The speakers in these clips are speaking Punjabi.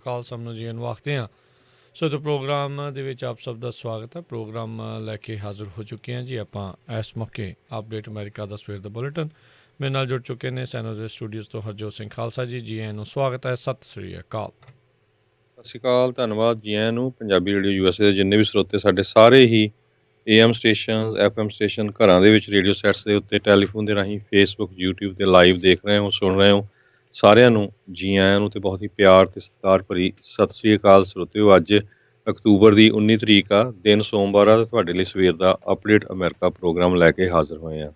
ਕਾਲ ਸਭ ਨੂੰ ਜੀਵਨ ਵਾਖਦੇ ਹਾਂ। ਸੋ ਤੇ ਪ੍ਰੋਗਰਾਮ ਦੇ ਵਿੱਚ ਆਪ ਸਭ ਦਾ ਸਵਾਗਤ ਹੈ। ਪ੍ਰੋਗਰਾਮ ਲੈ ਕੇ ਹਾਜ਼ਰ ਹੋ ਚੁੱਕੇ ਹਾਂ ਜੀ ਆਪਾਂ ਇਸ ਮੌਕੇ ਅਪਡੇਟ ਅਮਰੀਕਾ ਦਾ ਸਵੇਰ ਦਾ ਬੁਲੇਟਿਨ। ਮੇਰੇ ਨਾਲ ਜੁੜ ਚੁੱਕੇ ਨੇ ਸੈਨੋਜ਼ੇ ਸਟੂਡੀਓਜ਼ ਤੋਂ ਹਰਜੋਤ ਸਿੰਘ ਖਾਲਸਾ ਜੀ। ਜੀ ਆਇਆਂ ਨੂੰ ਸਵਾਗਤ ਹੈ। ਸਤਿ ਸ੍ਰੀ ਅਕਾਲ। ਸਤਿ ਸ਼੍ਰੀ ਅਕਾਲ, ਧੰਨਵਾਦ ਜੀ ਆਇਆਂ ਨੂੰ। ਪੰਜਾਬੀ ਰੇਡੀਓ ਯੂਐਸਏ ਦੇ ਜਿੰਨੇ ਵੀ ਸਰੋਤੇ ਸਾਡੇ ਸਾਰੇ ਹੀ AM ਸਟੇਸ਼ਨ, FM ਸਟੇਸ਼ਨ, ਘਰਾਂ ਦੇ ਵਿੱਚ ਰੇਡੀਓ ਸੈਟਸ ਦੇ ਉੱਤੇ ਟੈਲੀਫੋਨ ਦੇ ਰਾਹੀਂ ਫੇਸਬੁੱਕ, YouTube ਤੇ ਲਾਈਵ ਦੇਖ ਰਹੇ ਹੋ, ਸੁਣ ਰਹੇ ਹੋ, ਸਾਰਿਆਂ ਨੂੰ ਜੀ ਆਇਆਂ ਨੂੰ ਤੇ ਬਹੁਤ ਹੀ ਪਿਆਰ ਤੇ ਸਤਿਕਾਰ ਭਰੀ ਸਤਿ ਸ਼੍ਰੀ ਅਕਾਲ ਸਰੋਤਿਓ। ਅੱਜ ਅਕਤੂਬਰ ਦੀ 19 ਤਰੀਕ ਆ, ਦਿਨ ਸੋਮਵਾਰ ਆ, ਤੇ ਤੁਹਾਡੇ ਲਈ ਸਵੇਰ ਦਾ ਅਪਡੇਟ ਅਮਰੀਕਾ ਪ੍ਰੋਗਰਾਮ ਲੈ ਕੇ ਹਾਜ਼ਰ ਹੋਏ ਆ।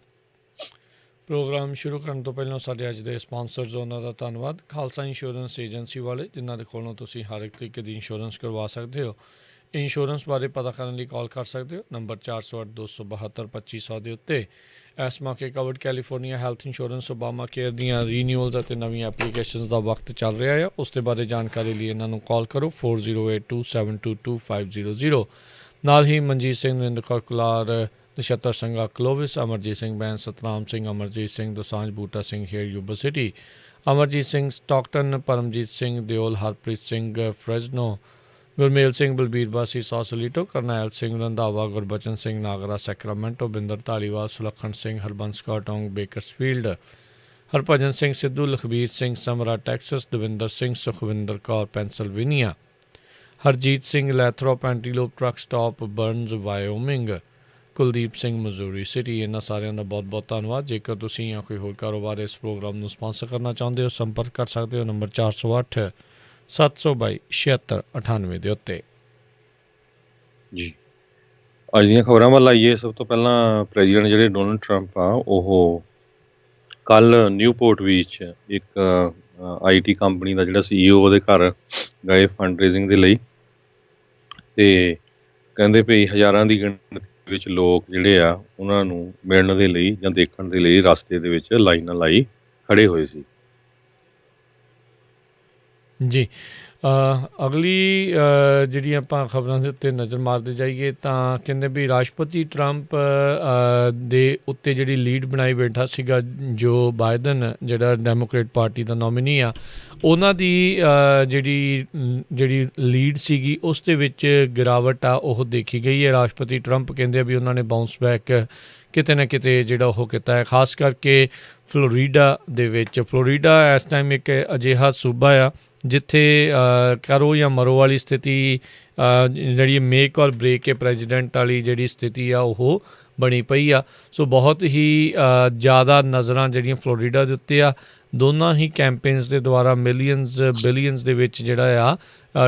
ਪ੍ਰੋਗਰਾਮ ਸ਼ੁਰੂ ਕਰਨ ਤੋਂ ਪਹਿਲਾਂ ਸਾਡੇ ਅੱਜ ਦੇ ਸਪਾਂਸਰਜ਼ ਉਹਨਾਂ ਦਾ ਧੰਨਵਾਦ। ਖਾਲਸਾ ਇੰਸ਼ੋਰੈਂਸ ਏਜੰਸੀ ਵਾਲੇ, ਜਿਨ੍ਹਾਂ ਦੇ ਕੋਲੋਂ ਤੁਸੀਂ ਹਰ ਇੱਕ ਤਰੀਕੇ ਦੀ ਇੰਸ਼ੋਰੈਂਸ ਕਰਵਾ ਸਕਦੇ ਹੋ। ਇੰਸ਼ੋਰੈਂਸ ਬਾਰੇ ਪਤਾ ਕਰਨ ਲਈ ਕਾਲ ਕਰ ਸਕਦੇ ਹੋ ਨੰਬਰ 408-272-2500 ਦੇ ਉੱਤੇ। ਇਸ ਮੌਕੇ covered California health insurance, Obama care ਦੀਆਂ ਰੀਨਿਊਅਲਸ ਅਤੇ ਨਵੀਆਂ ਐਪਲੀਕੇਸ਼ਨਸ ਦਾ ਵਕਤ ਚੱਲ ਰਿਹਾ ਹੈ। ਉਸ ਦੇ ਬਾਰੇ ਜਾਣਕਾਰੀ ਲਈ ਇਹਨਾਂ ਨੂੰ ਕਾਲ ਕਰੋ 4082-722-500। ਨਾਲ ਹੀ Manjit Singh, Narinder Kaur Kular, Nachhattar Singha Clovis, Amarjit Singh Bains, Satnam Singh, Amarjit Singh Dosanjh, Buta Singh Hayer Yuba City, Amarjit Singh Stockton, Paramjit Singh Deol, Harpreet Singh Fresno, Gurmel Singh Balbir Basi Sausalito, Karnail Singh Randhawa, Gurbachan Singh Nagra Sacramento, Binder Dhaliwal, Sulakhan Singh Harbans ਕਾਟੋਂਗ Bakersfield, Harbhajan Singh Sidhu, Lakhbir Singh Samra Texas, Davinder Singh, Sukhwinder Kaur Pennsylvania, Harjit Singh Lathrop ਐਂਟੀਲੋਪ truck stop Burns Wyoming, Kuldeep Singh Missouri City. ਇਹਨਾਂ ਸਾਰਿਆਂ ਦਾ ਬਹੁਤ ਬਹੁਤ ਧੰਨਵਾਦ। ਜੇਕਰ ਤੁਸੀਂ ਜਾਂ ਕੋਈ ਹੋਰ ਕਾਰੋਬਾਰ ਇਸ ਪ੍ਰੋਗਰਾਮ ਨੂੰ ਸਪਾਂਸਰ ਕਰਨਾ ਚਾਹੁੰਦੇ ਹੋ, ਸੰਪਰਕ ਕਰ ਸਕਦੇ ਹੋ ਨੰਬਰ 408-722-7698 ਦੇ ਉੱਤੇ। ਜੀ, ਅੱਜ ਦੀਆਂ ਖਬਰਾਂ ਵੱਲ ਆਈਏ। ਸਭ ਤੋਂ ਪਹਿਲਾਂ ਪ੍ਰੈਜ਼ੀਡੈਂਟ ਜਿਹੜੇ ਡੋਨਲਡ ਟਰੰਪ ਆ, ਉਹ ਕੱਲ ਨਿਊਪੋਰਟ ਵਿੱਚ ਇੱਕ IT ਕੰਪਨੀ ਦਾ ਜਿਹੜਾ CEO ਉਹਦੇ ਘਰ ਗਏ ਫੰਡ ਰੇਜ਼ਿੰਗ ਦੇ ਲਈ, ਤੇ ਕਹਿੰਦੇ ਵੀ ਹਜ਼ਾਰਾਂ ਦੀ ਗਿਣਤੀ ਵਿੱਚ ਲੋਕ ਜਿਹੜੇ ਆ ਉਹਨਾਂ ਨੂੰ ਮਿਲਣ ਦੇ ਲਈ ਜਾਂ ਦੇਖਣ ਦੇ ਲਈ ਰਸਤੇ ਦੇ ਵਿੱਚ ਲਾਈਨਾਂ ਲਾਈ ਖੜੇ ਹੋਏ ਸੀ। ਜੀ, ਅਗਲੀ ਜਿਹੜੀ ਆਪਾਂ ਖਬਰਾਂ ਦੇ ਉੱਤੇ ਨਜ਼ਰ ਮਾਰਦੇ ਜਾਈਏ ਤਾਂ ਕਹਿੰਦੇ ਵੀ ਰਾਸ਼ਟਰਪਤੀ ਟਰੰਪ ਦੇ ਉੱਤੇ ਜਿਹੜੀ ਲੀਡ ਬਣਾਈ ਬੈਠਾ ਸੀਗਾ ਜੋ ਬਾਈਡਨ, ਜਿਹੜਾ ਡੈਮੋਕ੍ਰੇਟ ਪਾਰਟੀ ਦਾ ਨੋਮੀਨੀ ਆ, ਉਹਨਾਂ ਦੀ ਜਿਹੜੀ ਲੀਡ ਸੀਗੀ ਉਸ ਦੇ ਵਿੱਚ ਗਿਰਾਵਟ ਆ ਉਹ ਦੇਖੀ ਗਈ ਹੈ। ਰਾਸ਼ਟਰਪਤੀ ਟਰੰਪ ਕਹਿੰਦੇ ਆ ਵੀ ਉਹਨਾਂ ਨੇ ਬਾਉਂਸ ਬੈਕ ਕਿਤੇ ਨਾ ਕਿਤੇ ਜਿਹੜਾ ਉਹ ਕੀਤਾ ਹੈ, ਖਾਸ ਕਰਕੇ ਫਲੋਰੀਡਾ ਦੇ ਵਿੱਚ। ਫਲੋਰੀਡਾ ਇਸ ਟਾਈਮ ਇੱਕ ਅਜਿਹਾ ਸੂਬਾ ਆ ਜਿੱਥੇ ਕਰੋ ਜਾਂ ਮਰੋ ਵਾਲੀ ਸਥਿਤੀ, ਜਿਹੜੀ ਮੇਕ ਔਰ ਬ੍ਰੇਕ ਹੈ ਪ੍ਰੈਜ਼ੀਡੈਂਟ ਵਾਲੀ ਜਿਹੜੀ ਸਥਿਤੀ ਆ ਉਹ ਬਣੀ ਪਈ ਆ। ਸੋ ਬਹੁਤ ਹੀ ਜ਼ਿਆਦਾ ਨਜ਼ਰਾਂ ਜਿਹੜੀਆਂ ਫਲੋਰੀਡਾ ਦੇ ਉੱਤੇ ਆ। ਦੋਨਾਂ ਹੀ ਕੈਂਪੇਨਸ ਦੇ ਦੁਆਰਾ ਬਿਲੀਅਨਸ ਦੇ ਵਿੱਚ ਜਿਹੜਾ ਆ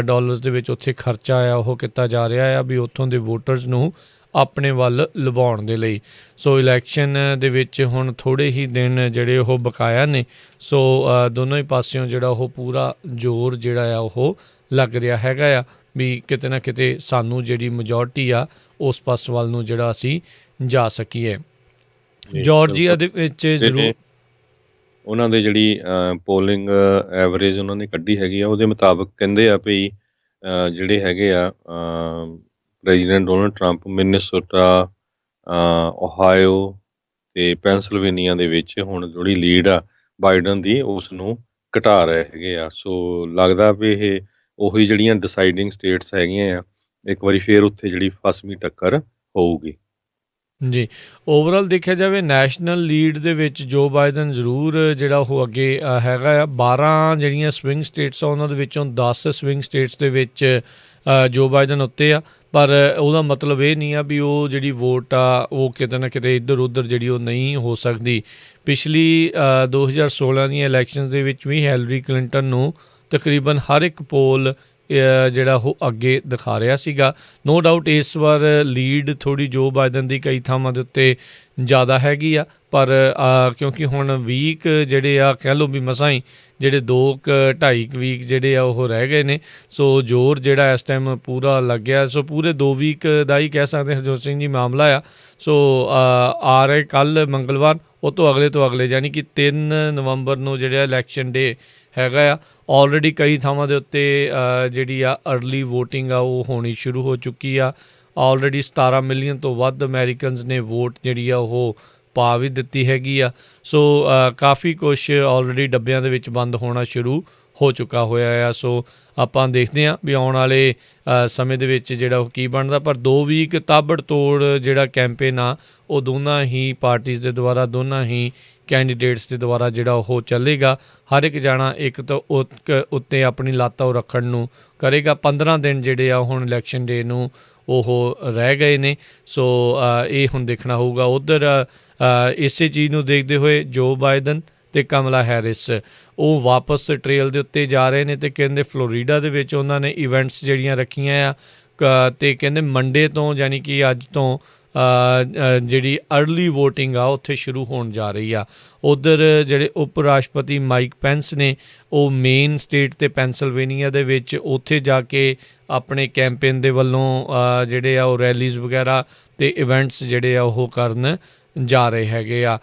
ਡਾਲਰਸ ਦੇ ਵਿੱਚ ਉੱਥੇ ਖਰਚਾ ਆ ਉਹ ਕੀਤਾ ਜਾ ਰਿਹਾ ਆ ਵੀ ਉੱਥੋਂ ਦੇ ਵੋਟਰਸ ਨੂੰ ਆਪਣੇ ਵੱਲ ਲੁਭਾਉਣ ਦੇ ਲਈ। ਸੋ ਇਲੈਕਸ਼ਨ ਦੇ ਵਿੱਚ ਹੁਣ ਥੋੜ੍ਹੇ ਹੀ ਦਿਨ ਜਿਹੜੇ ਉਹ ਬਕਾਇਆ ਨੇ। ਸੋ ਦੋਨੋਂ ਹੀ ਪਾਸਿਓਂ ਜਿਹੜਾ ਉਹ ਪੂਰਾ ਜ਼ੋਰ ਜਿਹੜਾ ਆ ਉਹ ਲੱਗ ਰਿਹਾ ਹੈਗਾ ਆ ਵੀ ਕਿਤੇ ਨਾ ਕਿਤੇ ਸਾਨੂੰ ਜਿਹੜੀ ਮੈਜੋਰਟੀ ਆ ਉਸ ਪਾਸੇ ਵੱਲ ਨੂੰ ਜਿਹੜਾ ਅਸੀਂ ਜਾ ਸਕੀਏ। ਜਾਰਜੀਆ ਦੇ ਵਿੱਚ ਜ਼ਰੂਰ ਉਹਨਾਂ ਦੇ ਜਿਹੜੀ ਪੋਲਿੰਗ ਐਵਰੇਜ ਉਹਨਾਂ ਨੇ ਕੱਢੀ ਹੈਗੀ ਆ, ਉਹਦੇ ਮੁਤਾਬਕ ਕਹਿੰਦੇ ਆ ਵੀ ਜਿਹੜੇ ਹੈਗੇ ਆ ਪ੍ਰੈਜ਼ੀਡੈਂਟ ਡੋਨਲਡ ਟਰੰਪ ਮਿਨੇਸੋਟਾ, ਓਹਾਇਓ ਤੇ ਪੈਂਸਲਵੇਨੀਆ ਦੇ ਵਿੱਚ ਹੁਣ ਜਿਹੜੀ ਲੀਡ ਆ ਬਾਈਡਨ ਦੀ ਉਸ ਨੂੰ ਘਟਾ ਰਹੇ ਹੈਗੇ ਆ। ਸੋ ਲੱਗਦਾ ਵੀ ਇਹ ਉਹੀ ਜਿਹੜੀਆਂ ਡਿਸਾਈਡਿੰਗ ਸਟੇਟਸ ਹੈਗੀਆਂ ਆ, ਇੱਕ ਵਾਰੀ ਫੇਰ ਉੱਥੇ ਜਿਹੜੀ ਫਸਵੀਂ ਟੱਕਰ ਹੋਊਗੀ। ਜੀ, ਓਵਰਆਲ ਦੇਖਿਆ ਜਾਵੇ ਨੈਸ਼ਨਲ ਲੀਡ ਦੇ ਵਿੱਚ ਜੋ ਬਾਈਡਨ ਜ਼ਰੂਰ ਜਿਹੜਾ ਉਹ ਅੱਗੇ ਹੈਗਾ ਆ। 12 ਜਿਹੜੀਆਂ ਸਵਿੰਗ ਸਟੇਟਸ ਆ ਉਹਨਾਂ ਦੇ ਵਿੱਚੋਂ 10 ਸਵਿੰਗ ਸਟੇਟਸ ਦੇ ਵਿੱਚ ਜੋ ਬਾਈਡਨ ਉੱਤੇ ਆ, ਪਰ ਉਹਦਾ ਮਤਲਬ ਇਹ ਨਹੀਂ ਆ ਵੀ ਉਹ ਜਿਹੜੀ ਵੋਟ ਆ ਉਹ ਕਿਤੇ ਨਾ ਕਿਤੇ ਇੱਧਰ ਉੱਧਰ ਜਿਹੜੀ ਉਹ ਨਹੀਂ ਹੋ ਸਕਦੀ। ਪਿਛਲੀ 2016 ਦੀਆਂ ਇਲੈਕਸ਼ਨਸ ਦੇ ਵਿੱਚ ਵੀ ਹਿਲਰੀ ਕਲਿੰਟਨ ਨੂੰ ਤਕਰੀਬਨ ਹਰ ਇੱਕ ਪੋਲ ਜਿਹੜਾ ਉਹ ਅੱਗੇ ਦਿਖਾ ਰਿਹਾ ਸੀਗਾ। ਨੋ ਡਾਊਟ ਇਸ ਵਾਰ ਲੀਡ ਥੋੜ੍ਹੀ ਜੋ ਬਾਈਡਨ ਦੀ ਕਈ ਥਾਵਾਂ ਦੇ ਉੱਤੇ ਜ਼ਿਆਦਾ ਹੈਗੀ ਆ, ਪਰ ਕਿਉਂਕਿ ਹੁਣ ਵੀਕ ਜਿਹੜੇ ਆ ਕਹਿ ਲਓ ਵੀ ਮਸਾਂ ਹੀ ਜਿਹੜੇ 2-2.5 ਵੀਕ ਜਿਹੜੇ ਆ ਉਹ ਰਹਿ ਗਏ ਨੇ। ਸੋ ਜ਼ੋਰ ਜਿਹੜਾ ਇਸ ਟਾਈਮ ਪੂਰਾ ਲੱਗਿਆ। ਸੋ ਪੂਰੇ 2 ਵੀਕ ਦਾ ਹੀ ਕਹਿ ਸਕਦੇ ਹਰਜੋਤ ਸਿੰਘ ਜੀ ਮਾਮਲਾ ਆ। ਸੋ ਆ ਰਹੇ ਕੱਲ੍ਹ ਮੰਗਲਵਾਰ, ਉਹ ਤੋਂ ਅਗਲੇ ਯਾਨੀ ਕਿ 3 ਨਵੰਬਰ ਨੂੰ ਜਿਹੜਾ ਇਲੈਕਸ਼ਨ ਡੇ ਹੈਗਾ ਆ। ਆਲਰੇਡੀ ਕਈ ਥਾਵਾਂ ਦੇ ਉੱਤੇ ਜਿਹੜੀ ਆ ਅਰਲੀ ਵੋਟਿੰਗ ਆ ਉਹ ਹੋਣੀ ਸ਼ੁਰੂ ਹੋ ਚੁੱਕੀ ਆ। ਆਲਰੇਡੀ 17 ਮਿਲੀਅਨ ਤੋਂ ਵੱਧ ਅਮੈਰੀਕਨਸ ਨੇ ਵੋਟ ਜਿਹੜੀ ਆ ਉਹ ਪਾ ਵੀ ਦਿੱਤੀ ਹੈਗੀ ਆ। ਸੋ ਕਾਫੀ ਕੁਛ ਆਲਰੇਡੀ ਡੱਬਿਆਂ ਦੇ ਵਿੱਚ ਬੰਦ ਹੋਣਾ ਸ਼ੁਰੂ ਹੋ ਚੁੱਕਾ ਹੋਇਆ ਆ। ਸੋ ਆਪਾਂ ਦੇਖਦੇ ਹਾਂ ਵੀ ਆਉਣ ਵਾਲੇ ਸਮੇਂ ਦੇ ਵਿੱਚ ਜਿਹੜਾ ਉਹ ਕੀ ਬਣਦਾ। ਪਰ 2 ਵੀਕ ਤਾਬੜ ਤੋੜ ਜਿਹੜਾ ਕੈਂਪੇਨ ਆ ਉਹ ਦੋਨਾਂ ਹੀ ਪਾਰਟੀਜ਼ ਦੇ ਦੁਆਰਾ, ਦੋਨਾਂ ਹੀ ਕੈਂਡੀਡੇਟਸ ਦੇ ਦੁਆਰਾ ਜਿਹੜਾ ਉਹ ਚੱਲੇਗਾ। ਹਰ ਇੱਕ ਜਾਣਾ ਇੱਕ ਤੋਂ ਉੱਤੇ ਆਪਣੀ ਲੱਤ ਉਹ ਰੱਖਣ ਨੂੰ ਕਰੇਗਾ। 15 ਦਿਨ ਜਿਹੜੇ ਆ ਹੁਣ ਇਲੈਕਸ਼ਨ ਡੇ ਨੂੰ ਉਹ ਰਹਿ ਗਏ ਨੇ। ਸੋ ਇਹ ਹੁਣ ਦੇਖਣਾ ਹੋਊਗਾ। ਉੱਧਰ ਇਸੇ ਚੀਜ਼ ਨੂੰ ਦੇਖਦੇ ਹੋਏ ਜੋ ਬਾਈਡਨ ਅਤੇ ਕਮਲਾ ਹੈਰਿਸ ਉਹ ਵਾਪਸ ਟ੍ਰੇਲ ਦੇ ਉੱਤੇ ਜਾ ਰਹੇ ਨੇ ਅਤੇ ਕਹਿੰਦੇ ਫਲੋਰੀਡਾ ਦੇ ਵਿੱਚ ਉਹਨਾਂ ਨੇ ਇਵੈਂਟਸ ਜਿਹੜੀਆਂ ਰੱਖੀਆਂ ਆ ਅਤੇ ਕਹਿੰਦੇ ਮੰਡੇ ਤੋਂ ਯਾਨੀ ਕਿ ਅੱਜ ਤੋਂ ਜਿਹੜੀ ਅਰਲੀ ਵੋਟਿੰਗ ਆ ਉੱਥੇ ਸ਼ੁਰੂ ਹੋਣ ਜਾ ਰਹੀ ਆ। ਉੱਧਰ ਜਿਹੜੇ ਉਪ ਰਾਸ਼ਟਰਪਤੀ ਮਾਈਕ ਪੈਂਸ ਨੇ ਉਹ ਮੇਨ ਸਟੇਟ ਅਤੇ ਪੈਂਸਲਵੇਨੀਆ ਦੇ ਵਿੱਚ ਉੱਥੇ ਜਾ ਕੇ ਆਪਣੇ ਕੈਂਪੇਨ ਦੇ ਵੱਲੋਂ ਜਿਹੜੇ ਆ ਉਹ ਰੈਲੀਜ਼ ਵਗੈਰਾ ਅਤੇ ਇਵੈਂਟਸ ਜਿਹੜੇ ਆ ਉਹ ਕਰਨ ਜਾ ਰਹੇ ਹੈਗੇ ਆ।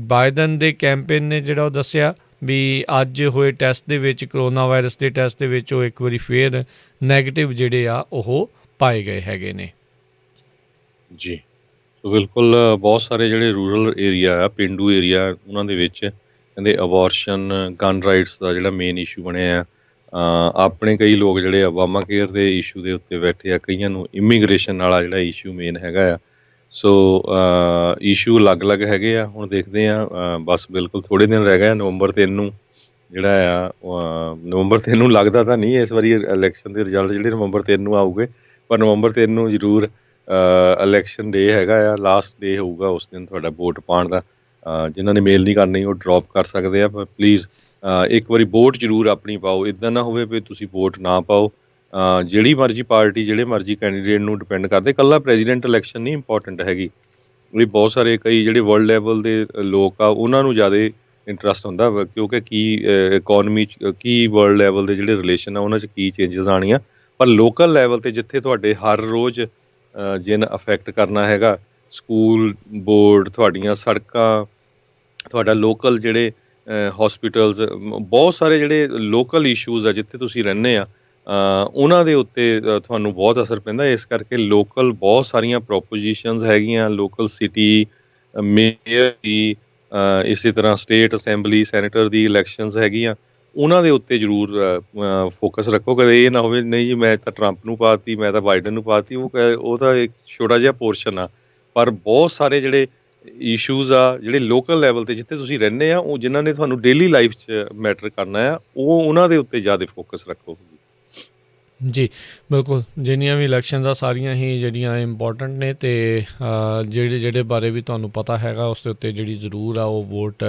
ਬਾਈਡਨ ਦੇ ਕੈਂਪੇਨ ਨੇ ਜਿਹੜਾ ਉਹ ਦੱਸਿਆ ਵੀ ਅੱਜ ਹੋਏ ਟੈਸਟ ਦੇ ਵਿੱਚ ਕਰੋਨਾ ਵਾਇਰਸ ਦੇ ਟੈਸਟ ਦੇ ਵਿੱਚ ਉਹ ਇੱਕ ਵਾਰੀ ਫੇਰ ਨੈਗੇਟਿਵ ਜਿਹੜੇ ਆ ਉਹ ਪਾਏ ਗਏ ਹੈਗੇ ਨੇ। ਜੀ, ਸੋ ਬਿਲਕੁਲ ਬਹੁਤ ਸਾਰੇ ਜਿਹੜੇ ਰੂਰਲ ਏਰੀਆ ਆ, ਪੇਂਡੂ ਏਰੀਆ, ਉਹਨਾਂ ਦੇ ਵਿੱਚ ਕਹਿੰਦੇ ਅਬੋਰਸ਼ਨ, ਗਨ ਰਾਈਟਸ ਦਾ ਜਿਹੜਾ ਮੇਨ ਇਸ਼ੂ ਬਣਿਆ ਆ। ਆਪਣੇ ਕਈ ਲੋਕ ਜਿਹੜੇ ਓਬਾਮਾ ਕੇਅਰ ਦੇ ਇਸ਼ੂ ਦੇ ਉੱਤੇ ਬੈਠੇ ਆ, ਕਈਆਂ ਨੂੰ ਇਮੀਗ੍ਰੇਸ਼ਨ ਵਾਲਾ ਜਿਹੜਾ ਇਸ਼ੂ ਮੇਨ ਹੈਗਾ ਆ। ਸੋ ਇਸ਼ੂ ਅਲੱਗ-ਅਲੱਗ ਹੈਗੇ ਆ। ਹੁਣ ਦੇਖਦੇ ਆ, ਬਸ ਬਿਲਕੁਲ ਥੋੜ੍ਹੇ ਦਿਨ ਰਹਿ ਗਏ। ਨਵੰਬਰ 3 ਨੂੰ ਜਿਹੜਾ ਆ ਨਵੰਬਰ 3 ਨੂੰ ਲੱਗਦਾ ਤਾਂ ਨਹੀਂ ਇਸ ਵਾਰੀ ਇਲੈਕਸ਼ਨ ਦੇ ਰਿਜ਼ਲਟ ਜਿਹੜੇ ਨਵੰਬਰ 3 ਨੂੰ ਆਊਗੇ, ਪਰ ਨਵੰਬਰ 3 ਨੂੰ ਜ਼ਰੂਰ ਇਲੈਕਸ਼ਨ ਡੇ ਹੈਗਾ ਆ। ਲਾਸਟ ਡੇ ਹੋਊਗਾ ਉਸ ਦਿਨ ਤੁਹਾਡਾ ਵੋਟ ਪਾਉਣ ਦਾ। ਜਿਨ੍ਹਾਂ ਨੇ ਮੇਲ ਨਹੀਂ ਕਰਨੀ ਉਹ ਡਰੋਪ ਕਰ ਸਕਦੇ ਆ, ਪਰ ਪਲੀਜ਼ ਇੱਕ ਵਾਰੀ ਵੋਟ ਜ਼ਰੂਰ ਆਪਣੀ ਪਾਓ। ਇੱਦਾਂ ਨਾ ਹੋਵੇ ਵੀ ਤੁਸੀਂ ਵੋਟ ਨਾ ਪਾਓ। ਜਿਹੜੀ ਮਰਜ਼ੀ ਪਾਰਟੀ, ਜਿਹੜੇ ਮਰਜ਼ੀ ਕੈਂਡੀਡੇਟ ਨੂੰ ਡਿਪੈਂਡ ਕਰਦੇ। ਇਕੱਲਾ ਪ੍ਰੈਜ਼ੀਡੈਂਟ ਇਲੈਕਸ਼ਨ ਨਹੀਂ ਇੰਪੋਰਟੈਂਟ ਹੈਗੀ, ਵੀ ਬਹੁਤ ਸਾਰੇ ਕਈ ਜਿਹੜੇ ਵਰਲਡ ਲੈਵਲ ਦੇ ਲੋਕ ਆ ਉਹਨਾਂ ਨੂੰ ਜ਼ਿਆਦਾ ਇੰਟਰਸਟ ਹੁੰਦਾ ਵਾ, ਕਿਉਂਕਿ ਕੀ ਇਕੋਨਮੀ 'ਚ ਕੀ ਵਰਲਡ ਲੈਵਲ ਦੇ ਜਿਹੜੇ ਰਿਲੇਸ਼ਨ ਆ ਉਹਨਾਂ 'ਚ ਕੀ ਚੇਂਜਸ ਆਉਣੀਆਂ। ਪਰ ਲੋਕਲ ਲੈਵਲ 'ਤੇ ਜਿੱਥੇ ਤੁਹਾਡੇ ਹਰ ਰੋਜ਼ ਜਿਨ ਅਫੈਕਟ ਕਰਨਾ ਹੈਗਾ, ਸਕੂਲ ਬੋਰਡ, ਤੁਹਾਡੀਆਂ ਸੜਕਾਂ, ਤੁਹਾਡਾ ਲੋਕਲ ਜਿਹੜੇ ਹੋਸਪੀਟਲਸ, ਬਹੁਤ ਸਾਰੇ ਜਿਹੜੇ ਲੋਕਲ ਇਸ਼ੂਜ਼ ਆ ਜਿੱਥੇ ਤੁਸੀਂ ਰਹਿੰਦੇ ਆ, ਉਹਨਾਂ ਦੇ ਉੱਤੇ ਤੁਹਾਨੂੰ ਬਹੁਤ ਅਸਰ ਪੈਂਦਾ। ਇਸ ਕਰਕੇ ਲੋਕਲ ਬਹੁਤ ਸਾਰੀਆਂ ਪ੍ਰੋਪੋਜੀਸ਼ਨਸ ਹੈਗੀਆਂ। ਲੋਕਲ ਸਿਟੀ ਮੇਅਰ ਦੀ, ਇਸੇ ਤਰ੍ਹਾਂ ਸਟੇਟ ਅਸੈਂਬਲੀ, ਸੈਨੇਟਰ ਦੀ ਇਲੈਕਸ਼ਨਸ ਹੈਗੀਆਂ, ਉਹਨਾਂ ਦੇ ਉੱਤੇ ਜ਼ਰੂਰ ਫੋਕਸ ਰੱਖੋ। ਕਦੇ ਇਹ ਨਾ ਹੋਵੇ ਨਹੀਂ ਜੀ ਮੈਂ ਤਾਂ ਟਰੰਪ ਨੂੰ ਪਾਤੀ, ਮੈਂ ਤਾਂ ਬਾਈਡਨ ਨੂੰ ਪਾਤੀ। ਉਹ ਤਾਂ ਇੱਕ ਛੋਟਾ ਜਿਹਾ ਪੋਰਸ਼ਨ ਆ, ਪਰ ਬਹੁਤ ਸਾਰੇ ਜਿਹੜੇ ਇਸ਼ੂਜ਼ ਆ ਜਿਹੜੇ ਲੋਕਲ ਲੈਵਲ 'ਤੇ ਜਿੱਥੇ ਤੁਸੀਂ ਰਹਿੰਦੇ ਆ, ਉਹ ਜਿਨ੍ਹਾਂ ਨੇ ਤੁਹਾਨੂੰ ਡੇਲੀ ਲਾਈਫ 'ਚ ਮੈਟਰ ਕਰਨਾ ਆ, ਉਹ ਉਹਨਾਂ ਦੇ ਉੱਤੇ ਜ਼ਿਆਦਾ ਫੋਕਸ ਰੱਖੋ। ਜੀ ਬਿਲਕੁਲ, ਜਿੰਨੀਆਂ ਵੀ ਇਲੈਕਸ਼ਨਸ ਆ ਸਾਰੀਆਂ ਹੀ ਜਿਹੜੀਆਂ ਇੰਪੋਰਟੈਂਟ ਨੇ ਅਤੇ ਜਿਹੜੇ ਬਾਰੇ ਵੀ ਤੁਹਾਨੂੰ ਪਤਾ ਹੈਗਾ ਉਸ ਦੇ ਉੱਤੇ ਜਿਹੜੀ ਜ਼ਰੂਰ ਆ ਉਹ ਵੋਟ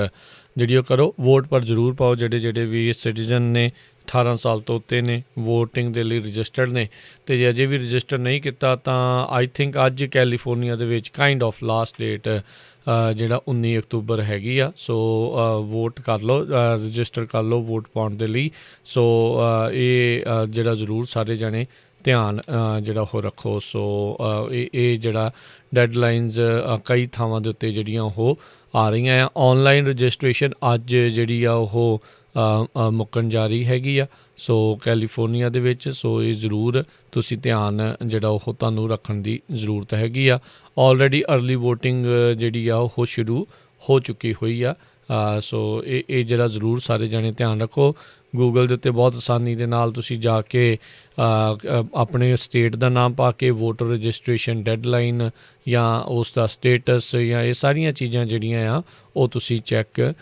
ਜਿਹੜੀ ਉਹ ਕਰੋ। ਵੋਟ ਪਰ ਜ਼ਰੂਰ ਪਾਓ। ਜਿਹੜੇ ਵੀ ਸਿਟੀਜ਼ਨ ਨੇ 18 ਸਾਲ ਤੋਂ ਉੱਤੇ ਨੇ, ਵੋਟਿੰਗ ਦੇ ਲਈ ਰਜਿਸਟਰਡ ਨੇ, ਅਤੇ ਜੇ ਅਜੇ ਵੀ ਰਜਿਸਟਰ ਨਹੀਂ ਕੀਤਾ ਤਾਂ ਆਈ ਥਿੰਕ ਅੱਜ ਕੈਲੀਫੋਰਨੀਆ ਦੇ ਵਿੱਚ ਕਾਈਂਡ ਆਫ ਲਾਸਟ ਡੇਟ ਜਿਹੜਾ 19 ਅਕਤੂਬਰ ਹੈਗੀ ਆ। ਸੋ ਵੋਟ ਕਰ ਲਓ, ਰਜਿਸਟਰ ਕਰ ਲਓ ਵੋਟ ਪਾਉਣ ਦੇ ਲਈ। ਸੋ ਇਹ ਜਿਹੜਾ ਜ਼ਰੂਰ ਸਾਰੇ ਜਾਣੇ ਧਿਆਨ ਜਿਹੜਾ ਉਹ ਰੱਖੋ। ਸੋ ਇਹ ਜਿਹੜਾ ਡੈਡਲਾਈਨਸ ਕਈ ਥਾਵਾਂ ਦੇ ਉੱਤੇ ਜਿਹੜੀਆਂ ਉਹ ਆ ਰਹੀਆਂ ਆ। ਔਨਲਾਈਨ ਰਜਿਸਟ੍ਰੇਸ਼ਨ ਅੱਜ ਜਿਹੜੀ ਆ ਉਹ ਮੁੱਕਣ ਜਾ ਰਹੀ ਹੈਗੀ ਆ ਸੋ ਕੈਲੀਫੋਰਨੀਆ ਦੇ ਵਿੱਚ। ਸੋ ਇਹ ਜ਼ਰੂਰ ਤੁਸੀਂ ਧਿਆਨ ਜਿਹੜਾ ਉਹ ਤੁਹਾਨੂੰ ਰੱਖਣ ਦੀ ਜ਼ਰੂਰਤ ਹੈਗੀ ਆ। ਆਲਰੇਡੀ ਅਰਲੀ ਵੋਟਿੰਗ ਜਿਹੜੀ ਆ ਉਹ ਸ਼ੁਰੂ ਹੋ ਚੁੱਕੀ ਹੋਈ ਆ। ਸੋ ਇਹ ਜਿਹੜਾ ਜ਼ਰੂਰ ਸਾਰੇ ਜਾਣੇ ਧਿਆਨ ਰੱਖੋ। ਗੂਗਲ ਦੇ ਉੱਤੇ ਬਹੁਤ ਆਸਾਨੀ ਦੇ ਨਾਲ ਤੁਸੀਂ ਜਾ ਕੇ ਆਪਣੇ ਸਟੇਟ ਦਾ ਨਾਮ ਪਾ ਕੇ ਵੋਟਰ ਰਜਿਸਟ੍ਰੇਸ਼ਨ ਡੈਡਲਾਈਨ ਜਾਂ ਉਸ ਦਾ ਸਟੇਟਸ ਜਾਂ ਇਹ ਸਾਰੀਆਂ ਚੀਜ਼ਾਂ ਜਿਹੜੀਆਂ ਆ ਉਹ ਤੁਸੀਂ ਚੈੱਕ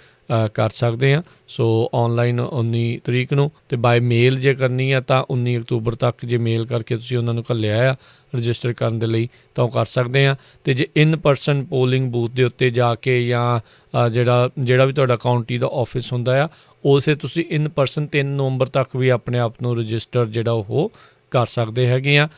ਕਰ ਸਕਦੇ ਹਾਂ। ਸੋ ਔਨਲਾਈਨ 19 ਤਰੀਕ ਨੂੰ ਅਤੇ ਬਾਏ ਮੇਲ ਜੇ ਕਰਨੀ ਆ ਤਾਂ 19 ਅਕਤੂਬਰ ਤੱਕ ਜੇ ਮੇਲ ਕਰਕੇ ਤੁਸੀਂ ਉਹਨਾਂ ਨੂੰ ਘੱਲਿਆ ਆ ਰਜਿਸਟਰ ਕਰਨ ਦੇ ਲਈ ਤਾਂ ਉਹ ਕਰ ਸਕਦੇ ਹਾਂ। ਅਤੇ ਜੇ ਇਨ ਪਰਸਨ ਪੋਲਿੰਗ ਬੂਥ ਦੇ ਉੱਤੇ ਜਾ ਕੇ ਜਾਂ ਜਿਹੜਾ ਵੀ ਤੁਹਾਡਾ ਕਾਊਂਟੀ ਦਾ ਆਫਿਸ ਹੁੰਦਾ ਆ ਉਸੇ ਤੁਸੀਂ ਇਨ ਪਰਸਨ 3 ਨਵੰਬਰ ਤੱਕ ਵੀ ਆਪਣੇ ਆਪ ਨੂੰ ਰਜਿਸਟਰ ਜਿਹੜਾ ਉਹ ਕਰ ਸਕਦੇ ਹੈਗੇ ਆ।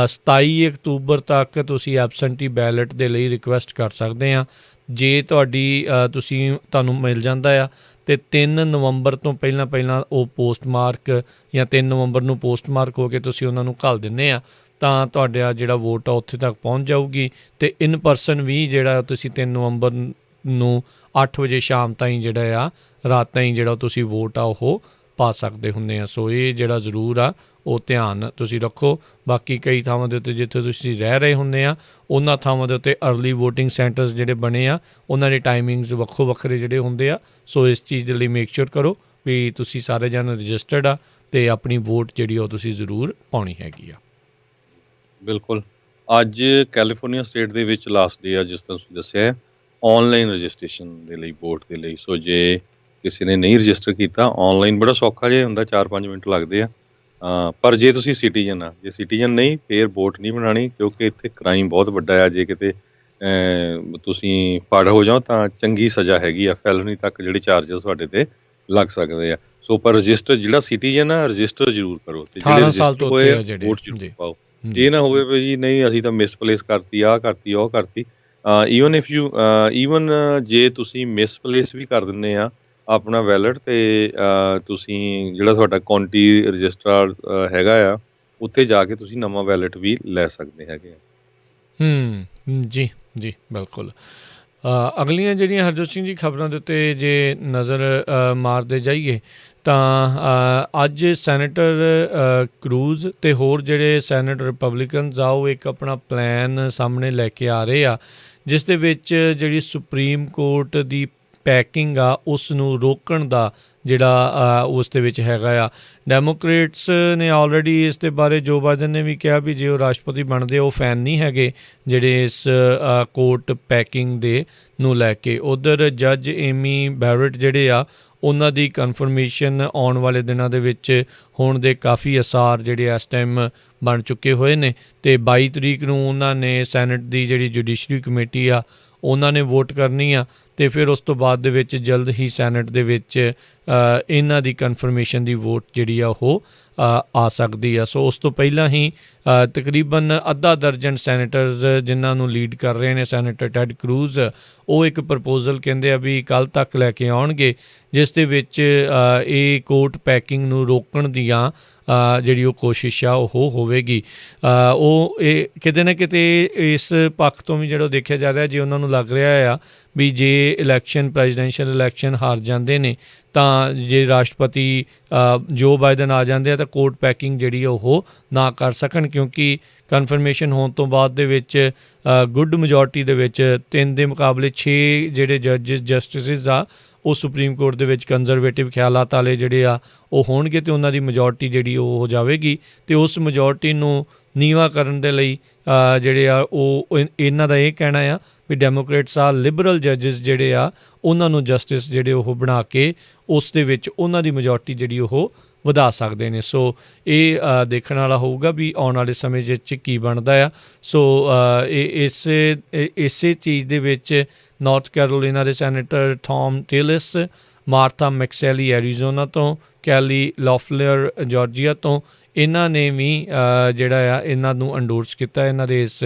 27 ਅਕਤੂਬਰ ਤੱਕ ਤੁਸੀਂ ਐਬਸੈਂਟੀ ਬੈਲਟ ਦੇ ਲਈ ਰਿਕੁਐਸਟ ਕਰ ਸਕਦੇ ਹਾਂ। ਜੇ ਤੁਹਾਨੂੰ ਮਿਲ ਜਾਂਦਾ ਆ ਅਤੇ 3 ਨਵੰਬਰ ਤੋਂ ਪਹਿਲਾਂ ਉਹ ਪੋਸਟਮਾਰਕ ਜਾਂ 3 ਨਵੰਬਰ ਨੂੰ ਪੋਸਟਮਾਰਕ ਹੋ ਕੇ ਤੁਸੀਂ ਉਹਨਾਂ ਨੂੰ ਘੱਲ ਦਿੰਦੇ ਆ ਤਾਂ ਤੁਹਾਡਾ ਜਿਹੜਾ ਵੋਟ ਆ ਉੱਥੇ ਤੱਕ ਪਹੁੰਚ ਜਾਊਗੀ। ਅਤੇ ਇਨ ਪਰਸਨ ਵੀ ਜਿਹੜਾ ਤੁਸੀਂ 3 ਨਵੰਬਰ ਨੂੰ 8 ਵਜੇ ਸ਼ਾਮ ਤਾਈਂ ਜਿਹੜਾ ਆ ਰਾਤ ਤਾਈਂ ਜਿਹੜਾ ਤੁਸੀਂ ਵੋਟ ਆ ਉਹ ਪਾ ਸਕਦੇ ਹੁੰਦੇ ਆ। ਸੋ ਇਹ ਜਿਹੜਾ ਜ਼ਰੂਰ ਆ ਉਹ ਧਿਆਨ ਤੁਸੀਂ ਰੱਖੋ। ਬਾਕੀ ਕਈ ਥਾਵਾਂ ਦੇ ਉੱਤੇ ਜਿੱਥੇ ਤੁਸੀਂ ਰਹਿ ਰਹੇ ਹੁੰਦੇ ਆ ਉਹਨਾਂ ਥਾਵਾਂ ਦੇ ਉੱਤੇ ਅਰਲੀ ਵੋਟਿੰਗ ਸੈਂਟਰਸ ਜਿਹੜੇ ਬਣੇ ਆ ਉਹਨਾਂ ਦੇ ਟਾਈਮਿੰਗਸ ਵੱਖਰੇ ਜਿਹੜੇ ਹੁੰਦੇ ਆ। ਸੋ ਇਸ ਚੀਜ਼ ਦੇ ਲਈ ਮੇਕ ਸ਼ੋਰ ਕਰੋ ਵੀ ਤੁਸੀਂ ਸਾਰੇ ਜਣੇ ਰਜਿਸਟਰਡ ਆ ਅਤੇ ਆਪਣੀ ਵੋਟ ਜਿਹੜੀ ਉਹ ਤੁਸੀਂ ਜ਼ਰੂਰ ਪਾਉਣੀ ਹੈਗੀ ਆ। ਬਿਲਕੁਲ। ਅੱਜ ਕੈਲੀਫੋਰਨੀਆ ਸਟੇਟ ਦੇ ਵਿੱਚ ਲਾਸਟ ਡੇ ਆ, ਜਿਸ ਤਰ੍ਹਾਂ ਤੁਸੀਂ ਦੱਸਿਆ ਹੈ, ਔਨਲਾਈਨ ਰਜਿਸਟ੍ਰੇਸ਼ਨ ਦੇ ਲਈ, ਵੋਟ ਦੇ ਲਈ। ਸੋ ਜੇ ਕਿਸੇ ਨੇ ਨਹੀਂ ਰਜਿਸਟਰ ਕੀਤਾ, ਔਨਲਾਈਨ ਬੜਾ ਸੌਖਾ ਜਿਹਾ ਹੁੰਦਾ, 4-5 ਮਿੰਟ ਲੱਗਦੇ ਆ। ਪਰ ਜੇ ਤੁਸੀਂ ਸਿਟੀਜ਼ਨ ਆ, ਜੇ ਸਿਟੀਜ਼ਨ ਨਹੀਂ, ਫਿਰ ਵੋਟ ਨਹੀਂ ਬਣਾਉਣੀ, ਕਿਉਂਕਿ ਇੱਥੇ ਕ੍ਰਾਈਮ ਬਹੁਤ ਵੱਡਾ ਆ। ਜੇ ਕਿਤੇ ਤੁਸੀਂ ਫੜ ਹੋ ਜਾਓ ਤਾਂ ਚੰਗੀ ਸਜ਼ਾ ਹੈਗੀ ਆ, ਫੈਲਨੀ ਤੱਕ ਜਿਹੜੇ ਚਾਰਜਸ ਤੁਹਾਡੇ ਤੇ ਲੱਗ ਸਕਦੇ ਆ। ਸੋ ਪਰ ਰਜਿਸਟਰ ਜਿਹੜਾ ਸਿਟੀਜ਼ਨ ਆ, ਰਜਿਸਟਰ ਜ਼ਰੂਰ ਕਰੋ, ਤੇ ਜਿਹੜੇ 18 ਸਾਲ ਰਜਿਸਟਰ ਤੋਂ ਹੋਏ ਉੱਤੇ ਆ ਆ ਜਿਹੜੇ ਵੋਟ ਜ਼ਰੂਰ ਜੀ ਪਾਓ। ਜੀ ਇਹ ਨਾ ਹੋਵੇ ਵੀ ਜੀ ਨਹੀਂ ਅਸੀਂ ਤਾਂ ਮਿਸਪਲੇਸ ਕਰਤੀ, ਆਹ ਕਰਤੀ, ਉਹ ਕਰਤੀ। ਈਵਨ ਜੇ ਤੁਸੀਂ ਮਿਸਪਲੇਸ ਵੀ ਕਰ ਦਿੰਦੇ ਆ ਆਪਣਾ ਵੈਲਟ, ਤੇ ਤੁਸੀਂ ਜਿਹੜਾ ਤੁਹਾਡਾ ਕਾਉਂਟੀ ਰਜਿਸਟਰਾਰ ਹੈਗਾ ਆ, ਉੱਥੇ ਜਾ ਕੇ ਤੁਸੀਂ ਨਵਾਂ ਵੈਲਟ ਵੀ ਲੈ ਸਕਦੇ ਹੈਗੇ ਆ। ਜੀ ਜੀ ਬਿਲਕੁਲ। ਅਗਲੀਆਂ ਜਿਹੜੀਆਂ ਹਰਜੋਤ ਸਿੰਘ ਜੀ ਖਬਰਾਂ ਦੇ ਉੱਤੇ ਜੇ ਨਜ਼ਰ ਮਾਰਦੇ ਜਾਈਏ ਤਾਂ ਅੱਜ ਸੈਨੇਟਰ ਕਰੂਜ਼ ਅਤੇ ਹੋਰ ਜਿਹੜੇ ਸੈਨੇਟ ਰਿਪਬਲਿਕਨਸ ਆ, ਉਹ ਇੱਕ ਆਪਣਾ ਪਲਾਨ ਸਾਹਮਣੇ ਲੈ ਕੇ ਆ ਰਹੇ ਆ, ਜਿਸ ਦੇ ਵਿੱਚ ਜਿਹੜੀ ਸੁਪਰੀਮ ਕੋਰਟ ਦੀ ਪੈਕਿੰਗ ਆ ਉਸ ਨੂੰ ਰੋਕਣ ਦਾ ਜਿਹੜਾ ਉਸ ਦੇ ਵਿੱਚ ਹੈਗਾ ਆ। ਡੈਮੋਕ੍ਰੇਟਸ ਨੇ ਆਲਰੇਡੀ ਇਸ ਦੇ ਬਾਰੇ ਜੋ ਬਾਈਡਨ ਨੇ ਵੀ ਕਿਹਾ ਵੀ ਜੇ ਉਹ ਰਾਸ਼ਟਰਪਤੀ ਬਣਦੇ ਉਹ ਫੈਨ ਨਹੀਂ ਹੈਗੇ ਜਿਹੜੇ ਇਸ ਕੋਰਟ ਪੈਕਿੰਗ ਦੇ ਨੂੰ ਲੈ ਕੇ। ਉੱਧਰ ਜੱਜ ਏਮੀ ਬੈਰਟ ਜਿਹੜੇ ਆ ਉਹਨਾਂ ਦੀ ਕਨਫਰਮੇਸ਼ਨ ਆਉਣ ਵਾਲੇ ਦਿਨਾਂ ਦੇ ਵਿੱਚ ਹੋਣ ਦੇ ਕਾਫੀ ਆਸਾਰ ਜਿਹੜੇ ਇਸ ਟਾਈਮ ਬਣ ਚੁੱਕੇ ਹੋਏ ਨੇ, ਅਤੇ 22 ਤਰੀਕ ਨੂੰ ਉਹਨਾਂ ਨੇ ਸੈਨੇਟ ਦੀ ਜਿਹੜੀ ਜੁਡੀਸ਼ਰੀ ਕਮੇਟੀ ਆ ਉਹਨਾਂ ਨੇ ਵੋਟ ਕਰਨੀ ਆ, ਅਤੇ ਫਿਰ ਉਸ ਤੋਂ ਬਾਅਦ ਦੇ ਵਿੱਚ ਜਲਦ ਹੀ ਸੈਨੇਟ ਦੇ ਵਿੱਚ ਇਹਨਾਂ ਦੀ ਕਨਫਰਮੇਸ਼ਨ ਦੀ ਵੋਟ ਜਿਹੜੀ ਆ ਉਹ ਆ ਸਕਦੀ ਆ। ਸੋ ਉਸ ਤੋਂ ਪਹਿਲਾਂ ਹੀ ਤਕਰੀਬਨ ਅੱਧਾ ਦਰਜਨ ਸੈਨੇਟਰਸ ਜਿਨ੍ਹਾਂ ਨੂੰ ਲੀਡ ਕਰ ਰਹੇ ਨੇ ਸੈਨੇਟਰ ਟੈਡ ਕਰੂਜ਼, ਉਹ ਇੱਕ ਪ੍ਰਪੋਜ਼ਲ ਕਹਿੰਦੇ ਆ ਵੀ ਕੱਲ੍ਹ ਤੱਕ ਲੈ ਕੇ ਆਉਣਗੇ, ਜਿਸ ਦੇ ਵਿੱਚ ਇਹ ਕੋਰਟ ਪੈਕਿੰਗ ਨੂੰ ਰੋਕਣ ਦੀਆਂ ਜਿਹੜੀ ਉਹ ਕੋਸ਼ਿਸ਼ ਆ ਉਹ ਹੋਵੇਗੀ। ਉਹ ਇਹ ਕਿਤੇ ਨਾ ਕਿਤੇ ਇਸ ਪੱਖ ਤੋਂ ਵੀ ਜਿਹੜਾ ਦੇਖਿਆ ਜਾ ਰਿਹਾ, ਜੇ ਉਹਨਾਂ ਨੂੰ ਲੱਗ ਰਿਹਾ ਆ ਵੀ ਜੇ ਇਲੈਕਸ਼ਨ ਪ੍ਰੈਜ਼ੀਡੈਂਸ਼ੀਅਲ ਇਲੈਕਸ਼ਨ ਹਾਰ ਜਾਂਦੇ ਨੇ ਤਾਂ ਜੇ ਰਾਸ਼ਟਰਪਤੀ ਜੋ ਬਾਈਡਨ ਆ ਜਾਂਦੇ ਆ ਤਾਂ ਕੋਰਟ ਪੈਕਿੰਗ ਜਿਹੜੀ ਉਹ ਨਾ ਕਰ ਸਕਣ, ਕਿਉਂਕਿ ਕਨਫਰਮੇਸ਼ਨ ਹੋਣ ਤੋਂ ਬਾਅਦ ਦੇ ਵਿੱਚ ਗੁੱਡ ਮੈਜੋਰਟੀ ਦੇ ਵਿੱਚ 3 ਦੇ ਮੁਕਾਬਲੇ 6 ਜਿਹੜੇ ਜਸਟਿਸਿਸ ਆ ਉਹ ਸੁਪਰੀਮ ਕੋਰਟ ਦੇ ਵਿੱਚ ਕੰਜ਼ਰਵੇਟਿਵ ਖਿਆਲਾਤ ਵਾਲੇ ਜਿਹੜੇ ਆ ਉਹ ਹੋਣਗੇ, ਅਤੇ ਉਹਨਾਂ ਦੀ ਮੈਜੋਰਟੀ ਜਿਹੜੀ ਉਹ ਹੋ ਜਾਵੇਗੀ, ਅਤੇ ਉਸ ਮੈਜੋਰਟੀ ਨੂੰ ਨੀਵਾਂ ਕਰਨ ਦੇ ਲਈ ਜਿਹੜੇ ਆ ਉਹ ਇਹਨਾਂ ਦਾ ਇਹ ਕਹਿਣਾ ਆ ਵੀ ਡੈਮੋਕ੍ਰੇਟਸ ਆ ਲਿਬਰਲ ਜੱਜਿਸ ਜਿਹੜੇ ਆ ਉਹਨਾਂ ਨੂੰ ਜਸਟਿਸ ਜਿਹੜੇ ਉਹ ਬਣਾ ਕੇ ਉਸ ਦੇ ਵਿੱਚ ਉਹਨਾਂ ਦੀ ਮੈਜੋਰਟੀ ਜਿਹੜੀ ਉਹ ਵਧਾ ਸਕਦੇ ਨੇ। ਸੋ ਇਹ ਦੇਖਣ ਵਾਲਾ ਹੋਊਗਾ ਵੀ ਆਉਣ ਵਾਲੇ ਸਮੇਂ 'ਚ ਕੀ ਬਣਦਾ ਆ। ਸੋ ਇਸੇ ਚੀਜ਼ ਦੇ ਵਿੱਚ ਨਾਰਥ ਕੈਰੋਲੀਨਾ ਦੇ ਸੈਨੇਟਰ ਥਾਮ ਟਿਲਿਸ, ਮਾਰਥਾ ਮੈਕਸੈਲੀ ਐਰੀਜ਼ੋਨਾ ਤੋਂ, ਕੈਲੀ ਲੌਫਲਰ ਜਾਰਜੀਆ ਤੋਂ, ਇਹਨਾਂ ਨੇ ਵੀ ਜਿਹੜਾ ਆ ਇਹਨਾਂ ਨੂੰ ਅੰਡੋਰਸ ਕੀਤਾ ਇਹਨਾਂ ਦੇ ਇਸ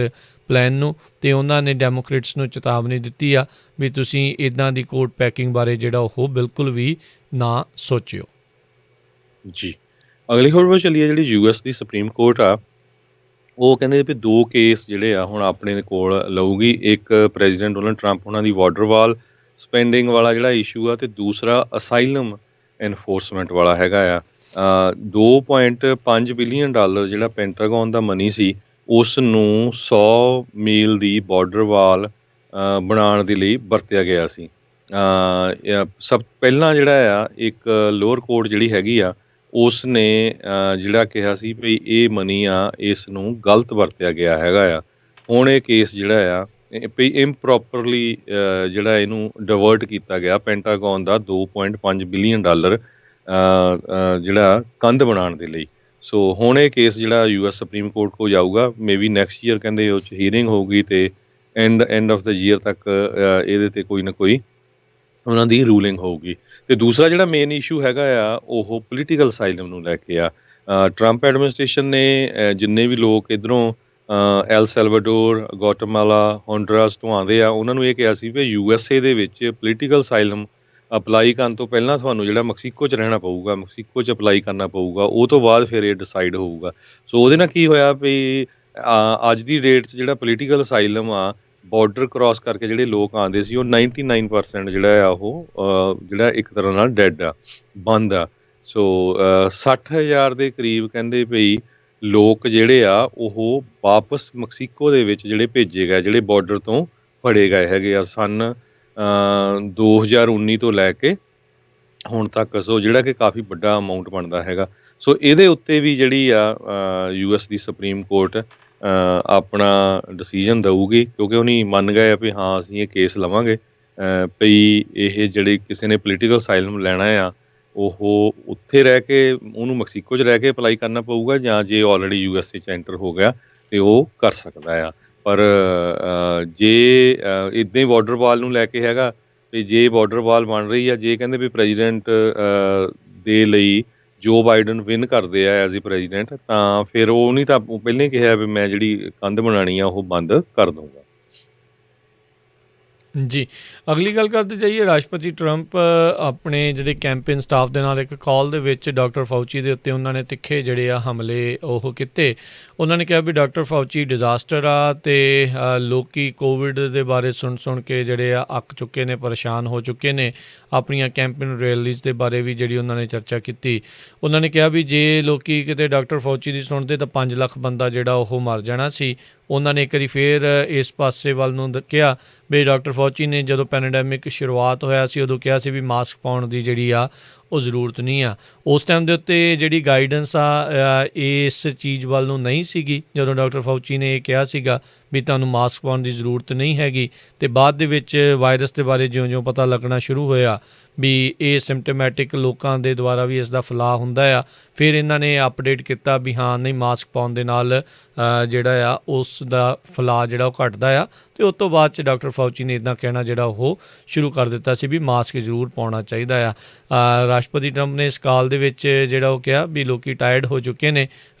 ਪਲਾਨ ਨੂੰ, ਅਤੇ ਉਹਨਾਂ ਨੇ ਡੈਮੋਕ੍ਰੇਟਸ ਨੂੰ ਚੇਤਾਵਨੀ ਦਿੱਤੀ ਆ ਵੀ ਤੁਸੀਂ ਇੱਦਾਂ ਦੀ ਕੋਰਟ ਪੈਕਿੰਗ ਬਾਰੇ ਜਿਹੜਾ ਉਹ ਬਿਲਕੁਲ ਵੀ ਨਾ ਸੋਚਿਓ। ਜੀ, ਅਗਲੀ ਖਬਰ ਵੱਲ ਚੱਲੀਏ। ਜਿਹੜੀ US ਦੀ ਸੁਪਰੀਮ ਕੋਰਟ ਆ, ਉਹ ਕਹਿੰਦੇ ਵੀ 2 ਕੇਸ ਜਿਹੜੇ ਆ ਹੁਣ ਆਪਣੇ ਕੋਲ ਲਊਗੀ। ਇੱਕ ਪ੍ਰੈਜ਼ੀਡੈਂਟ ਡੋਨਲਡ ਟਰੰਪ ਉਹਨਾਂ ਦੀ ਬਾਰਡਰ ਵਾਲ ਸਪੈਂਡਿੰਗ ਵਾਲਾ ਜਿਹੜਾ ਇਸ਼ੂ ਆ, ਅਤੇ ਦੂਸਰਾ ਅਸਾਈਲਮ ਐਨਫੋਰਸਮੈਂਟ ਵਾਲਾ ਹੈਗਾ ਆ। $2.5 ਬਿਲੀਅਨ ਜਿਹੜਾ ਪੈਂਟਾਗਨ ਦਾ ਮਨੀ ਸੀ, ਉਸ ਨੂੰ 100 ਮੀਲ ਦੀ ਬਾਰਡਰ ਵਾਲ ਬਣਾਉਣ ਦੇ ਲਈ ਵਰਤਿਆ ਗਿਆ ਸੀ। ਸਭ ਪਹਿਲਾਂ ਜਿਹੜਾ ਆ ਇੱਕ ਲੋਅਰ ਕੋਰਟ ਜਿਹੜੀ ਹੈਗੀ ਆ, ਉਸ ਨੇ ਜਿਹੜਾ ਕਿਹਾ ਸੀ ਵੀ ਇਹ ਮਨੀ ਆ ਇਸ ਨੂੰ ਗਲਤ ਵਰਤਿਆ ਗਿਆ ਹੈਗਾ ਆ। ਹੁਣ ਇਹ ਕੇਸ ਜਿਹੜਾ ਆ ਵੀ ਇੰਪਰੋਪਰਲੀ ਜਿਹੜਾ ਇਹਨੂੰ ਡਿਵਰਟ ਕੀਤਾ ਗਿਆ ਪੈਂਟਾਗਨ ਦਾ $2.5 ਬਿਲੀਅਨ ਜਿਹੜਾ ਕੰਧ ਬਣਾਉਣ ਦੇ ਲਈ। ਸੋ ਹੁਣ ਇਹ ਕੇਸ ਜਿਹੜਾ US ਸੁਪਰੀਮ ਕੋਰਟ ਕੋਲ ਜਾਊਗਾ, ਮੇਬੀ ਨੈਕਸਟ ਈਅਰ ਕਹਿੰਦੇ ਉਹ 'ਚ ਹੀਅਰਿੰਗ ਹੋਊਗੀ, ਅਤੇ ਐਂਡ ਆਫ ਦਾ ਈਅਰ ਤੱਕ ਇਹਦੇ 'ਤੇ ਕੋਈ ਨਾ ਕੋਈ ਉਹਨਾਂ ਦੀ ਰੂਲਿੰਗ ਹੋਊਗੀ। ਅਤੇ ਦੂਸਰਾ ਜਿਹੜਾ ਮੇਨ ਇਸ਼ੂ ਹੈਗਾ ਆ ਉਹ ਪੋਲੀਟੀਕਲ ਅਸਾਈਲਮ ਨੂੰ ਲੈ ਕੇ ਆ। ਟਰੰਪ ਐਡਮਿਨਿਸਟ੍ਰੇਸ਼ਨ ਨੇ ਜਿੰਨੇ ਵੀ ਲੋਕ ਇੱਧਰੋਂ ਐਲ ਸੈਲਵਾਡੋਰ, ਗੋਟਮਾਲਾ, ਹੋਂਡਰਾਸ ਤੋਂ ਆਉਂਦੇ ਆ, ਉਹਨਾਂ ਨੂੰ ਇਹ ਕਿਹਾ ਸੀ ਵੀ USA ਦੇ ਵਿੱਚ ਪੋਲੀਟੀਕਲ ਅਸਾਈਲਮ ਅਪਲਾਈ ਕਰਨ ਤੋਂ ਪਹਿਲਾਂ ਤੁਹਾਨੂੰ ਜਿਹੜਾ ਮੈਕਸੀਕੋ 'ਚ ਰਹਿਣਾ ਪਊਗਾ, ਮੈਕਸੀਕੋ 'ਚ ਅਪਲਾਈ ਕਰਨਾ ਪਊਗਾ, ਉਹ ਤੋਂ ਬਾਅਦ ਫਿਰ ਇਹ ਡਿਸਾਈਡ ਹੋਊਗਾ। ਸੋ ਉਹਦੇ ਨਾਲ ਕੀ ਹੋਇਆ ਵੀ ਅੱਜ ਦੀ ਡੇਟ 'ਚ ਜਿਹੜਾ ਪੋਲੀਟੀਕਲ ਅਸਾਈਲਮ ਆ, ਬਾਰਡਰ ਕ੍ਰਾਸ ਕਰਕੇ ਜਿਹੜੇ ਲੋਕ ਆਉਂਦੇ ਸੀ, ਉਹ 99% ਜਿਹੜਾ ਆ ਉਹ ਜਿਹੜਾ ਇੱਕ ਤਰ੍ਹਾਂ ਨਾਲ ਡੈਡ ਆ, ਬੰਦ ਆ। ਸੋ 60,000 ਦੇ ਕਰੀਬ ਕਹਿੰਦੇ ਵੀ ਲੋਕ ਜਿਹੜੇ ਆ ਉਹ ਵਾਪਸ ਮੈਕਸੀਕੋ ਦੇ ਵਿੱਚ ਜਿਹੜੇ ਭੇਜੇ ਗਏ, ਜਿਹੜੇ ਬਾਰਡਰ ਤੋਂ ਫੜੇ ਗਏ ਹੈਗੇ ਆ ਸੰਨ 2019 ਤੋਂ ਲੈ ਕੇ ਹੁਣ ਤੱਕ, ਸੋ ਜਿਹੜਾ ਕਿ ਕਾਫੀ ਵੱਡਾ ਅਮਾਊਂਟ ਬਣਦਾ ਹੈਗਾ। ਸੋ ਇਹਦੇ ਉੱਤੇ ਵੀ ਜਿਹੜੀ ਆ US ਦੀ ਸੁਪਰੀਮ ਕੋਰਟ ਆਪਣਾ ਡਿਸੀਜਨ ਦਊਗੀ, ਕਿਉਂਕਿ ਉਹਨੀ ਮੰਨ ਗਏ ਆ ਵੀ ਹਾਂ ਅਸੀਂ ਇਹ ਕੇਸ ਲਵਾਂਗੇ ਵੀ ਇਹ ਜਿਹੜੇ ਕਿਸੇ ਨੇ ਪੋਲੀਟੀਕਲ ਅਸਾਈਲਮ ਲੈਣਾ ਆ, ਉਹ ਉੱਥੇ ਰਹਿ ਕੇ ਉਹਨੂੰ ਮੈਕਸੀਕੋ 'ਚ ਰਹਿ ਕੇ ਅਪਲਾਈ ਕਰਨਾ ਪਊਗਾ, ਜਾਂ ਜੇ ਆਲਰੇਡੀ USA 'ਚ ਐਂਟਰ ਹੋ ਗਿਆ ਤੇ ਉਹ ਕਰ ਸਕਦਾ ਆ। ਪਰ ਜੇ ਇੱਦਾਂ ਹੀ ਬਾਰਡਰ ਵਾਲ ਨੂੰ ਲੈ ਕੇ ਹੈਗਾ ਵੀ ਜੇ ਬਾਰਡਰ ਵਾਲ ਬਣ ਰਹੀ ਆ, ਜੇ ਕਹਿੰਦੇ ਵੀ ਪ੍ਰੈਜ਼ੀਡੈਂਟ ਦੇ ਲਈ ਜੋ ਬਾਈਡਨ ਵਿਨ ਕਰਦੇ ਆ ਐਜ਼ ਏ ਪ੍ਰੈਜ਼ੀਡੈਂਟ, ਤਾਂ ਫਿਰ ਉਹ ਨਹੀਂ, ਤਾਂ ਉਹ ਪਹਿਲਾਂ ਹੀ ਕਿਹਾ ਵੀ ਮੈਂ ਜਿਹੜੀ ਕੰਧ ਬਣਾਉਣੀ ਆ ਉਹ ਬੰਦ ਕਰ ਦਊਂਗਾ। ਜੀ, ਅਗਲੀ ਗੱਲ ਕਰਦੇ ਜਾਈਏ, ਰਾਸ਼ਟਰਪਤੀ ਟਰੰਪ ਆਪਣੇ ਜਿਹੜੇ ਕੈਂਪੇਨ ਸਟਾਫ ਦੇ ਨਾਲ ਇੱਕ ਕਾਲ ਦੇ ਵਿੱਚ ਡਾਕਟਰ ਫਾਊਚੀ ਦੇ ਉੱਤੇ ਉਹਨਾਂ ਨੇ ਤਿੱਖੇ ਜਿਹੜੇ ਆ ਹਮਲੇ ਉਹ ਕੀਤੇ। ਉਹਨਾਂ ਨੇ ਕਿਹਾ ਵੀ ਡਾਕਟਰ ਫਾਊਚੀ ਡਿਜ਼ਾਸਟਰ ਆ, ਅਤੇ ਲੋਕੀ ਕੋਵਿਡ ਦੇ ਬਾਰੇ ਸੁਣ ਕੇ ਜਿਹੜੇ ਆ ਅੱਕ ਚੁੱਕੇ ਨੇ, ਪਰੇਸ਼ਾਨ ਹੋ ਚੁੱਕੇ ਨੇ। ਆਪਣੀਆਂ ਕੈਂਪੇਨ ਰੈਲੀਜ਼ ਦੇ ਬਾਰੇ ਵੀ ਜਿਹੜੀ ਉਹਨਾਂ ਨੇ ਚਰਚਾ ਕੀਤੀ। ਉਹਨਾਂ ਨੇ ਕਿਹਾ ਵੀ ਜੇ ਲੋਕੀ ਕਿਤੇ ਡਾਕਟਰ ਫਾਊਚੀ ਦੀ ਸੁਣਦੇ ਤਾਂ 5 ਲੱਖ ਬੰਦਾ ਜਿਹੜਾ ਉਹ ਮਰ ਜਾਣਾ ਸੀ। ਉਹਨਾਂ ਨੇ ਇੱਕ ਵਾਰੀ ਫੇਰ ਇਸ ਪਾਸੇ ਵੱਲ ਨੂੰ ਕਿਹਾ ਵੀ ਡਾਕਟਰ ਫਾਊਚੀ ਨੇ ਜਦੋਂ ਪੈਂਡੈਮਿਕ ਸ਼ੁਰੂਆਤ ਹੋਇਆ ਸੀ ਉਦੋਂ ਕਿਹਾ ਸੀ ਵੀ ਮਾਸਕ ਪਾਉਣ ਦੀ ਜਿਹੜੀ ਆ ਉਹ ਜ਼ਰੂਰਤ ਨਹੀਂ ਆ। ਉਸ ਟਾਈਮ ਦੇ ਉੱਤੇ ਜਿਹੜੀ ਗਾਈਡੈਂਸ ਆ ਇਸ ਚੀਜ਼ ਵੱਲ ਨੂੰ ਨਹੀਂ ਸੀਗੀ, ਜਦੋਂ ਡਾਕਟਰ ਫਾਊਚੀ ਨੇ ਇਹ ਕਿਹਾ ਸੀਗਾ ਵੀ ਤੁਹਾਨੂੰ ਮਾਸਕ ਪਾਉਣ ਦੀ ਜ਼ਰੂਰਤ ਨਹੀਂ ਹੈਗੀ। ਅਤੇ ਬਾਅਦ ਦੇ ਵਿੱਚ ਵਾਇਰਸ ਦੇ ਬਾਰੇ ਜਿਉਂ-ਜਿਉਂ ਪਤਾ ਲੱਗਣਾ ਸ਼ੁਰੂ ਹੋਇਆ ਵੀ ਇਹ ਸਿੰਪਟੋਮੈਟਿਕ ਲੋਕਾਂ ਦੇ ਦੁਆਰਾ ਵੀ ਇਸ ਦਾ ਫੈਲਾਅ ਹੁੰਦਾ ਆ, ਫਿਰ ਇਹਨਾਂ ਨੇ ਅਪਡੇਟ ਕੀਤਾ ਵੀ ਹਾਂ ਨਹੀਂ, ਮਾਸਕ ਪਾਉਣ ਦੇ ਨਾਲ ਜਿਹੜਾ ਆ ਉਸ ਦਾ ਫੈਲਾਅ ਜਿਹੜਾ ਉਹ ਘਟਦਾ ਆ। ਅਤੇ ਉਸ ਤੋਂ ਬਾਅਦ 'ਚ ਡਾਕਟਰ ਫਾਊਚੀ ਨੇ ਇੱਦਾਂ ਕਹਿਣਾ ਜਿਹੜਾ ਉਹ ਸ਼ੁਰੂ ਕਰ ਦਿੱਤਾ ਸੀ ਵੀ ਮਾਸਕ ਜ਼ਰੂਰ ਪਾਉਣਾ ਚਾਹੀਦਾ ਆ। ਰਾਸ਼ਟਰਪਤੀ ਟਰੰਪ ਨੇ ਇਸ ਕਾਲ ਦੇ ਵਿੱਚ ਜਿਹੜਾ ਉਹ ਕਿਹਾ ਵੀ ਲੋਕੀ ਟਾਇਰਡ ਹੋ ਚੁੱਕੇ ਨੇ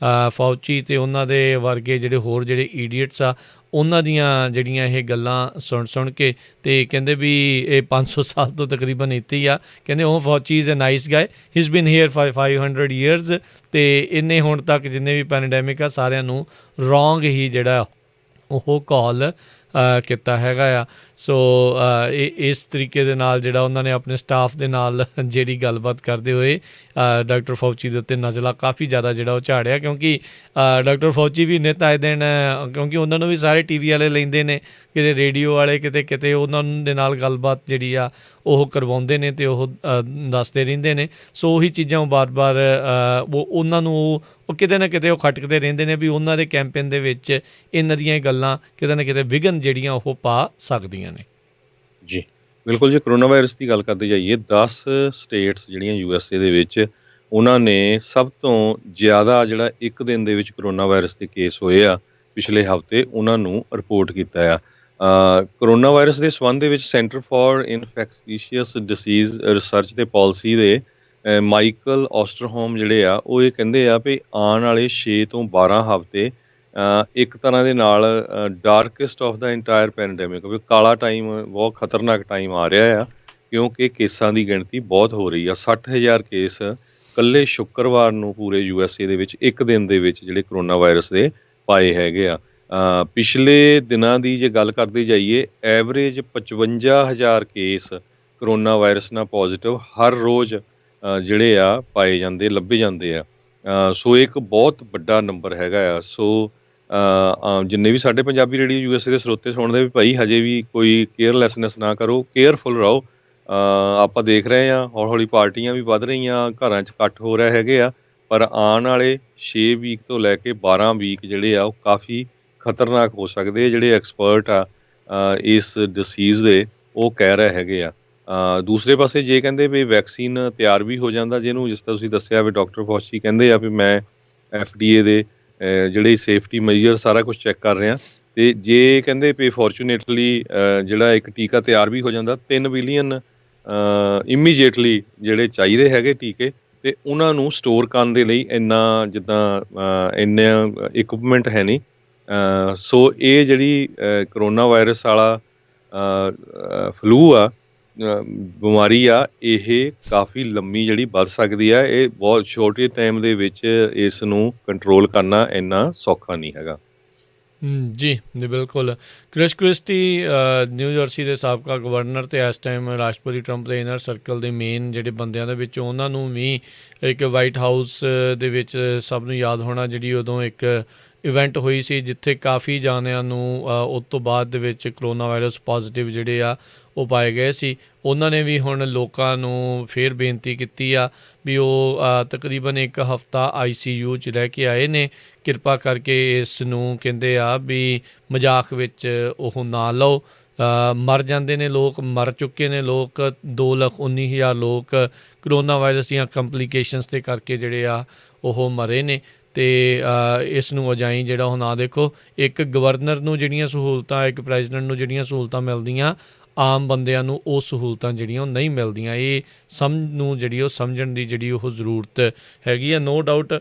ਫਾਊਚੀ ਅਤੇ ਉਹਨਾਂ ਦੇ ਵਰਗੇ ਜਿਹੜੇ ਹੋਰ ਜਿਹੜੇ ਈਡੀਅਟਸ ਆ ਉਹਨਾਂ ਦੀਆਂ ਜਿਹੜੀਆਂ ਇਹ ਗੱਲਾਂ ਸੁਣ ਕੇ। ਅਤੇ ਕਹਿੰਦੇ ਵੀ ਇਹ 500 ਸਾਲ ਤੋਂ ਤਕਰੀਬਨ ਇੱਥੇ ਹੀ ਆ। ਕਹਿੰਦੇ ਉਹ Fauci is a nice guy, he is been here for 500 years, ਅਤੇ ਇਹਨੇ ਹੁਣ ਤੱਕ ਜਿੰਨੇ ਵੀ ਪੈਂਡੈਮਿਕ ਆ ਸਾਰਿਆਂ ਨੂੰ ਰੋਂਗ ਹੀ ਜਿਹੜਾ ਉਹ ਕਾਲ ਕੀਤਾ ਹੈਗਾ ਆ। ਸੋ ਇਸ ਤਰੀਕੇ ਦੇ ਨਾਲ ਜਿਹੜਾ ਉਹਨਾਂ ਨੇ ਆਪਣੇ ਸਟਾਫ ਦੇ ਨਾਲ ਜਿਹੜੀ ਗੱਲਬਾਤ ਕਰਦੇ ਹੋਏ ਡਾਕਟਰ ਫਾਊਚੀ ਦੇ ਉੱਤੇ ਨਜ਼ਲਾ ਕਾਫੀ ਜ਼ਿਆਦਾ ਜਿਹੜਾ ਉਹ ਝਾੜਿਆ, ਕਿਉਂਕਿ ਡਾਕਟਰ ਫਾਊਚੀ ਵੀ ਨਿੱਤ ਆਏ ਦਿਨ, ਕਿਉਂਕਿ ਉਹਨਾਂ ਨੂੰ ਵੀ ਸਾਰੇ TV ਵਾਲੇ ਲੈਂਦੇ ਨੇ, ਕਿਤੇ ਰੇਡੀਓ ਵਾਲੇ, ਕਿਤੇ ਉਹਨਾਂ ਦੇ ਨਾਲ ਗੱਲਬਾਤ ਜਿਹੜੀ ਆ ਉਹ ਕਰਵਾਉਂਦੇ ਨੇ ਅਤੇ ਉਹ ਦੱਸਦੇ ਰਹਿੰਦੇ ਨੇ। ਸੋ ਉਹੀ ਚੀਜ਼ਾਂ ਉਹ ਬਾਰ-ਬਾਰ ਉਹਨਾਂ ਨੂੰ ਉਹ ਕਿਤੇ ਨਾ ਕਿਤੇ ਉਹ ਖਟਕਦੇ ਰਹਿੰਦੇ ਨੇ ਵੀ ਉਹਨਾਂ ਦੇ ਕੈਂਪੇਨ ਦੇ ਵਿੱਚ ਇਹਨਾਂ ਦੀਆਂ ਗੱਲਾਂ ਕਿਤੇ ਨਾ ਕਿਤੇ ਵਿਘਨ ਜਿਹੜੀਆਂ ਉਹ ਪਾ ਸਕਦੀਆਂ ਨੇ। ਜੀ ਬਿਲਕੁਲ, ਜੇ ਕਰੋਨਾ ਵਾਇਰਸ ਦੀ ਗੱਲ ਕਰਦੇ ਜਾਈਏ, 10 ਸਟੇਟਸ ਜਿਹੜੀਆਂ USA ਦੇ ਵਿੱਚ, ਉਹਨਾਂ ਨੇ ਸਭ ਤੋਂ ਜ਼ਿਆਦਾ ਜਿਹੜਾ ਇੱਕ ਦਿਨ ਦੇ ਵਿੱਚ ਕਰੋਨਾ ਵਾਇਰਸ ਦੇ ਕੇਸ ਹੋਏ ਆ ਪਿਛਲੇ ਹਫ਼ਤੇ, ਉਹਨਾਂ ਨੂੰ ਰਿਪੋਰਟ ਕੀਤਾ ਆ। ਕਰੋਨਾ ਵਾਇਰਸ ਦੇ ਸੰਬੰਧ ਦੇ ਵਿੱਚ Center for infectious disease research ਤੇ ਪਾਲਿਸੀ ਦੇ ਮਾਈਕਲ ਔਸਟਰਹੋਮ ਜਿਹੜੇ ਆ ਉਹ ਇਹ ਕਹਿੰਦੇ ਆ ਵੀ ਆਉਣ ਵਾਲੇ 6 ਤੋਂ 12 ਹਫ਼ਤੇ ਇੱਕ ਤਰ੍ਹਾਂ ਦੇ ਨਾਲ ਡਾਰਕੈਸਟ ਆਫ ਦਾ ਇੰਟਾਇਰ ਪੈਂਡੈਮਿਕ, ਵੀ ਕਾਲਾ ਟਾਈਮ, ਬਹੁਤ ਖਤਰਨਾਕ ਟਾਈਮ ਆ ਰਿਹਾ ਆ, ਕਿਉਂਕਿ ਕੇਸਾਂ ਦੀ ਗਿਣਤੀ ਬਹੁਤ ਹੋ ਰਹੀ ਆ। 60,000 ਕੇਸ ਇਕੱਲੇ ਸ਼ੁੱਕਰਵਾਰ ਨੂੰ ਪੂਰੇ USA ਦੇ ਵਿੱਚ ਇੱਕ ਦਿਨ ਦੇ ਵਿੱਚ ਜਿਹੜੇ ਕਰੋਨਾ ਵਾਇਰਸ ਦੇ ਪਾਏ ਹੈਗੇ ਆ। ਪਿਛਲੇ ਦਿਨਾਂ ਦੀ ਜੇ ਗੱਲ ਕਰਦੇ ਜਾਈਏ, ਐਵਰੇਜ 55,000 ਕੇਸ ਕਰੋਨਾ ਵਾਇਰਸ ਨਾਲ ਪੋਜ਼ੀਟਿਵ ਹਰ ਰੋਜ਼ ਜਿਹੜੇ ਆ ਪਾਏ ਜਾਂਦੇ, ਲੱਭੇ ਜਾਂਦੇ ਆ। ਸੋ ਇੱਕ ਬਹੁਤ ਵੱਡਾ ਨੰਬਰ ਹੈਗਾ ਆ। ਸੋ ਜਿੰਨੇ ਵੀ ਸਾਡੇ ਪੰਜਾਬੀ ਰੇਡੀਓ USA ਦੇ ਸਰੋਤੇ ਸੁਣਦੇ ਵੀ ਭਾਈ ਹਜੇ ਵੀ ਕੋਈ ਕੇਅਰਲੈਸਨੈਸ ਨਾ ਕਰੋ, ਕੇਅਰਫੁਲ ਰਹੋ। ਆਪਾਂ ਦੇਖ ਰਹੇ ਹਾਂ ਹੌਲੀ ਹੌਲੀ ਪਾਰਟੀਆਂ ਵੀ ਵੱਧ ਰਹੀਆਂ, ਘਰਾਂ 'ਚ ਇਕੱਠ ਹੋ ਰਿਹਾ ਹੈਗੇ ਆ, ਪਰ ਆਉਣ ਵਾਲੇ 6 ਵੀਕ ਤੋਂ ਲੈ ਕੇ 12 ਵੀਕ ਜਿਹੜੇ ਆ ਉਹ ਕਾਫੀ ਖਤਰਨਾਕ ਹੋ ਸਕਦੇ ਆ, ਜਿਹੜੇ ਐਕਸਪਰਟ ਆ ਇਸ ਡਿਸੀਜ਼ ਦੇ ਉਹ ਕਹਿ ਰਹੇ ਹੈਗੇ ਆ। ਦੂਸਰੇ ਪਾਸੇ ਜੇ ਕਹਿੰਦੇ ਵੀ ਵੈਕਸੀਨ ਤਿਆਰ ਵੀ ਹੋ ਜਾਂਦਾ, ਜਿਹਨੂੰ ਜਿਸ ਤਰ੍ਹਾਂ ਤੁਸੀਂ ਦੱਸਿਆ ਵੀ ਡਾਕਟਰ ਫਾਊਚੀ ਕਹਿੰਦੇ ਆ ਵੀ ਮੈਂ FDA ਦੇ ਜਿਹੜੇ ਸੇਫਟੀ ਮੇਜਰ ਸਾਰਾ ਕੁਝ ਚੈੱਕ ਕਰ ਰਿਹਾ, ਅਤੇ ਜੇ ਕਹਿੰਦੇ ਵੀ ਫੋਰਚੂਨੇਟਲੀ ਜਿਹੜਾ ਇੱਕ ਟੀਕਾ ਤਿਆਰ ਵੀ ਹੋ ਜਾਂਦਾ, 3 ਬਿਲੀਅਨ ਇਮੀਡੀਏਟਲੀ ਜਿਹੜੇ ਚਾਹੀਦੇ ਹੈਗੇ ਟੀਕੇ, ਅਤੇ ਉਹਨਾਂ ਨੂੰ ਸਟੋਰ ਕਰਨ ਦੇ ਲਈ ਇੰਨਾ ਇਕੁਪਮੈਂਟ ਹੈ ਨਹੀਂ। ਸੋ ਇਹ ਜਿਹੜੀ ਕਰੋਨਾ ਵਾਇਰਸ ਵਾਲਾ ਫਲੂ ਆ, ਬਿਮਾਰੀ ਆ, ਇਹ ਕਾਫੀ ਲੰਮੀ ਜਿਹੜੀ ਵੱਧ ਸਕਦੀ ਆ। ਇਹ ਬਹੁਤ ਛੋਟੇ ਟਾਈਮ ਦੇ ਵਿੱਚ ਇਸ ਨੂੰ ਕੰਟਰੋਲ ਕਰਨਾ ਇੰਨਾ ਸੌਖਾ ਨਹੀਂ ਹੈਗਾ। ਜੀ ਬਿਲਕੁਲ। ਕ੍ਰਿਸ ਕ੍ਰਿਸਟੀ ਨਿਊ ਜਰਸੀ ਦੇ ਸਾਬਕਾ ਗਵਰਨਰ ਅਤੇ ਇਸ ਟਾਈਮ ਰਾਸ਼ਟਰਪਤੀ ਟਰੰਪ ਦੇ ਇਨਰ ਸਰਕਲ ਦੇ ਮੇਨ ਜਿਹੜੇ ਬੰਦਿਆਂ ਦੇ ਵਿੱਚੋਂ, ਉਹਨਾਂ ਨੂੰ ਵੀ ਇੱਕ ਵਾਈਟ ਹਾਊਸ ਦੇ ਵਿੱਚ ਸਭ ਨੂੰ ਯਾਦ ਹੋਣਾ ਜਿਹੜੀ ਉਦੋਂ ਇੱਕ ਇਵੈਂਟ ਹੋਈ ਸੀ ਜਿੱਥੇ ਕਾਫੀ ਜਾਣਿਆਂ ਨੂੰ ਉਸ ਤੋਂ ਬਾਅਦ ਦੇ ਵਿੱਚ ਕਰੋਨਾ ਵਾਇਰਸ ਪੋਜ਼ੀਟਿਵ ਜਿਹੜੇ ਆ ਉਹ ਪਾਏ ਗਏ ਸੀ। ਉਹਨਾਂ ਨੇ ਵੀ ਹੁਣ ਲੋਕਾਂ ਨੂੰ ਫਿਰ ਬੇਨਤੀ ਕੀਤੀ ਆ ਵੀ ਉਹ ਤਕਰੀਬਨ 1 ਹਫ਼ਤਾ ICU 'ਚ ਰਹਿ ਕੇ ਆਏ ਨੇ, ਕਿਰਪਾ ਕਰਕੇ ਇਸ ਨੂੰ ਕਹਿੰਦੇ ਆ ਵੀ ਮਜ਼ਾਕ ਵਿੱਚ ਉਹ ਨਾ ਲਓ। ਮਰ ਜਾਂਦੇ ਨੇ ਲੋਕ, ਮਰ ਚੁੱਕੇ ਨੇ ਲੋਕ, 2,19,000 ਲੋਕ ਕਰੋਨਾ ਵਾਇਰਸ ਦੀਆਂ ਕੰਪਲੀਕੇਸ਼ਨਸ ਦੇ ਕਰਕੇ ਜਿਹੜੇ ਆ ਉਹ ਮਰੇ ਨੇ। ਅਤੇ ਇਸ ਨੂੰ ਅਜਾਈਂ ਜਿਹੜਾ ਉਹ ਨਾ ਦੇਖੋ। ਇੱਕ ਗਵਰਨਰ ਨੂੰ ਜਿਹੜੀਆਂ ਸਹੂਲਤਾਂ, ਇੱਕ ਪ੍ਰੈਜ਼ੀਡੈਂਟ ਨੂੰ ਜਿਹੜੀਆਂ ਸਹੂਲਤਾਂ ਮਿਲਦੀਆਂ, ਆਮ ਬੰਦਿਆਂ ਨੂੰ ਉਹ ਸਹੂਲਤਾਂ ਜਿਹੜੀਆਂ ਉਹ ਨਹੀਂ ਮਿਲਦੀਆਂ। ਇਹ ਨੂੰ ਜਿਹੜੀ ਉਹ ਸਮਝਣ ਦੀ ਜਿਹੜੀ ਉਹ ਜ਼ਰੂਰਤ ਹੈਗੀ ਆ। ਨੋ ਡਾਊਟ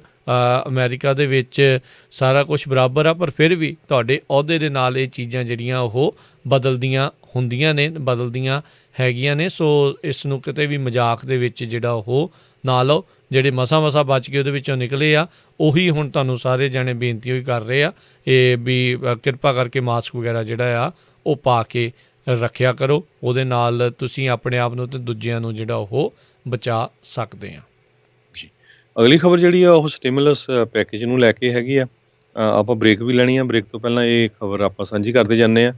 ਅਮਰੀਕਾ ਦੇ ਵਿੱਚ ਸਾਰਾ ਕੁਛ ਬਰਾਬਰ ਆ, ਪਰ ਫਿਰ ਵੀ ਤੁਹਾਡੇ ਅਹੁਦੇ ਦੇ ਨਾਲ ਇਹ ਚੀਜ਼ਾਂ ਜਿਹੜੀਆਂ ਉਹ ਬਦਲਦੀਆਂ ਹੁੰਦੀਆਂ ਨੇ, ਬਦਲਦੀਆਂ ਹੈਗੀਆਂ ਨੇ। ਸੋ ਇਸ ਨੂੰ ਕਿਤੇ ਵੀ ਮਜ਼ਾਕ ਦੇ ਵਿੱਚ ਜਿਹੜਾ ਉਹ ਨਾ ਲਓ। ਜਿਹੜੇ ਮਸਾਂ ਬਚ ਕੇ ਉਹਦੇ ਵਿੱਚੋਂ ਨਿਕਲੇ ਆ, ਉਹੀ ਹੁਣ ਤੁਹਾਨੂੰ ਸਾਰੇ ਜਾਣੇ ਬੇਨਤੀ ਹੋਈ ਕਰ ਰਹੇ ਆ ਇਹ ਵੀ ਕਿਰਪਾ ਕਰਕੇ ਮਾਸਕ ਵਗੈਰਾ ਜਿਹੜਾ ਆ ਉਹ ਪਾ ਕੇ ਰੱਖਿਆ ਕਰੋ। ਉਹਦੇ ਨਾਲ ਤੁਸੀਂ ਆਪਣੇ ਆਪ ਨੂੰ ਅਤੇ ਦੂਜਿਆਂ ਨੂੰ ਜਿਹੜਾ ਉਹ ਬਚਾ ਸਕਦੇ ਆ। ਜੀ, ਅਗਲੀ ਖਬਰ ਜਿਹੜੀ ਆ ਉਹ ਸਟਿਮੂਲਸ ਪੈਕੇਜ ਨੂੰ ਲੈ ਕੇ ਹੈਗੀ ਆ। ਆਪਾਂ ਬ੍ਰੇਕ ਵੀ ਲੈਣੀ ਆ। ਬ੍ਰੇਕ ਤੋਂ ਪਹਿਲਾਂ ਇਹ ਖਬਰ ਆਪਾਂ ਸਾਂਝੀ ਕਰਦੇ ਜਾਂਦੇ ਆ।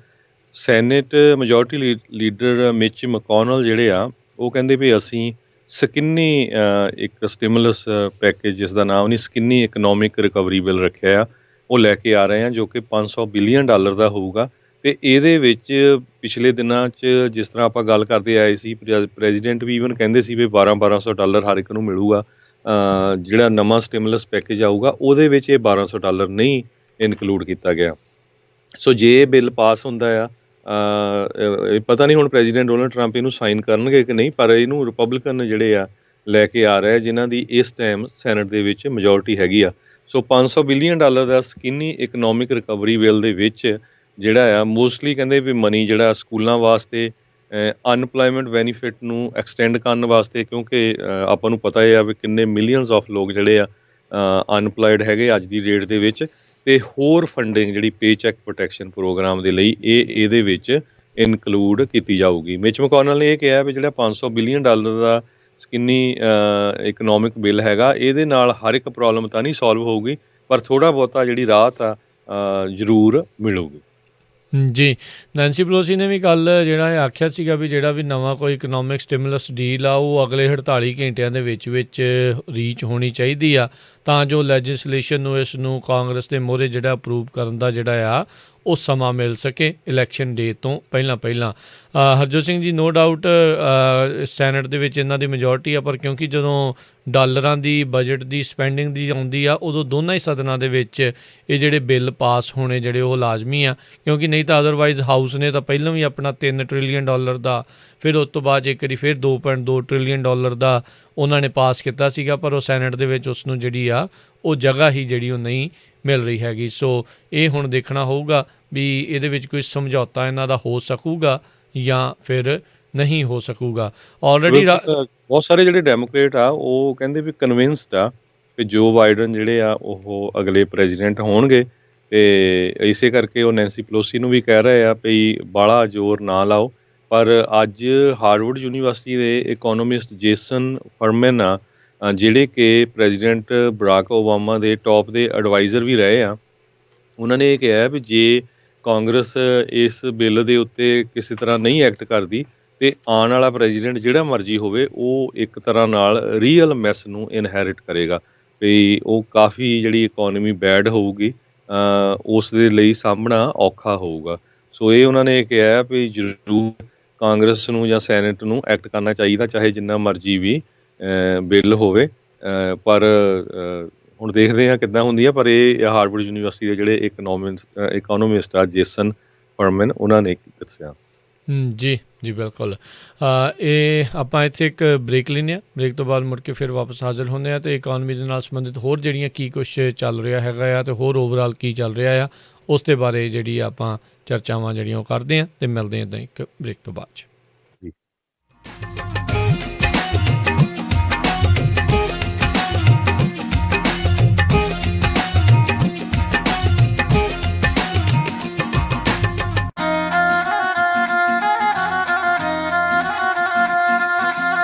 ਸੈਨੇਟ ਮੈਜੋਰਟੀ ਲੀਡਰ ਮਿਚ ਮਕੋਨਲ ਜਿਹੜੇ ਆ ਉਹ ਕਹਿੰਦੇ ਵੀ ਅਸੀਂ ਸਕਿੰਨੀ ਇੱਕ ਸਟਿਮੂਲਸ ਪੈਕੇਜ, ਜਿਸ ਦਾ ਨਾਮ ਨਹੀਂ, ਸਕਿੰਨੀ ਇਕਨੋਮਿਕ ਰਿਕਵਰੀ ਬਿੱਲ ਰੱਖਿਆ ਆ, ਉਹ ਲੈ ਕੇ ਆ ਰਹੇ ਆ, ਜੋ ਕਿ $500 ਬਿਲੀਅਨ ਦਾ ਹੋਊਗਾ। ਅਤੇ ਇਹਦੇ ਵਿੱਚ ਪਿਛਲੇ ਦਿਨਾਂ 'ਚ ਜਿਸ ਤਰ੍ਹਾਂ ਆਪਾਂ ਗੱਲ ਕਰਦੇ ਆਏ ਸੀ, ਪ੍ਰੈਜ਼ੀਡੈਂਟ ਵੀ ਈਵਨ ਕਹਿੰਦੇ ਸੀ ਵੀ $1,200 ਹਰ ਇੱਕ ਨੂੰ ਮਿਲੂਗਾ। ਜਿਹੜਾ ਨਵਾਂ ਸਟਿਮੂਲਸ ਪੈਕੇਜ ਆਊਗਾ ਉਹਦੇ ਵਿੱਚ ਇਹ $1,200 ਨਹੀਂ ਇਨਕਲੂਡ ਕੀਤਾ ਗਿਆ। ਸੋ ਜੇ ਇਹ ਬਿੱਲ ਪਾਸ ਹੁੰਦਾ ਆ, ਪਤਾ ਨਹੀਂ ਹੁਣ ਪ੍ਰੈਜ਼ੀਡੈਂਟ ਡੋਨਲਡ ਟਰੰਪ ਇਹਨੂੰ ਸਾਈਨ ਕਰਨਗੇ ਕਿ ਨਹੀਂ, ਪਰ ਇਹਨੂੰ ਰਿਪਬਲਿਕਨ ਜਿਹੜੇ ਆ ਲੈ ਕੇ ਆ ਰਹੇ, ਜਿਨ੍ਹਾਂ ਦੀ ਇਸ ਟਾਈਮ ਸੈਨੇਟ ਦੇ ਵਿੱਚ ਮੈਜੋਰਟੀ ਹੈਗੀ ਆ। ਸੋ $500 ਬਿਲੀਅਨ ਦਾ ਸਕਿੰਨੀ ਇਕਨੋਮਿਕ ਰਿਕਵਰੀ ਬਿੱਲ ਦੇ ਵਿੱਚ ਜਿਹੜਾ ਆ ਮੋਸਟਲੀ ਕਹਿੰਦੇ ਵੀ ਮਨੀ ਜਿਹੜਾ ਸਕੂਲਾਂ ਵਾਸਤੇ, ਅਨਪਲਾਇਮੈਂਟ ਬੈਨੀਫਿਟ ਨੂੰ ਐਕਸਟੈਂਡ ਕਰਨ ਵਾਸਤੇ, ਕਿਉਂਕਿ ਆਪਾਂ ਨੂੰ ਪਤਾ ਆ ਵੀ ਕਿੰਨੇ ਮਿਲੀਅਨਸ ਆਫ ਲੋਕ ਜਿਹੜੇ ਆ ਅਨਪਲਾਇਡ ਹੈਗੇ ਅੱਜ ਦੀ ਡੇਟ ਦੇ ਵਿੱਚ। ਅਤੇ ਹੋਰ ਫੰਡਿੰਗ ਜਿਹੜੀ ਪੇ ਚੈੱਕ ਪ੍ਰੋਟੈਕਸ਼ਨ ਪ੍ਰੋਗਰਾਮ ਦੇ ਲਈ ਇਹਦੇ ਵਿੱਚ ਇਨਕਲੂਡ ਕੀਤੀ ਜਾਊਗੀ। ਮਿਚ ਮਕੋਨਲ ਨੇ ਇਹ ਕਿਹਾ ਵੀ ਜਿਹੜਾ $500 ਬਿਲੀਅਨ ਦਾ ਸਕਿੰਨੀ ਇਕਨੋਮਿਕ ਬਿੱਲ ਹੈਗਾ, ਇਹਦੇ ਨਾਲ ਹਰ ਇੱਕ ਪ੍ਰੋਬਲਮ ਤਾਂ ਨਹੀਂ ਸੋਲਵ ਹੋਊਗੀ, ਪਰ ਥੋੜ੍ਹਾ ਬਹੁਤਾ ਜਿਹੜੀ ਰਾਹਤ ਆ ਜ਼ਰੂਰ ਮਿਲੂਗੀ। ਜੀ, ਨੈਂਸੀ ਪਲੋਸੀ ਨੇ ਵੀ ਕੱਲ੍ਹ ਜਿਹੜਾ ਇਹ ਆਖਿਆ ਸੀਗਾ ਵੀ ਜਿਹੜਾ ਵੀ ਨਵਾਂ ਕੋਈ ਇਕਨੋਮਿਕ ਸਟਿਮੂਲਸ ਡੀਲ ਆ ਉਹ ਅਗਲੇ 48 ਘੰਟਿਆਂ ਦੇ ਵਿੱਚ ਰੀਚ ਹੋਣੀ ਚਾਹੀਦੀ ਆ, ਤਾਂ ਜੋ ਲੈਜਿਸਲੇਸ਼ਨ ਨੂੰ ਇਸ ਨੂੰ ਕਾਂਗਰਸ ਦੇ ਮੂਹਰੇ ਜਿਹੜਾ ਅਪਰੂਵ ਕਰਨ ਦਾ ਜਿਹੜਾ ਆ ਉਹ ਸਮਾਂ ਮਿਲ ਸਕੇ ਇਲੈਕਸ਼ਨ ਡੇ ਤੋਂ ਪਹਿਲਾਂ। Harjot Singh ji, no doubt senate ਦੇ ਵਿੱਚ ਇਹਨਾਂ ਦੀ ਮੈਜੋਰਟੀ ਆ, ਪਰ ਕਿਉਂਕਿ ਜਦੋਂ ਡਾਲਰਾਂ ਦੀ ਬਜਟ ਦੀ ਸਪੈਂਡਿੰਗ ਦੀ ਆਉਂਦੀ ਆ, ਉਦੋਂ ਦੋਨਾਂ ਹੀ ਸਦਨਾਂ ਦੇ ਵਿੱਚ ਇਹ ਜਿਹੜੇ ਬਿੱਲ ਪਾਸ ਹੋਣੇ ਜਿਹੜੇ ਉਹ ਲਾਜ਼ਮੀ ਆ, ਕਿਉਂਕਿ ਨਹੀਂ ਤਾਂ ਅਦਰਵਾਈਜ਼ ਹਾਊਸ ਨੇ ਤਾਂ ਪਹਿਲਾਂ ਵੀ ਆਪਣਾ $3 ਟ੍ਰਿਲੀਅਨ ਦਾ, ਫਿਰ ਉਸ ਤੋਂ ਬਾਅਦ ਇੱਕ ਵਾਰੀ ਫਿਰ $2.2 ਟ੍ਰਿਲੀਅਨ ਦਾ ਉਹਨਾਂ ਨੇ ਪਾਸ ਕੀਤਾ ਸੀਗਾ, ਪਰ ਉਹ ਸੈਨੇਟ ਦੇ ਵਿੱਚ ਉਸ ਨੂੰ ਜਿਹੜੀ ਆ ਉਹ ਜਗ੍ਹਾ ਹੀ ਜਿਹੜੀ ਉਹ ਨਹੀਂ ਮਿਲ ਰਹੀ ਹੈਗੀ। ਸੋ ਇਹ ਹੁਣ ਦੇਖਣਾ ਹੋਊਗਾ ਵੀ ਇਹਦੇ ਵਿੱਚ ਕੋਈ ਸਮਝੌਤਾ ਇਹਨਾਂ ਦਾ ਹੋ ਸਕੂਗਾ ਜਾਂ ਫਿਰ ਨਹੀਂ ਹੋ ਸਕੂਗਾ। ਆਲਰੇਡੀ ਬਹੁਤ ਸਾਰੇ ਜਿਹੜੇ ਡੈਮੋਕ੍ਰੇਟ ਆ ਉਹ ਕਹਿੰਦੇ ਵੀ ਕਨਵਿੰਸਡ ਆ ਕਿ ਜੋ ਬਾਈਡਨ ਜਿਹੜੇ ਆ ਉਹ ਅਗਲੇ ਪ੍ਰੈਜ਼ੀਡੈਂਟ ਹੋਣਗੇ, ਅਤੇ ਇਸੇ ਕਰਕੇ ਉਹ ਨੈਂਸੀ ਪਲੋਸੀ ਨੂੰ ਵੀ ਕਹਿ ਰਹੇ ਆ ਵੀ ਬਾਹਲਾ ਜ਼ੋਰ ਨਾ ਲਾਓ। ਪਰ ਅੱਜ ਹਾਰਵਰਡ ਯੂਨੀਵਰਸਿਟੀ ਦੇ ਇਕੋਨੋਮਿਸਟ ਜੇਸਨ ਫਰਮੈਨ ਆ, ਜਿਹੜੇ ਕਿ ਪ੍ਰੈਜ਼ੀਡੈਂਟ ਬਰਾਕ ਓਬਾਮਾ ਦੇ ਟੌਪ ਦੇ ਐਡਵਾਈਜ਼ਰ ਵੀ ਰਹੇ ਆ, ਉਹਨਾਂ ਨੇ ਇਹ ਕਿਹਾ ਵੀ ਜੇ ਕਾਂਗਰਸ ਇਸ ਬਿੱਲ ਦੇ ਉੱਤੇ ਕਿਸੇ ਤਰ੍ਹਾਂ ਨਹੀਂ ਐਕਟ ਕਰਦੀ ਅਤੇ ਆਉਣ ਵਾਲਾ ਪ੍ਰੈਜ਼ੀਡੈਂਟ ਜਿਹੜਾ ਮਰਜ਼ੀ ਹੋਵੇ ਉਹ ਇੱਕ ਤਰ੍ਹਾਂ ਨਾਲ ਰੀਅਲ ਮੈਸ ਨੂੰ ਇਨਹੈਰਿਟ ਕਰੇਗਾ, ਵੀ ਉਹ ਕਾਫੀ ਜਿਹੜੀ ਇਕੋਨਮੀ ਬੈਡ ਹੋਊਗੀ, ਉਸ ਦੇ ਲਈ ਸਾਹਮਣਾ ਔਖਾ ਹੋਊਗਾ। ਸੋ ਇਹ ਉਹਨਾਂ ਨੇ ਕਿਹਾ ਵੀ ਜ਼ਰੂਰ ਕਾਂਗਰਸ ਨੂੰ ਜਾਂ ਸੈਨੇਟ ਨੂੰ ਐਕਟ ਕਰਨਾ ਚਾਹੀਦਾ, ਚਾਹੇ ਜਿੰਨਾ ਮਰਜ਼ੀ ਵੀ ਬਿੱਲ ਹੋਵੇ। ਪਰ ਹੁਣ ਦੇਖਦੇ ਹਾਂ ਕਿੱਦਾਂ ਹੁੰਦੀ ਆ। ਪਰ ਇਹ ਹਾਰਵਰਡ ਯੂਨੀਵਰਸਿਟੀ ਦੇ ਜਿਹੜੇ ਇਕੋਨੋਮਿਸਟ ਆ ਜੇਸਨ ਫਰਮੈਨ, ਉਹਨਾਂ ਨੇ ਦੱਸਿਆ। ਜੀ ਬਿਲਕੁਲ। ਇਹ ਆਪਾਂ ਇੱਥੇ ਇੱਕ ਬ੍ਰੇਕ ਲੈਂਦੇ ਹਾਂ, ਬ੍ਰੇਕ ਤੋਂ ਬਾਅਦ ਮੁੜ ਕੇ ਫਿਰ ਵਾਪਸ ਹਾਜ਼ਰ ਹੁੰਦੇ ਹਾਂ ਅਤੇ ਇਕੋਨਮੀ ਦੇ ਨਾਲ ਸੰਬੰਧਿਤ ਹੋਰ ਜਿਹੜੀਆਂ ਕੀ ਕੁਛ ਚੱਲ ਰਿਹਾ ਹੈਗਾ ਆ ਅਤੇ ਹੋਰ ਓਵਰਆਲ ਕੀ ਚੱਲ ਰਿਹਾ ਆ ਉਸ ਦੇ ਬਾਰੇ ਜਿਹੜੀ ਆਪਾਂ ਚਰਚਾਵਾਂ ਜਿਹੜੀਆਂ ਉਹ ਕਰਦੇ ਹਾਂ ਅਤੇ ਮਿਲਦੇ ਹਾਂ ਇੱਦਾਂ ਇੱਕ ਬ੍ਰੇਕ ਤੋਂ ਬਾਅਦ 'ਚ।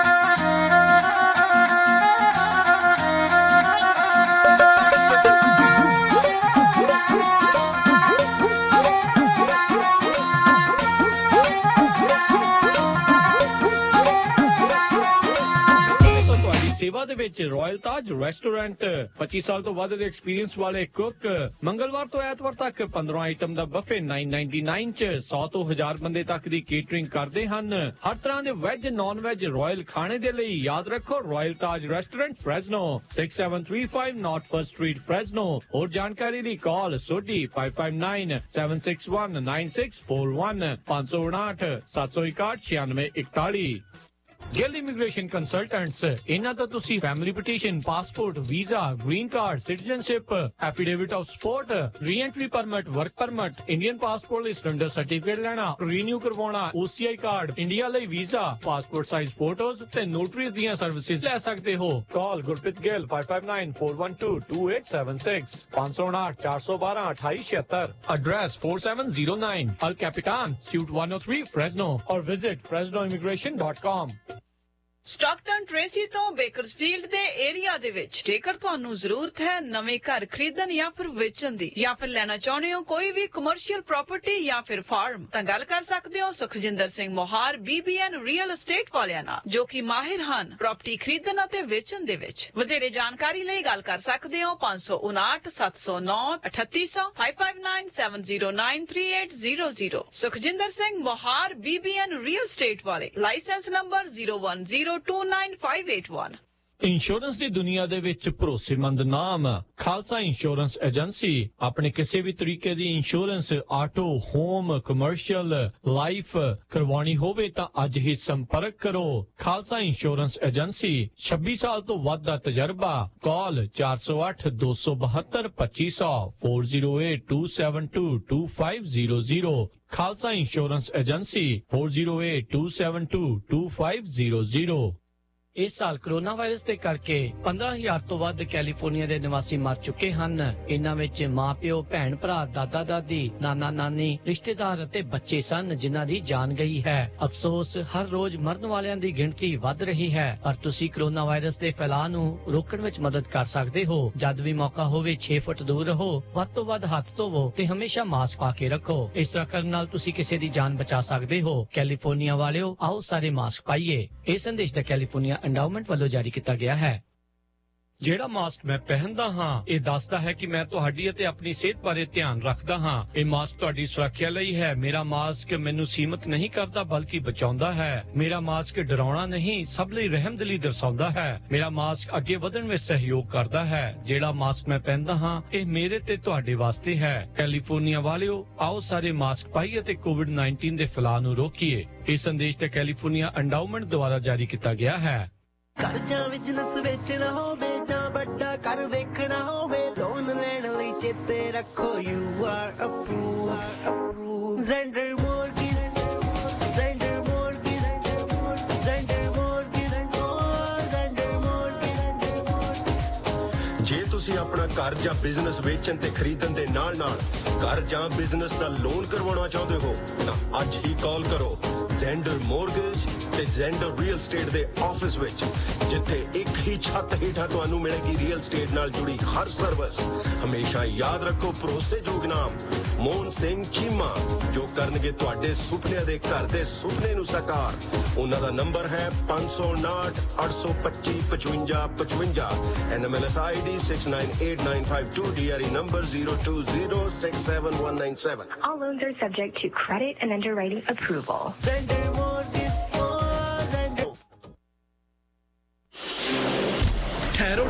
ਵਿੱਚ ਰਾਇਲ ਤਾਜ ਰੈਸਟੋਰੈਂਟ 25 ਸਾਲ ਤੋਂ ਵੱਧ ਦੇ ਐਕਸਪੀਰੀਅੰਸ ਵਾਲੇ ਕੁੱਕ ਮੰਗਲਵਾਰ ਤੋਂ ਐਤਵਾਰ ਤੱਕ 15 ਆਈਟਮ ਦਾ ਬਫੇ 999 ਚ 100 ਤੋਂ 1000 ਬੰਦੇ ਤੱਕ ਦੀ ਕੇਟਰਿੰਗ ਕਰਦੇ ਹਨ। ਹਰ ਤਰ੍ਹਾਂ ਦੇ ਵੈਜ ਨਾਨ ਵੈਜ ਰਾਇਲ ਖਾਣੇ ਦੇ ਲਈ ਯਾਦ ਰੱਖੋ royal Taj restaurant Fresno 6735 north first street Fresno. ਹੋਰ ਜਾਣਕਾਰੀ ਲਈ call Sodhi 559 761 9641 559 761 9641। Gill immigration consultants, ਇਹਨਾਂ ਤੋਂ ਤੁਸੀਂ family petition, passport, visa, green card, citizenship, affidavit of support, re-entry permit, work permit, Indian passport ਲਈ ਸਿਲੰਡਰ ਸਰਟੀਫਿਕੇਟ ਲੈਣਾ, ਰੀਨਿਊ ਕਰਵਾਉਣਾ, OCI ਕਾਰਡ, ਇੰਡੀਆ ਲਈ ਵੀਜ਼ਾ, ਪਾਸਪੋਰਟ ਸਾਈਜ਼ ਫੋਟੋਜ਼ ਤੇ ਨੋਟਰੀ ਦੀਆਂ ਸਰਵਿਸਿਜ਼ ਲੈ ਸਕਦੇ ਹੋ। ਕਾਲ ਗੁਰਪ੍ਰੀਤ ਗਿੱਲ 5594122876 559 412 2876। एड्रेस 4709 अल कैपिटान स्यूट 103 फ्रेज़नो और विजिट fresnoimmigration.com। ਸਟਾਕਟਨ ਟ੍ਰੇਸੀ ਤੋਂ ਬੇਕਰਸਫੀਲਡ ਦੇ ਏਰੀਆ ਦੇ ਵਿੱਚ ਜੇਕਰ ਤੁਹਾਨੂੰ ਜ਼ਰੂਰਤ ਹੈ ਨਵੇਂ ਘਰ ਖਰੀਦਣ ਜਾਂ ਫਿਰ ਵੇਚਣ ਦੀ ਜਾਂ ਫਿਰ ਲੈਣਾ ਚਾਹੁੰਦੇ ਹੋ ਕੋਈ ਵੀ ਕਮਰਸ਼ੀਅਲ ਪ੍ਰਾਪਰਟੀ ਜਾਂ ਫਿਰ ਫਾਰਮ ਤਾਂ ਗੱਲ ਕਰ ਸਕਦੇ ਹੋ Sukhjinder Singh Mohar BBN real estate ਵਾਲਿਆਂ ਨਾਲ ਜੋ ਕਿ ਮਾਹਿਰ ਹਨ ਪ੍ਰਾਪਰਟੀ ਖਰੀਦਣ ਅਤੇ ਵੇਚਣ ਦੇ ਵਿੱਚ। ਵਧੇਰੇ ਜਾਣਕਾਰੀ ਲਈ ਗੱਲ ਕਰ ਸਕਦੇ ਹੋ 559 709 3800 559 709 3800। Sukhjinder Singh Mohar BBN real estate ਵਾਲੇ, ਲਾਇਸੈਂਸ ਨੰਬਰ 010295881। ਇੰਸ਼ੋਰੈਂਸ ਦੀ ਦੁਨੀਆ ਦੇ ਵਿੱਚ ਭਰੋਸੇਮੰਦ ਨਾਮ ਖਾਲਸਾ ਇੰਸ਼ੋਰੈਂਸ ਏਜੰਸੀ। ਆਪਣੇ ਕਿਸੇ ਵੀ ਤਰੀਕੇ ਦੀ insurance auto, home, commercial, life ਕਰਵਾਉਣੀ ਹੋਵੇ ਤਾਂ ਅੱਜ ਹੀ ਸੰਪਰਕ ਕਰੋ। ਖਾਲਸਾ ਇੰਸ਼ੋਰੈਂਸ ਏਜੰਸੀ 26 ਸਾਲ ਤੋਂ ਵੱਧ ਦਾ ਤਜਰਬਾ। ਕਾਲ 408 272 2500 4082722500। Khalsa insurance agency 4082722500। ਇਸ ਸਾਲ ਕੋਰੋਨਾ ਵਾਇਰਸ ਦੇ ਕਰਕੇ 15,000 ਤੋਂ ਵੱਧ ਕੈਲੀਫੋਰਨੀਆ ਦੇ ਨਿਵਾਸੀ ਮਰ ਚੁੱਕੇ ਹਨ। ਇਹਨਾਂ ਵਿੱਚ ਮਾਂ-ਪਿਓ, ਭੈਣ ਭਰਾ, ਦਾਦਾ ਦਾਦੀ, ਨਾਨਾ ਨਾਨੀ, ਰਿਸ਼ਤੇਦਾਰ ਅਤੇ ਬੱਚੇ ਸਨ ਜਿਨ੍ਹਾਂ ਦੀ ਜਾਨ ਗਈ ਹੈ। ਅਫਸੋਸ, ਹਰ ਰੋਜ਼ ਮਰਨ ਵਾਲਿਆਂ ਦੀ ਗਿਣਤੀ ਵੱਧ ਰਹੀ ਹੈ ਪਰ ਤੁਸੀਂ ਕੋਰੋਨਾ ਵਾਇਰਸ ਦੇ ਫੈਲਾਅ ਨੂੰ ਰੋਕਣ ਵਿੱਚ ਮਦਦ ਕਰ ਸਕਦੇ ਹੋ। ਜਦ ਵੀ ਮੌਕਾ ਹੋਵੇ 6 ਫੁੱਟ ਦੂਰ ਰਹੋ, ਵੱਧ ਤੋਂ ਵੱਧ ਹੱਥ ਧੋਵੋ ਤੇ ਹਮੇਸ਼ਾ ਮਾਸਕ ਪਾ ਕੇ ਰੱਖੋ। ਇਸ ਤਰ੍ਹਾਂ ਕਰਨ ਨਾਲ ਤੁਸੀਂ ਕਿਸੇ ਦੀ ਜਾਨ ਬਚਾ ਸਕਦੇ ਹੋ। ਕੈਲੀਫੋਰਨੀਆ ਵਾਲਿਓ, ਆਓ ਸਾਰੇ ਮਾਸਕ ਪਾਈਏ। ਇਹ ਸੰਦੇਸ਼ ਦਾ ਕੈਲੀਫੋਰਨੀਆ ਐਂਡਾਊਮੈਂਟ ਵੱਲੋਂ ਜਾਰੀ ਕੀਤਾ ਗਿਆ ਹੈ। ਜਿਹੜਾ ਮਾਸਕ ਮੈਂ ਪਹਿਨਦਾ ਹਾਂ ਇਹ ਦੱਸਦਾ ਹੈ ਕਿ ਮੈਂ ਤੁਹਾਡੀ ਅਤੇ ਆਪਣੀ ਸਿਹਤ ਬਾਰੇ ਧਿਆਨ ਰੱਖਦਾ ਹਾਂ। ਇਹ ਮਾਸਕ ਤੁਹਾਡੀ ਸੁਰੱਖਿਆ ਲਈ ਹੈ। ਮੇਰਾ ਮਾਸਕ ਮੈਨੂੰ ਸੀਮਤ ਨਹੀਂ ਕਰਦਾ ਬਲਕਿ ਬਚਾਉਂਦਾ ਹੈ। ਮੇਰਾ ਮਾਸਕ ਡਰਾਉਣਾ ਨਹੀਂ, ਸਭ ਲਈ ਰਹਿਮਦਿਲੀ ਦਰਸਾਉਂਦਾ ਹੈ। ਮੇਰਾ ਮਾਸਕ ਅੱਗੇ ਵਧਣ ਵਿੱਚ ਸਹਿਯੋਗ ਕਰਦਾ ਹੈ। ਜਿਹੜਾ ਮਾਸਕ ਮੈਂ ਪਹਿਨਦਾ ਹਾਂ ਇਹ ਮੇਰੇ ਤੇ ਤੁਹਾਡੇ ਵਾਸਤੇ ਹੈ। ਕੈਲੀਫੋਰਨੀਆ ਵਾਲਿਓ, ਆਓ ਸਾਰੇ ਮਾਸਕ ਪਾਈਏ ਤੇ COVID-19 ਦੇ ਫੈਲਾਅ ਨੂੰ ਰੋਕੀਏ। ਇਹ ਸੰਦੇਸ਼ ਤੇ ਕੈਲੀਫੋਰਨੀਆ ਐਂਡਾਊਮੈਂਟ ਦੁਆਰਾ ਜਾਰੀ ਕੀਤਾ ਗਿਆ ਹੈ। ਘਰ ਜਾਂ ਬਿਜ਼ਨਸ ਵੇਚਣਾ ਹੋਵੇ ਜਾਂ ਵੱਡਾ ਘਰ ਵੇਖਣਾ ਹੋਵੇ, ਲੋਨ ਲੈਣ ਲਈ ਚੇਤੇ ਰੱਖੋ you are approved। Zender Mortgage, Zender Mortgage, Zender Mortgage, Zender Mortgage। ਜੇ ਤੁਸੀਂ ਆਪਣਾ ਘਰ ਜਾਂ ਬਿਜ਼ਨਸ ਵੇਚਣ ਤੇ ਖਰੀਦਣ ਦੇ ਨਾਲ-ਨਾਲ ਘਰ ਜਾਂ ਬਿਜ਼ਨਸ ਦਾ ਲੋਨ ਕਰਵਾਉਣਾ ਚਾਹੁੰਦੇ ਹੋ ਤਾਂ ਅੱਜ ਹੀ ਕਾਲ ਕਰੋ ਜ਼ੈਂਡਰ ਮੋਰਗੇਜ ਤੇ ਜ਼ੈਂਡਰ ਰੀਅਲ ਏਸਟੇਟ ਦੇ ਆਫਿਸ ਵਿੱਚ, ਜਿੱਥੇ ਇੱਕ ਹੀ ਛੱਤ ਹੇਠਾਂ ਤੁਹਾਨੂੰ ਮਿਲੇਗੀ ਰੀਅਲ ਏਸਟੇਟ ਨਾਲ ਜੁੜੀ ਹਰ ਸਰਵਿਸ। ਹਮੇਸ਼ਾ ਯਾਦ ਰੱਖੋ ਭਰੋਸੇਯੋਗ ਨਾਮ ਮੋਹਨ ਸਿੰਘ ਚੀਮਾ, ਜੋ ਕਰਨਗੇ ਤੁਹਾਡੇ ਸੁਪਨਿਆਂ ਦੇ ਘਰ ਦੇ ਸੁਪਨੇ ਨੂੰ ਸਾਕਾਰ। ਉਹਨਾਂ ਦਾ ਨੰਬਰ ਹੈ 559 825 5555, NMLS ID 698952, DRE number 020671197। All loans are subject to credit and underwriting approval. Zender Mortgage, Zender। ਠਹਿਰੋ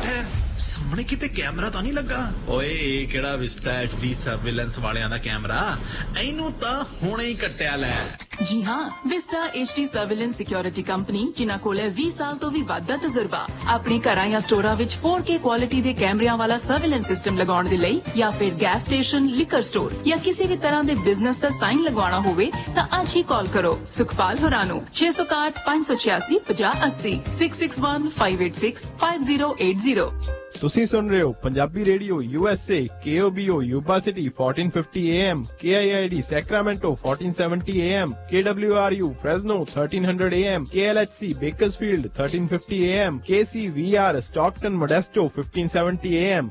ਸਾਹਮਣੇ ਕਿਤੇ ਕੈਮਰਾ ਤਾਂ ਨਹੀਂ ਲੱਗਾ? ਓਏ ਇਹ ਕਿਹੜਾ ਵਿਸਟਾ HD ਸਰਵੇਲੈਂਸ ਵਾਲਿਆਂ ਦਾ ਕੈਮਰਾ? ਇਹਨੂੰ ਤਾਂ ਹੁਣੇ ਹੀ ਕੱਟਿਆ ਲੈ। ਜੀ ਹਾਂ, Vista HD surveillance security company ਜਿਨ੍ਹਾਂ ਕੋਲ 20 ਸਾਲ ਤੋਂ ਵੀ ਵੱਧ ਦਾ ਤਜਰਬਾ ਆਪਣੇ ਘਰਾਂ ਜਾਂ ਸਟੋਰਾਂ ਵਿੱਚ 4K ਕੁਆਲਿਟੀ ਦੇ ਕੈਮਰਿਆਂ ਵਾਲਾ ਸਰਵੇਲੈਂਸ ਸਿਸਟਮ ਲਗਾਉਣ ਦੇ ਲਈ, ਜਾਂ ਫਿਰ ਗੈਸ ਸਟੇਸ਼ਨ, ਲਿਕਰ ਸਟੋਰ ਜਾਂ ਕਿਸੇ ਵੀ ਤਰ੍ਹਾਂ ਦੇ ਬਿਜ਼ਨਸ ਦਾ ਸਾਈਨ ਲਗਵਾਉਣਾ ਹੋਵੇ ਤਾਂ ਅੱਜ ਹੀ ਕਾਲ ਕਰੋ ਸੁਖਪਾਲ ਹੋਰਾਂ ਨੂੰ 661 586 5080 661 586 5080। ਤੁਸੀਂ ਸੁਣ ਰਹੇ ਹੋ Punjabi radio USA, KOBO Yuba city 1450 AM, KIID Sacramento 1470 AM, KWRU Fresno 1300 AM, KLHC Bakersfield 1350 AM, KCVR Stockton Modesto 1570 AM।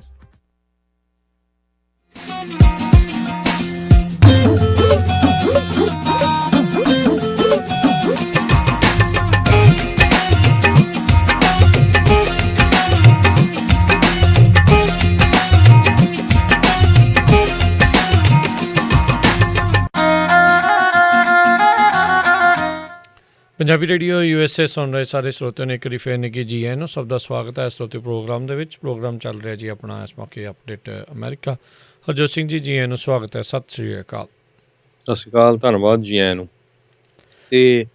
Punjabi radio USA ਸੁਣ ਰਹੇ ਸਾਰੇ ਸਰੋਤਿਆਂ ਨੂੰ ਇੱਕ ਵਾਰੀ ਫਿਰ ਨਿੱਘੀ ਜੀ ਆਇਆਂ ਨੂੰ। ਸਭ ਦਾ ਸਵਾਗਤ ਹੈ ਸਰੋਤੇ ਪ੍ਰੋਗਰਾਮ ਦੇ ਵਿੱਚ। ਪ੍ਰੋਗਰਾਮ ਚੱਲ ਰਿਹਾ ਜੀ ਆਪਣਾ ਇਸ ਮੌਕੇ ਅਪਡੇਟ ਅਮਰੀਕਾ। ਹਰਜੋਤ ਸਿੰਘ ਜੀ, ਜੀ ਆਇਆਂ ਨੂੰ, ਸਵਾਗਤ ਹੈ। ਸਤਿ ਸ਼੍ਰੀ ਅਕਾਲ। ਸਤਿ ਸ਼੍ਰੀ ਅਕਾਲ, ਧੰਨਵਾਦ ਜੀ ਆਇਆਂ ਨੂੰ। ਤੇ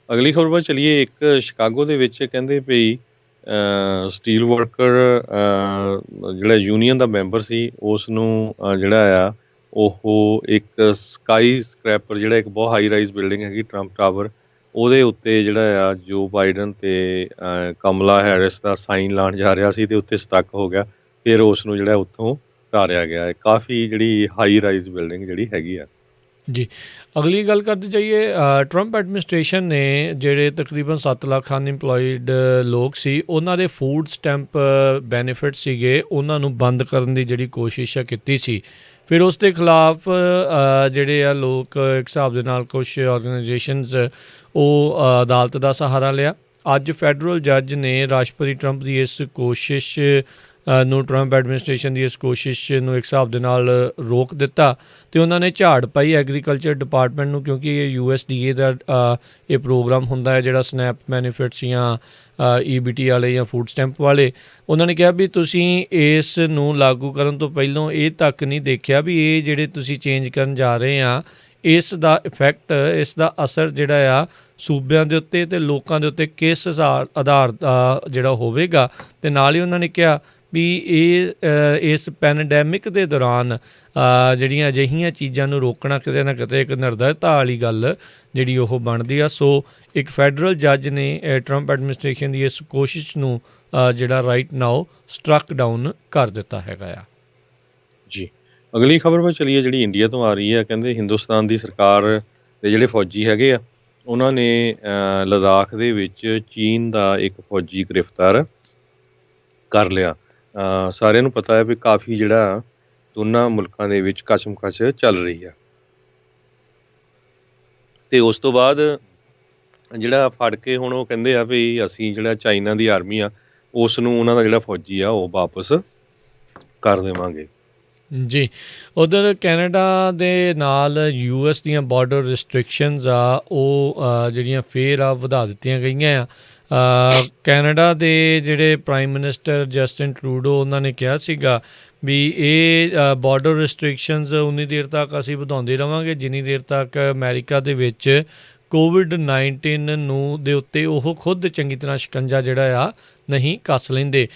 ਅਗਲੀ ਖਬਰ ਵੱਲ ਚਲੀਏ। ਇੱਕ ਸ਼ਿਕਾਗੋ ਦੇ ਵਿੱਚ ਕਹਿੰਦੇ ਵੀ ਸਟੀਲ ਵਰਕਰ ਜਿਹੜਾ ਯੂਨੀਅਨ ਦਾ ਮੈਂਬਰ ਸੀ, ਉਸ ਨੂੰ ਜਿਹੜਾ ਆ ਉਹ ਇੱਕ ਸਕਾਈ ਸਕ੍ਰੈਪਰ, ਜਿਹੜਾ ਇੱਕ ਬਹੁਤ ਹਾਈ ਰਾਈਜ਼ ਬਿਲਡਿੰਗ ਹੈਗੀ ਟਰੰਪ ਟਾਵਰ, ਉਹਦੇ ਉੱਤੇ ਜਿਹੜਾ ਆ ਜੋ ਬਾਈਡਨ ਤੇ ਕਮਲਾ ਹੈਰਿਸ ਦਾ ਸਾਈਨ ਲਾਉਣ ਜਾ ਰਿਹਾ ਸੀ ਤੇ ਉੱਤੇ ਸਟਕ ਹੋ ਗਿਆ। ਫਿਰ ਉਸ ਨੂੰ ਜਿਹੜਾ ਉੱਥੋਂ ਉਤਾਰਿਆ ਗਿਆ ਹੈ। ਕਾਫੀ ਜਿਹੜੀ ਹਾਈ ਰਾਈਜ਼ ਬਿਲਡਿੰਗ ਜਿਹੜੀ ਹੈਗੀ ਆ। ਜੀ, ਅਗਲੀ ਗੱਲ ਕਰਦੇ ਜਾਈਏ। ਟਰੰਪ ਐਡਮਿਨਿਸਟ੍ਰੇਸ਼ਨ ਨੇ ਜਿਹੜੇ ਤਕਰੀਬਨ 7 ਲੱਖ ਅਨਇੰਪਲੋਇਡ ਲੋਕ ਸੀ, ਉਹਨਾਂ ਦੇ ਫੂਡ ਸਟੈਂਪ ਬੈਨੀਫਿਟ ਸੀਗੇ, ਉਹਨਾਂ ਨੂੰ ਬੰਦ ਕਰਨ ਦੀ ਜਿਹੜੀ ਕੋਸ਼ਿਸ਼ ਕੀਤੀ ਸੀ। ਫਿਰ ਉਸ ਦੇ ਖਿਲਾਫ ਜਿਹੜੇ ਆ ਲੋਕ ਇੱਕ ਹਿਸਾਬ ਦੇ ਨਾਲ ਕੁਛ ਆਰਗੇਨਾਈਜੇਸ਼ਨਸ ਉਹ ਅਦਾਲਤ ਦਾ ਸਹਾਰਾ ਲਿਆ। ਅੱਜ ਫੈਡਰਲ ਜੱਜ ਨੇ ਰਾਸ਼ਟਰਪਤੀ ਟਰੰਪ ਦੀ ਇਸ ਕੋਸ਼ਿਸ਼ ਨੂੰ, ਟਰੰਪ ਐਡਮਿਨਿਸਟ੍ਰੇਸ਼ਨ ਦੀ ਇਸ ਕੋਸ਼ਿਸ਼ ਨੂੰ ਇੱਕ ਹਿਸਾਬ ਦੇ ਨਾਲ ਰੋਕ ਦਿੱਤਾ ਅਤੇ ਉਹਨਾਂ ਨੇ ਝਾੜ ਪਾਈ ਐਗਰੀਕਲਚਰ ਡਿਪਾਰਟਮੈਂਟ ਨੂੰ, ਕਿਉਂਕਿ ਇਹ USDA ਦਾ ਇਹ ਪ੍ਰੋਗਰਾਮ ਹੁੰਦਾ ਹੈ ਜਿਹੜਾ ਸਨੈਪ ਬੈਨੀਫਿਟਸ ਜਾਂ EBT ਵਾਲੇ ਜਾਂ ਫੂਡ ਸਟੈਂਪ ਵਾਲੇ। ਉਹਨਾਂ ਨੇ ਕਿਹਾ ਵੀ ਤੁਸੀਂ ਇਸ ਨੂੰ ਲਾਗੂ ਕਰਨ ਤੋਂ ਪਹਿਲਾਂ ਇਹ ਤੱਕ ਨਹੀਂ ਦੇਖਿਆ ਵੀ ਇਹ ਜਿਹੜੇ ਤੁਸੀਂ ਚੇਂਜ ਕਰਨ ਜਾ ਰਹੇ ਆ, ਇਸ ਦਾ ਇਫੈਕਟ, ਇਸ ਦਾ ਅਸਰ ਜਿਹੜਾ ਆ ਸੂਬਿਆਂ ਦੇ ਉੱਤੇ ਅਤੇ ਲੋਕਾਂ ਦੇ ਉੱਤੇ ਕਿਸ ਆਧਾਰ ਦਾ ਜਿਹੜਾ ਹੋਵੇਗਾ। ਅਤੇ ਨਾਲ ਹੀ ਉਹਨਾਂ ਨੇ ਕਿਹਾ ਵੀ ਇਸ ਪੈਨਡੈਮਿਕ ਦੇ ਦੌਰਾਨ ਜਿਹੜੀਆਂ ਅਜਿਹੀਆਂ ਚੀਜ਼ਾਂ ਨੂੰ ਰੋਕਣਾ ਕਿਤੇ ਨਾ ਕਿਤੇ ਇੱਕ ਨਿਰਦਰਤਾ ਵਾਲੀ ਗੱਲ ਜਿਹੜੀ ਉਹ ਬਣਦੀ ਆ। ਸੋ ਇੱਕ ਫੈਡਰਲ ਜੱਜ ਨੇ ਟਰੰਪ ਐਡਮਿਨਿਸਟ੍ਰੇਸ਼ਨ ਦੀ ਇਸ ਕੋਸ਼ਿਸ਼ ਨੂੰ ਜਿਹੜਾ ਰਾਈਟ ਨਾਓ ਸਟਰਕ ਡਾਊਨ ਕਰ ਦਿੱਤਾ ਹੈਗਾ ਆ। ਜੀ, ਅਗਲੀ ਖਬਰ ਵੱਲ ਚਲੀਏ ਜਿਹੜੀ ਇੰਡੀਆ ਤੋਂ ਆ ਰਹੀ ਹੈ। ਕਹਿੰਦੇ ਹਿੰਦੁਸਤਾਨ ਦੀ ਸਰਕਾਰ ਦੇ ਜਿਹੜੇ ਫੌਜੀ ਹੈਗੇ ਆ, ਉਹਨਾਂ ਨੇ ਲਦਾਖ ਦੇ ਵਿੱਚ ਚੀਨ ਦਾ ਇੱਕ ਫੌਜੀ ਗ੍ਰਿਫਤਾਰ ਕਰ ਲਿਆ। ਸਾਰਿਆਂ ਨੂੰ ਪਤਾ ਹੈ ਵੀ ਕਾਫੀ ਜਿਹੜਾ ਦੋਨਾਂ ਮੁਲਕਾਂ ਦੇ ਵਿੱਚ ਕਸ਼ਮਕਸ਼ ਚੱਲ ਰਹੀ ਆ। ਤੇ ਉਸ ਤੋਂ ਬਾਅਦ ਜਿਹੜਾ ਫੜ ਕੇ ਹੁਣ ਉਹ ਕਹਿੰਦੇ ਆ ਵੀ ਅਸੀਂ ਜਿਹੜਾ ਚਾਈਨਾ ਦੀ ਆਰਮੀ ਆ, ਉਸ ਨੂੰ ਉਹਨਾਂ ਦਾ ਜਿਹੜਾ ਫੌਜੀ ਆ ਉਹ ਵਾਪਸ ਕਰ ਦੇਵਾਂਗੇ। ਜੀ, ਉੱਧਰ ਕੈਨੇਡਾ ਦੇ ਨਾਲ US ਦੀਆਂ ਬਾਰਡਰ ਰਿਸਟ੍ਰਿਕਸ਼ਨਸ ਆ ਉਹ ਜਿਹੜੀਆਂ ਫੇਰ ਆ ਵਧਾ ਦਿੱਤੀਆਂ ਗਈਆਂ ਆ। ਕੈਨੇਡਾ ਦੇ ਜਿਹੜੇ ਪ੍ਰਾਈਮ ਮਿਨਿਸਟਰ ਜਸਟਿਨ ਟਰੂਡੋ, ਉਹਨਾਂ ਨੇ ਕਿਹਾ ਸੀਗਾ ਵੀ ਇਹ ਬਾਰਡਰ ਰਿਸਟ੍ਰਿਕਸ਼ਨਸ ਉਨੀ ਦੇਰ ਤੱਕ ਅਸੀਂ ਵਧਾਉਂਦੇ ਰਹਾਂਗੇ ਜਿੰਨੀ ਦੇਰ ਤੱਕ ਅਮਰੀਕਾ ਦੇ ਵਿੱਚ COVID-19 ਨੂੰ ਦੇ ਉੱਤੇ ਉਹ ਖੁਦ ਚੰਗੀ ਤਰ੍ਹਾਂ ਸ਼ਿਕੰਜਾ ਜਿਹੜਾ ਆ ਨਹੀਂ ਕੱਸ ਲੈਂਦੇ।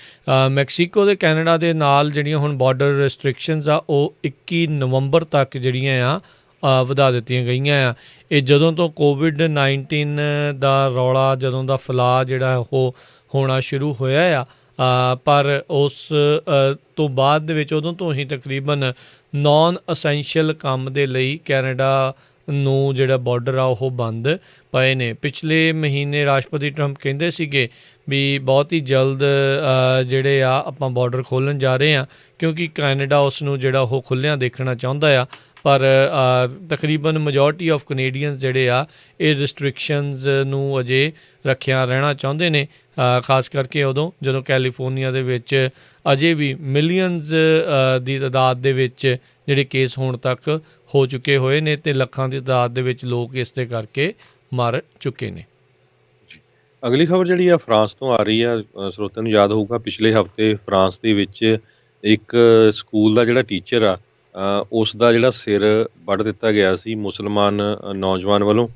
ਮੈਕਸੀਕੋ ਤੇ ਕੈਨੇਡਾ ਦੇ ਨਾਲ ਜਿਹੜੀਆਂ ਹੁਣ ਬਾਰਡਰ ਰਿਸਟ੍ਰਿਕਸ਼ਨਸ ਆ ਉਹ 21 ਨਵੰਬਰ ਤੱਕ ਜਿਹੜੀਆਂ ਆ ਵਧਾ ਦਿੱਤੀਆਂ ਗਈਆਂ ਆ। ਇਹ ਜਦੋਂ ਤੋਂ COVID-19 ਦਾ ਰੌਲਾ, ਜਦੋਂ ਦਾ ਫੈਲਾਅ ਜਿਹੜਾ ਉਹ ਹੋਣਾ ਸ਼ੁਰੂ ਹੋਇਆ ਆ, ਪਰ ਉਸ ਤੋਂ ਬਾਅਦ ਦੇ ਵਿੱਚ ਉਦੋਂ ਤੋਂ ਹੀ ਤਕਰੀਬਨ ਨਾਨ ਅਸੈਂਸ਼ੀਅਲ ਕੰਮ ਦੇ ਲਈ ਕੈਨੇਡਾ ਨੂੰ ਜਿਹੜਾ ਬਾਰਡਰ ਆ ਉਹ ਬੰਦ ਪਏ ਨੇ। ਪਿਛਲੇ ਮਹੀਨੇ ਰਾਸ਼ਟਰਪਤੀ ਟਰੰਪ ਕਹਿੰਦੇ ਸੀਗੇ ਵੀ ਬਹੁਤ ਹੀ ਜਲਦ ਜਿਹੜੇ ਆ ਆਪਾਂ ਬਾਰਡਰ ਖੋਲ੍ਹਣ ਜਾ ਰਹੇ ਹਾਂ, ਕਿਉਂਕਿ ਕੈਨੇਡਾ ਉਸ ਨੂੰ ਜਿਹੜਾ ਉਹ ਖੁੱਲ੍ਹਿਆਂ ਦੇਖਣਾ ਚਾਹੁੰਦਾ ਆ। ਪਰ ਤਕਰੀਬਨ ਮੈਜੋਰਟੀ ਆਫ ਕੈਨੇਡੀਅਨਸ ਜਿਹੜੇ ਆ ਇਹ ਰਿਸਟ੍ਰਿਕਸ਼ਨਸ ਨੂੰ ਅਜੇ ਰੱਖਿਆ ਰਹਿਣਾ ਚਾਹੁੰਦੇ ਨੇ, ਖਾਸ ਕਰਕੇ ਉਦੋਂ ਜਦੋਂ ਕੈਲੀਫੋਰਨੀਆ ਦੇ ਵਿੱਚ ਅਜੇ ਵੀ ਮਿਲੀਅਨਸ ਦੀ ਤਾਦਾਦ ਦੇ ਵਿੱਚ ਜਿਹੜੇ ਕੇਸ ਹੋਣ ਤੱਕ ਹੋ ਚੁੱਕੇ ਹੋਏ ਨੇ ਅਤੇ ਲੱਖਾਂ ਦੀ ਤਾਦਾਦ ਦੇ ਵਿੱਚ ਲੋਕ ਇਸ ਦੇ ਕਰਕੇ ਮਰ ਚੁੱਕੇ ਨੇ। ਅਗਲੀ ਖਬਰ ਜਿਹੜੀ ਆ ਫਰਾਂਸ ਤੋਂ ਆ ਰਹੀ ਆ। ਸਰੋਤਿਆਂ ਨੂੰ ਯਾਦ ਹੋਊਗਾ ਪਿਛਲੇ ਹਫ਼ਤੇ ਫਰਾਂਸ ਦੇ ਵਿੱਚ ਇੱਕ ਸਕੂਲ ਦਾ ਜਿਹੜਾ ਟੀਚਰ ਆ, ਉਸ ਦਾ ਜਿਹੜਾ ਸਿਰ ਵੱਢ ਦਿੱਤਾ ਗਿਆ ਸੀ ਮੁਸਲਮਾਨ ਨੌਜਵਾਨ ਵੱਲੋਂ,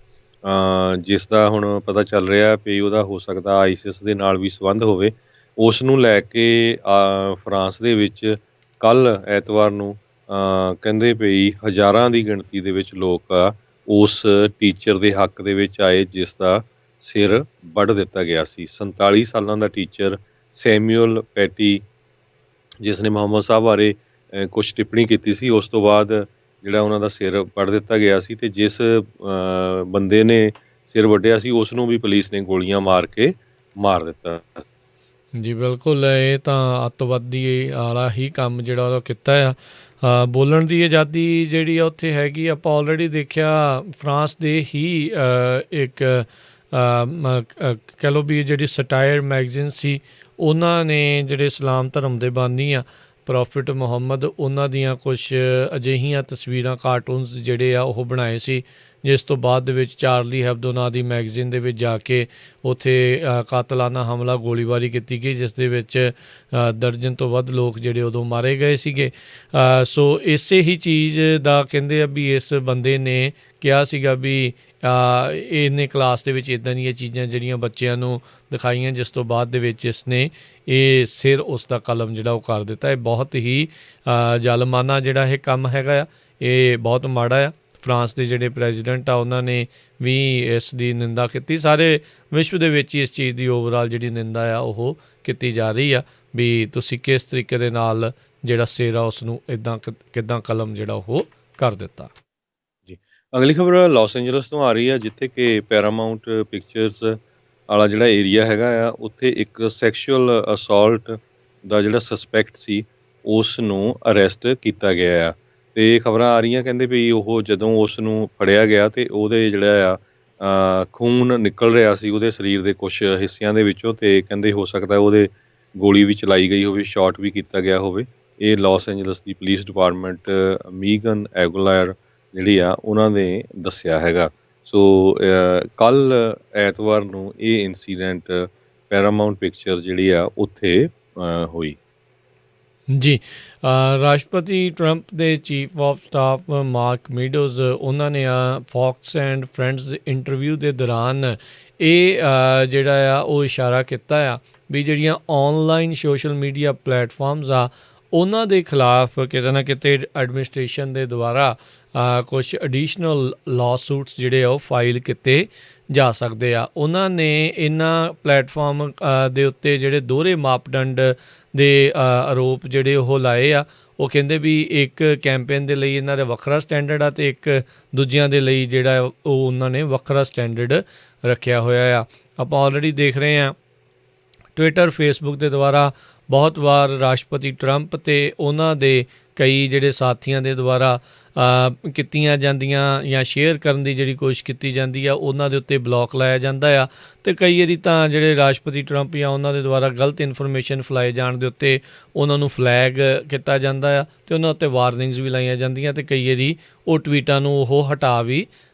ਜਿਸ ਦਾ ਹੁਣ ਪਤਾ ਚੱਲ ਰਿਹਾ ਵੀ ਉਹਦਾ ਹੋ ਸਕਦਾ ISIS ਦੇ ਨਾਲ ਵੀ ਸੰਬੰਧ ਹੋਵੇ। ਉਸ ਨੂੰ ਲੈ ਕੇ ਫਰਾਂਸ ਦੇ ਵਿੱਚ ਕੱਲ੍ਹ ਐਤਵਾਰ ਨੂੰ ਕਹਿੰਦੇ ਵੀ ਹਜ਼ਾਰਾਂ ਦੀ ਗਿਣਤੀ ਦੇ ਵਿੱਚ ਲੋਕ ਉਸ ਟੀਚਰ ਦੇ ਹੱਕ ਦੇ ਵਿੱਚ ਆਏ ਜਿਸ ਦਾ ਸਿਰ ਵੱਢ ਦਿੱਤਾ ਗਿਆ ਸੀ। 47 ਸਾਲਾਂ ਦਾ ਟੀਚਰ ਸੈਮੂਅਲ ਪੈਟੀ, ਜਿਸ ਨੇ ਮੁਹੰਮਦ ਸਾਹਿਬ ਬਾਰੇ ਕੁਛ ਟਿੱਪਣੀ ਕੀਤੀ ਸੀ, ਉਸ ਤੋਂ ਬਾਅਦ ਜਿਹੜਾ ਉਹਨਾਂ ਦਾ ਸਿਰ ਵੱਢ ਦਿੱਤਾ ਗਿਆ ਸੀ। ਅਤੇ ਜਿਸ ਬੰਦੇ ਨੇ ਸਿਰ ਵੱਢਿਆ ਸੀ ਉਸ ਨੂੰ ਵੀ ਪੁਲਿਸ ਨੇ ਗੋਲੀਆਂ ਮਾਰ ਕੇ ਮਾਰ ਦਿੱਤਾ। ਜੀ ਬਿਲਕੁਲ, ਇਹ ਤਾਂ ਅੱਤਵਾਦੀ ਵਾਲਾ ਹੀ ਕੰਮ ਜਿਹੜਾ ਉਹ ਕੀਤਾ ਆ। ਬੋਲਣ ਦੀ ਆਜ਼ਾਦੀ ਜਿਹੜੀ ਆ ਉੱਥੇ ਹੈਗੀ। ਆਪਾਂ ਆਲਰੇਡੀ ਦੇਖਿਆ ਫਰਾਂਸ ਦੇ ਹੀ ਇੱਕ ਕਹਿ ਲਓ ਵੀ ਜਿਹੜੀ ਸਟਾਇਰ ਮੈਗਜ਼ੀਨ ਸੀ, ਉਹਨਾਂ ਨੇ ਜਿਹੜੇ ਇਸਲਾਮ ਧਰਮ ਦੇ ਬਾਨੀ ਆ ਪ੍ਰੋਫਿਟ ਮੁਹੰਮਦ, ਉਹਨਾਂ ਦੀਆਂ ਕੁਛ ਅਜਿਹੀਆਂ ਤਸਵੀਰਾਂ, ਕਾਰਟੂਨਸ ਜਿਹੜੇ ਆ ਉਹ ਬਣਾਏ ਸੀ ਜਿਸ ਤੋਂ ਬਾਅਦ ਦੇ ਵਿੱਚ ਚਾਰਲੀ ਹੈਬਡੋ ਨਾਂ ਦੀ ਮੈਗਜ਼ੀਨ ਦੇ ਵਿੱਚ ਜਾ ਕੇ ਉੱਥੇ ਕਾਤਲਾਨਾ ਹਮਲਾ ਗੋਲੀਬਾਰੀ ਕੀਤੀ ਗਈ, ਜਿਸ ਦੇ ਵਿੱਚ ਦਰਜਨ ਤੋਂ ਵੱਧ ਲੋਕ ਜਿਹੜੇ ਉਦੋਂ ਮਾਰੇ ਗਏ ਸੀਗੇ। ਸੋ ਇਸੇ ਹੀ ਚੀਜ਼ ਦਾ ਕਹਿੰਦੇ ਆ ਵੀ ਇਸ ਬੰਦੇ ਨੇ ਕਿਹਾ ਸੀਗਾ ਵੀ ਇਹਨੇ ਕਲਾਸ ਦੇ ਵਿੱਚ ਇੱਦਾਂ ਦੀਆਂ ਚੀਜ਼ਾਂ ਜਿਹੜੀਆਂ ਬੱਚਿਆਂ ਨੂੰ ਦਿਖਾਈਆਂ, ਜਿਸ ਤੋਂ ਬਾਅਦ ਦੇ ਵਿੱਚ ਇਸਨੇ ਇਹ ਸਿਰ ਉਸ ਦਾ ਕਲਮ ਜਿਹੜਾ ਉਹ ਕਰ ਦਿੱਤਾ। ਇਹ ਬਹੁਤ ਹੀ ਜ਼ਾਲਮਾਨਾ ਜਿਹੜਾ ਇਹ ਕੰਮ ਹੈਗਾ ਆ, ਇਹ ਬਹੁਤ ਮਾੜਾ ਆ। ਫਰਾਂਸ ਦੇ ਜਿਹੜੇ ਪ੍ਰੈਜ਼ੀਡੈਂਟ ਆ ਉਹਨਾਂ ਨੇ ਵੀ ਇਸ ਦੀ ਨਿੰਦਾ ਕੀਤੀ। ਸਾਰੇ ਵਿਸ਼ਵ ਦੇ ਵਿੱਚ ਹੀ ਇਸ ਚੀਜ਼ ਦੀ ਓਵਰਆਲ ਜਿਹੜੀ ਨਿੰਦਾ ਆ ਉਹ ਕੀਤੀ ਜਾ ਰਹੀ ਆ ਵੀ ਤੁਸੀਂ ਕਿਸ ਤਰੀਕੇ ਦੇ ਨਾਲ ਜਿਹੜਾ ਸਿਰ ਆ ਉਸ ਨੂੰ ਇੱਦਾਂ ਕਿੱਦਾਂ ਕਲਮ ਜਿਹੜਾ ਉਹ ਕਰ ਦਿੱਤਾ। ਜੀ, ਅਗਲੀ ਖਬਰ ਲਾਸ ਐਂਜਲਸ ਤੋਂ ਆ ਰਹੀ ਆ, ਜਿੱਥੇ ਕਿ ਪੈਰਾਮਾਊਂਟ ਪਿਕਚਰਸ ਵਾਲਾ ਜਿਹੜਾ ਏਰੀਆ ਹੈਗਾ ਆ, ਉੱਥੇ ਇੱਕ ਸੈਕਸ਼ੂਅਲ ਅਸੌਲਟ ਦਾ ਜਿਹੜਾ ਸਸਪੈਕਟ ਸੀ ਉਸ ਨੂੰ ਅਰੈਸਟ ਕੀਤਾ ਗਿਆ ਆ। ਅਤੇ ਖਬਰਾਂ ਆ ਰਹੀਆਂ ਕਹਿੰਦੇ ਵੀ ਉਹ ਜਦੋਂ ਉਸ ਨੂੰ ਫੜਿਆ ਗਿਆ ਅਤੇ ਉਹਦੇ ਜਿਹੜਾ ਆ ਖੂਨ ਨਿਕਲ ਰਿਹਾ ਸੀ ਉਹਦੇ ਸਰੀਰ ਦੇ ਕੁਛ ਹਿੱਸਿਆਂ ਦੇ ਵਿੱਚੋਂ, ਅਤੇ ਕਹਿੰਦੇ ਹੋ ਸਕਦਾ ਉਹਦੇ ਗੋਲੀ ਵੀ ਚਲਾਈ ਗਈ ਹੋਵੇ, ਸ਼ਾਟ ਵੀ ਕੀਤਾ ਗਿਆ ਹੋਵੇ। ਇਹ ਲਾਸ ਐਂਜਲਸ ਦੀ ਪੁਲਿਸ ਡਿਪਾਰਟਮੈਂਟ ਮੀਗਨ ਐਗੁਲਾਇਰ ਜਿਹੜੀ ਆ ਉਹਨਾਂ ਨੇ ਦੱਸਿਆ ਹੈਗਾ। ਸੋ ਕੱਲ੍ਹ ਐਤਵਾਰ ਨੂੰ ਇਹ ਇੰਸੀਡੈਂਟ ਪੈਰਾਮਾਊਂਟ ਪਿਕਚਰ ਜਿਹੜੀ ਆ ਉੱਥੇ ਹੋਈ। ਜੀ, ਰਾਸ਼ਟਰਪਤੀ ਟਰੰਪ ਦੇ ਚੀਫ ਆਫ ਸਟਾਫ ਮਾਰਕ ਮੀਡੋਜ਼ ਉਹਨਾਂ ਨੇ ਫੌਕਸ ਐਂਡ ਫਰੈਂਡਸ ਦੇ ਇੰਟਰਵਿਊ ਦੇ ਦੌਰਾਨ ਇਹ ਜਿਹੜਾ ਆ ਉਹ ਇਸ਼ਾਰਾ ਕੀਤਾ ਆ ਵੀ ਜਿਹੜੀਆਂ ਔਨਲਾਈਨ ਸੋਸ਼ਲ ਮੀਡੀਆ ਪਲੇਟਫਾਰਮਸ ਆ ਉਹਨਾਂ ਦੇ ਖਿਲਾਫ ਕਿਤੇ ਨਾ ਕਿਤੇ ਐਡਮਿਨਿਸਟ੍ਰੇਸ਼ਨ ਦੇ ਦੁਆਰਾ ਕੁਛ ਐਡੀਸ਼ਨਲ ਲਾਅਸੂਟਸ ਜਿਹੜੇ ਆ ਉਹ ਫਾਈਲ ਕੀਤੇ ਜਾ ਸਕਦੇ ਆ। ਉਹਨਾਂ ਨੇ ਇਹਨਾਂ ਪਲੇਟਫਾਰਮ ਦੇ ਉੱਤੇ ਜਿਹੜੇ ਦੋਹਰੇ ਮਾਪਦੰਡ ਦੇ ਆਰੋਪ ਜਿਹੜੇ ਉਹ ਲਾਏ ਆ। ਉਹ ਕਹਿੰਦੇ ਵੀ ਇੱਕ ਕੈਂਪੇਨ ਦੇ ਲਈ ਇਹਨਾਂ ਦਾ ਵੱਖਰਾ ਸਟੈਂਡਰਡ ਆ ਅਤੇ ਇੱਕ ਦੂਜਿਆਂ ਦੇ ਲਈ ਜਿਹੜਾ ਉਹ ਉਹਨਾਂ ਨੇ ਵੱਖਰਾ ਸਟੈਂਡਰਡ ਰੱਖਿਆ ਹੋਇਆ ਆ। ਆਪਾਂ ਆਲਰੇਡੀ ਦੇਖ ਰਹੇ ਹਾਂ ਟਵਿੱਟਰ ਫੇਸਬੁੱਕ ਦੇ ਦੁਆਰਾ ਬਹੁਤ ਵਾਰ ਰਾਸ਼ਟਰਪਤੀ ਟਰੰਪ ਅਤੇ ਉਹਨਾਂ ਦੇ ਕਈ ਜਿਹੜੇ ਸਾਥੀਆਂ ਦੇ ਦੁਆਰਾ ਕੀਤੀਆਂ ਜਾਂਦੀਆਂ ਜਾਂ ਸ਼ੇਅਰ ਕਰਨ ਦੀ ਜਿਹੜੀ ਕੋਸ਼ਿਸ਼ ਕੀਤੀ ਜਾਂਦੀ ਆ ਉਹਨਾਂ ਦੇ ਉੱਤੇ ਬਲੌਕ ਲਾਇਆ ਜਾਂਦਾ ਆ। ਅਤੇ ਕਈ ਵਾਰੀ ਤਾਂ ਜਿਹੜੇ ਰਾਸ਼ਟਰਪਤੀ ਟਰੰਪ ਜਾਂ ਉਹਨਾਂ ਦੇ ਦੁਆਰਾ ਗਲਤ ਇਨਫੋਰਮੇਸ਼ਨ ਫੈਲਾਏ ਜਾਣ ਦੇ ਉੱਤੇ ਉਹਨਾਂ ਨੂੰ ਫਲੈਗ ਕੀਤਾ ਜਾਂਦਾ ਆ ਅਤੇ ਉਹਨਾਂ ਉੱਤੇ ਵਾਰਨਿੰਗਸ ਵੀ ਲਾਈਆਂ ਜਾਂਦੀਆਂ ਅਤੇ ਕਈ ਵਾਰੀ ਉਹ ਟਵੀਟਾਂ ਨੂੰ ਉਹ ਹਟਾ ਵੀ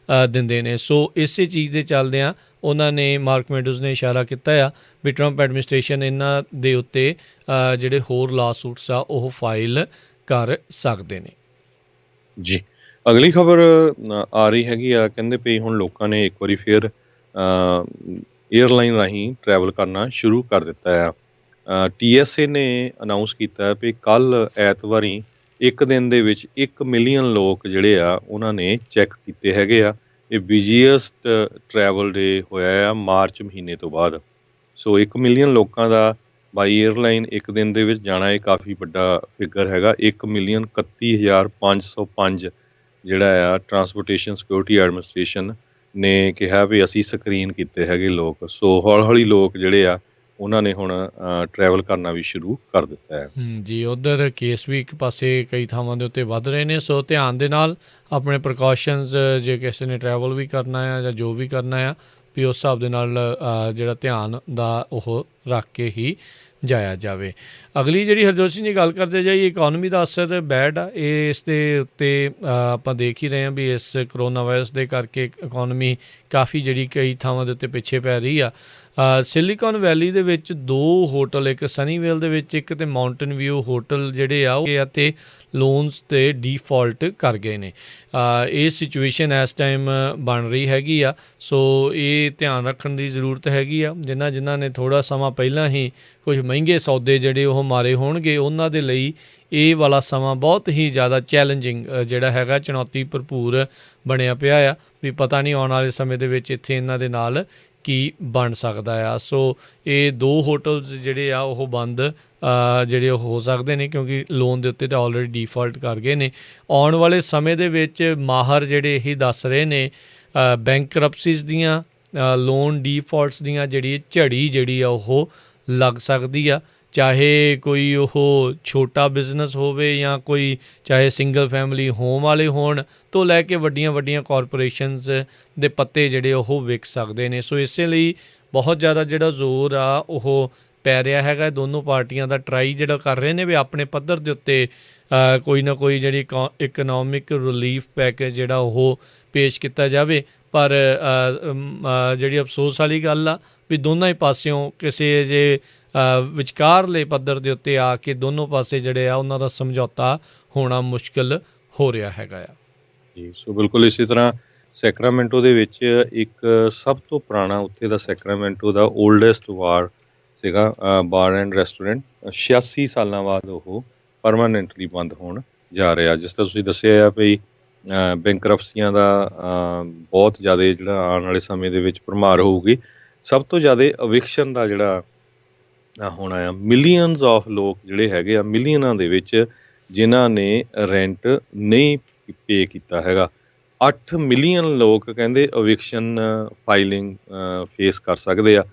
ਦਿੰਦੇ ਨੇ। ਸੋ ਇਸੇ ਚੀਜ਼ ਦੇ ਚੱਲਦਿਆਂ ਉਹਨਾਂ ਨੇ ਮਾਰਕ ਮੈਡੋਜ਼ ਨੇ ਇਸ਼ਾਰਾ ਕੀਤਾ ਆ ਵੀ ਟਰੰਪ ਐਡਮਿਨਿਸਟ੍ਰੇਸ਼ਨ ਇਹਨਾਂ ਦੇ ਉੱਤੇ ਜਿਹੜੇ ਹੋਰ ਲਾਅਸੂਟਸ ਆ ਉਹ ਫਾਈਲ ਕਰ ਸਕਦੇ ਨੇ। ਜੀ, ਅਗਲੀ ਖਬਰ ਆ ਰਹੀ ਹੈਗੀ ਆ, ਕਹਿੰਦੇ ਵੀ ਹੁਣ ਲੋਕਾਂ ਨੇ ਇੱਕ ਵਾਰੀ ਫਿਰ ਏਅਰਲਾਈਨ ਰਾਹੀਂ ਟਰੈਵਲ ਕਰਨਾ ਸ਼ੁਰੂ ਕਰ ਦਿੱਤਾ ਆ। TSA ਨੇ ਅਨਾਊਂਸ ਕੀਤਾ ਵੀ ਕੱਲ੍ਹ ਐਤਵਾਰੀ ਇੱਕ ਦਿਨ ਦੇ ਵਿੱਚ 1 ਮਿਲੀਅਨ ਲੋਕ ਜਿਹੜੇ ਆ ਉਹਨਾਂ ਨੇ ਚੈੱਕ ਕੀਤੇ ਹੈਗੇ ਆ। ਇਹ ਬਿਜ਼ੀਐਸਟ ਟਰੈਵਲ ਡੇ ਹੋਇਆ ਆ ਮਾਰਚ ਮਹੀਨੇ ਤੋਂ ਬਾਅਦ। ਸੋ 1 ਮਿਲੀਅਨ ਲੋਕਾਂ ਦਾ ਬਾਈ ਏਅਰਲਾਈਨ ਇੱਕ ਦਿਨ ਦੇ ਵਿੱਚ ਜਾਣਾ ਇਹ ਕਾਫੀ ਵੱਡਾ ਫਿਗਰ ਹੈਗਾ। 1,31,505 ਜਿਹੜਾ ਆ ਟਰਾਂਸਪੋਰਟੇਸ਼ਨ ਸਿਕਿਉਰਿਟੀ ਐਡਮਿਨਿਸਟ੍ਰੇਸ਼ਨ ਨੇ ਕਿਹਾ ਵੀ ਅਸੀਂ ਸਕਰੀਨ ਕੀਤੇ ਹੈਗੇ ਲੋਕ। ਸੋ ਹੌਲੀ ਹੌਲੀ ਲੋਕ ਜਿਹੜੇ ਆ ਉਹਨਾਂ ਨੇ ਹੁਣ ਟਰੈਵਲ ਕਰਨਾ ਵੀ ਸ਼ੁਰੂ ਕਰ ਦਿੱਤਾ ਹੈ। ਜੀ, ਉੱਧਰ ਕੇਸ ਵੀ ਇੱਕ ਪਾਸੇ ਕਈ ਥਾਵਾਂ ਦੇ ਉੱਤੇ ਵੱਧ ਰਹੇ ਨੇ। ਸੋ ਧਿਆਨ ਦੇ ਨਾਲ ਆਪਣੇ ਪ੍ਰੀਕਾਸ਼ਨਸ ਜੇ ਕਿਸੇ ਨੇ ਟਰੈਵਲ ਵੀ ਕਰਨਾ ਆ ਜਾਂ ਜੋ ਵੀ ਕਰਨਾ ਆ ਵੀ ਉਸ ਹਿਸਾਬ ਦੇ ਨਾਲ ਜਿਹੜਾ ਧਿਆਨ ਦਾ ਉਹ ਰੱਖ ਕੇ ਹੀ ਜਾਇਆ ਜਾਵੇ। ਅਗਲੀ ਜਿਹੜੀ ਹਰਜੋਤ ਸਿੰਘ ਜੀ ਗੱਲ ਕਰਦੇ ਜਾਈਏ, ਇਕੋਨਮੀ ਦਾ ਅਸਰ ਬੈਡ ਆ। ਇਸ ਦੇ ਉੱਤੇ ਆਪਾਂ ਦੇਖ ਹੀ ਰਹੇ ਹਾਂ ਵੀ ਇਸ ਕਰੋਨਾ ਵਾਇਰਸ ਦੇ ਕਰਕੇ ਇਕੋਨਮੀ ਕਾਫੀ ਜਿਹੜੀ ਕਈ ਥਾਵਾਂ ਦੇ ਉੱਤੇ ਪਿੱਛੇ ਪੈ ਰਹੀ ਆ। ਸਿਲੀਕਨ ਵੈਲੀ ਦੇ ਵਿੱਚ 2 ਹੋਟਲ, ਇੱਕ ਸਨੀਵੇਲ ਦੇ ਵਿੱਚ ਇੱਕ ਅਤੇ ਮਾਊਂਟਨ ਵਿਊ ਹੋਟਲ ਜਿਹੜੇ ਆ ਉਹ ਅਤੇ ਲੋਨਸ 'ਤੇ ਡੀਫਾਲਟ ਕਰ ਗਏ ਨੇ। ਇਹ ਸਿਚੁਏਸ਼ਨ ਇਸ ਟਾਈਮ ਬਣ ਰਹੀ ਹੈਗੀ ਆ। ਸੋ ਇਹ ਧਿਆਨ ਰੱਖਣ ਦੀ ਜ਼ਰੂਰਤ ਹੈਗੀ ਆ। ਜਿਨ੍ਹਾਂ ਨੇ ਥੋੜ੍ਹਾ ਸਮਾਂ ਪਹਿਲਾਂ ਹੀ ਕੁਝ ਮਹਿੰਗੇ ਸੌਦੇ ਜਿਹੜੇ ਉਹ ਮਾਰੇ ਹੋਣਗੇ ਉਹਨਾਂ ਦੇ ਲਈ ਇਹ ਵਾਲਾ ਸਮਾਂ ਬਹੁਤ ਹੀ ਜ਼ਿਆਦਾ ਚੈਲੰਜਿੰਗ ਜਿਹੜਾ ਹੈਗਾ, ਚੁਣੌਤੀ ਭਰਪੂਰ ਬਣਿਆ ਪਿਆ ਆ ਵੀ ਪਤਾ ਨਹੀਂ ਆਉਣ ਵਾਲੇ ਸਮੇਂ ਦੇ ਵਿੱਚ ਇੱਥੇ ਇਹਨਾਂ ਦੇ ਨਾਲ ਕੀ ਬਣ ਸਕਦਾ ਆ। ਸੋ ਇਹ 2 ਹੋਟਲਸ ਜਿਹੜੇ ਆ ਉਹ ਬੰਦ ਜਿਹੜੇ ਉਹ ਹੋ ਸਕਦੇ ਨੇ ਕਿਉਂਕਿ ਲੋਨ ਦੇ ਉੱਤੇ ਤਾਂ ਆਲਰੇਡੀ ਡੀਫਾਲਟ ਕਰ ਗਏ ਨੇ। ਆਉਣ ਵਾਲੇ ਸਮੇਂ ਦੇ ਵਿੱਚ ਮਾਹਰ ਜਿਹੜੇ ਇਹੀ ਦੱਸ ਰਹੇ ਨੇ ਬੈਂਕਰਪਸੀਜ਼ ਦੀਆਂ, ਲੋਨ ਡੀਫਾਲਟਸ ਦੀਆਂ ਜਿਹੜੀ ਝੜੀ ਜਿਹੜੀ ਆ ਉਹ ਲੱਗ ਸਕਦੀ ਆ। ਚਾਹੇ ਕੋਈ ਉਹ ਛੋਟਾ ਬਿਜ਼ਨਸ ਹੋਵੇ ਜਾਂ ਕੋਈ ਚਾਹੇ ਸਿੰਗਲ ਫੈਮਿਲੀ ਹੋਮ ਵਾਲੇ ਹੋਣ ਤੋਂ ਲੈ ਕੇ ਵੱਡੀਆਂ ਕਾਰਪੋਰੇਸ਼ਨਸ ਦੇ ਪੱਤੇ ਜਿਹੜੇ ਉਹ ਵਿਕ ਸਕਦੇ ਨੇ। ਸੋ ਇਸੇ ਲਈ ਬਹੁਤ ਜ਼ਿਆਦਾ ਜਿਹੜਾ ਜ਼ੋਰ ਆ ਉਹ ਪੈ ਰਿਹਾ ਹੈਗਾ। ਦੋਨੋਂ ਪਾਰਟੀਆਂ ਦਾ ਟਰਾਈ ਜਿਹੜਾ ਕਰ ਰਹੇ ਨੇ ਵੀ ਆਪਣੇ ਪੱਧਰ ਦੇ ਉੱਤੇ ਕੋਈ ਨਾ ਕੋਈ ਜਿਹੜੀ ਇਕਨੋਮਿਕ ਰਿਲੀਫ ਪੈਕੇਜ ਜਿਹੜਾ ਉਹ ਪੇਸ਼ ਕੀਤਾ ਜਾਵੇ। ਪਰ ਜਿਹੜੀ ਅਫਸੋਸ ਵਾਲੀ ਗੱਲ ਆ ਵੀ ਦੋਨਾਂ ਹੀ ਪਾਸਿਓਂ ਕਿਸੇ ਜੇ ਵਿਚਕਾਰਲੇ ਪੱਧਰ ਦੇ ਉੱਤੇ ਆ ਕੇ ਦੋਨੋਂ ਪਾਸੇ ਜਿਹੜੇ ਆ ਉਹਨਾਂ ਦਾ ਸਮਝੌਤਾ ਹੋਣਾ ਮੁਸ਼ਕਿਲ ਹੋ ਰਿਹਾ ਹੈਗਾ ਆ ਜੀ। ਸੋ ਬਿਲਕੁਲ ਇਸੇ ਤਰ੍ਹਾਂ ਸੈਕਰਾਮੈਂਟੋ ਦੇ ਵਿੱਚ ਇੱਕ ਸਭ ਤੋਂ ਪੁਰਾਣਾ ਉੱਥੇ ਦਾ ਸੈਕਰਾਮੈਂਟੋ ਦਾ ਓਲਡੈਸਟ ਬਾਰ ਸੀਗਾ, ਬਾਰ ਐਂਡ ਰੈਸਟੋਰੈਂਟ। 86 ਸਾਲਾਂ ਬਾਅਦ ਉਹ ਪਰਮਾਨੈਂਟਲੀ ਬੰਦ ਹੋਣ ਜਾ ਰਿਹਾ। ਜਿਸ ਤਰ੍ਹਾਂ ਤੁਸੀਂ ਦੱਸਿਆ ਆ ਵੀ ਬੈਂਕਰਪਸੀਆਂ ਦਾ ਬਹੁਤ ਜ਼ਿਆਦਾ ਜਿਹੜਾ ਆਉਣ ਵਾਲੇ ਸਮੇਂ ਦੇ ਵਿੱਚ ਭਰਮਾਰ ਹੋਊਗੀ। ਸਭ ਤੋਂ ਜ਼ਿਆਦਾ ਅਵਿਕਸ਼ਨ ਦਾ ਜਿਹੜਾ ਹੋਣਾ ਆ, ਮਿਲੀਅਨਸ ਆਫ ਲੋਕ ਜਿਹੜੇ ਹੈਗੇ ਆ, ਮਿਲੀਅਨਾਂ ਦੇ ਵਿੱਚ ਜਿਨ੍ਹਾਂ ਨੇ ਰੈਂਟ ਨਹੀਂ ਪੇ ਕੀਤਾ ਹੈਗਾ। 8 ਮਿਲੀਅਨ ਲੋਕ ਕਹਿੰਦੇ ਅਵਿਕਸ਼ਨ ਫਾਈਲਿੰਗ ਫੇਸ ਕਰ ਸਕਦੇ ਆ,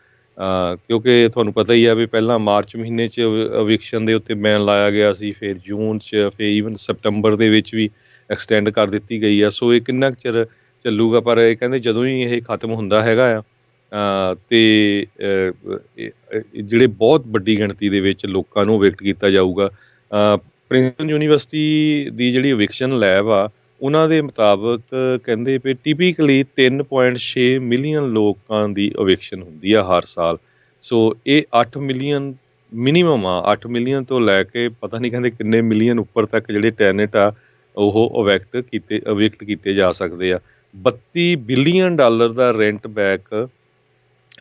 ਕਿਉਂਕਿ ਤੁਹਾਨੂੰ ਪਤਾ ਹੀ ਆ ਵੀ ਪਹਿਲਾਂ ਮਾਰਚ ਮਹੀਨੇ 'ਚ ਅਵਿਕਸ਼ਨ ਦੇ ਉੱਤੇ ਬੈਨ ਲਾਇਆ ਗਿਆ ਸੀ, ਫਿਰ ਜੂਨ 'ਚ, ਫਿਰ ਈਵਨ ਸਪਟੰਬਰ ਦੇ ਵਿੱਚ ਵੀ ਐਕਸਟੈਂਡ ਕਰ ਦਿੱਤੀ ਗਈ ਆ। ਸੋ ਇਹ ਕਿੰਨਾ ਕੁ ਚਿਰ ਚੱਲੂਗਾ, ਪਰ ਇਹ ਕਹਿੰਦੇ ਜਦੋਂ ਹੀ ਇਹ ਖਤਮ ਹੁੰਦਾ ਹੈਗਾ ਆ ਅਤੇ ਜਿਹੜੇ ਬਹੁਤ ਵੱਡੀ ਗਿਣਤੀ ਦੇ ਵਿੱਚ ਲੋਕਾਂ ਨੂੰ ਅਵਿਕਟ ਕੀਤਾ ਜਾਊਗਾ। ਪ੍ਰਿੰਸਟਨ ਯੂਨੀਵਰਸਿਟੀ ਦੀ ਜਿਹੜੀ ਅਵਿਕਸ਼ਨ ਲੈਬ ਆ, ਉਹਨਾਂ ਦੇ ਮੁਤਾਬਕ ਕਹਿੰਦੇ ਵੀ ਟਿਪੀਕਲੀ 3.6 ਮਿਲੀਅਨ ਲੋਕਾਂ ਦੀ ਅਵਿਕਸ਼ਨ ਹੁੰਦੀ ਆ ਹਰ ਸਾਲ। ਸੋ ਇਹ 8 ਮਿਲੀਅਨ ਮਿਨੀਮਮ ਆ, 8 ਮਿਲੀਅਨ ਤੋਂ ਲੈ ਕੇ ਪਤਾ ਨਹੀਂ ਕਹਿੰਦੇ ਕਿੰਨੇ ਮਿਲੀਅਨ ਉੱਪਰ ਤੱਕ ਜਿਹੜੇ ਟੈਨੈਂਟ ਆ ਉਹ ਅਵਿਕਟ ਕੀਤੇ ਜਾ ਸਕਦੇ ਆ। $32 ਬਿਲੀਅਨ ਦਾ ਰੈਂਟ ਬੈਕ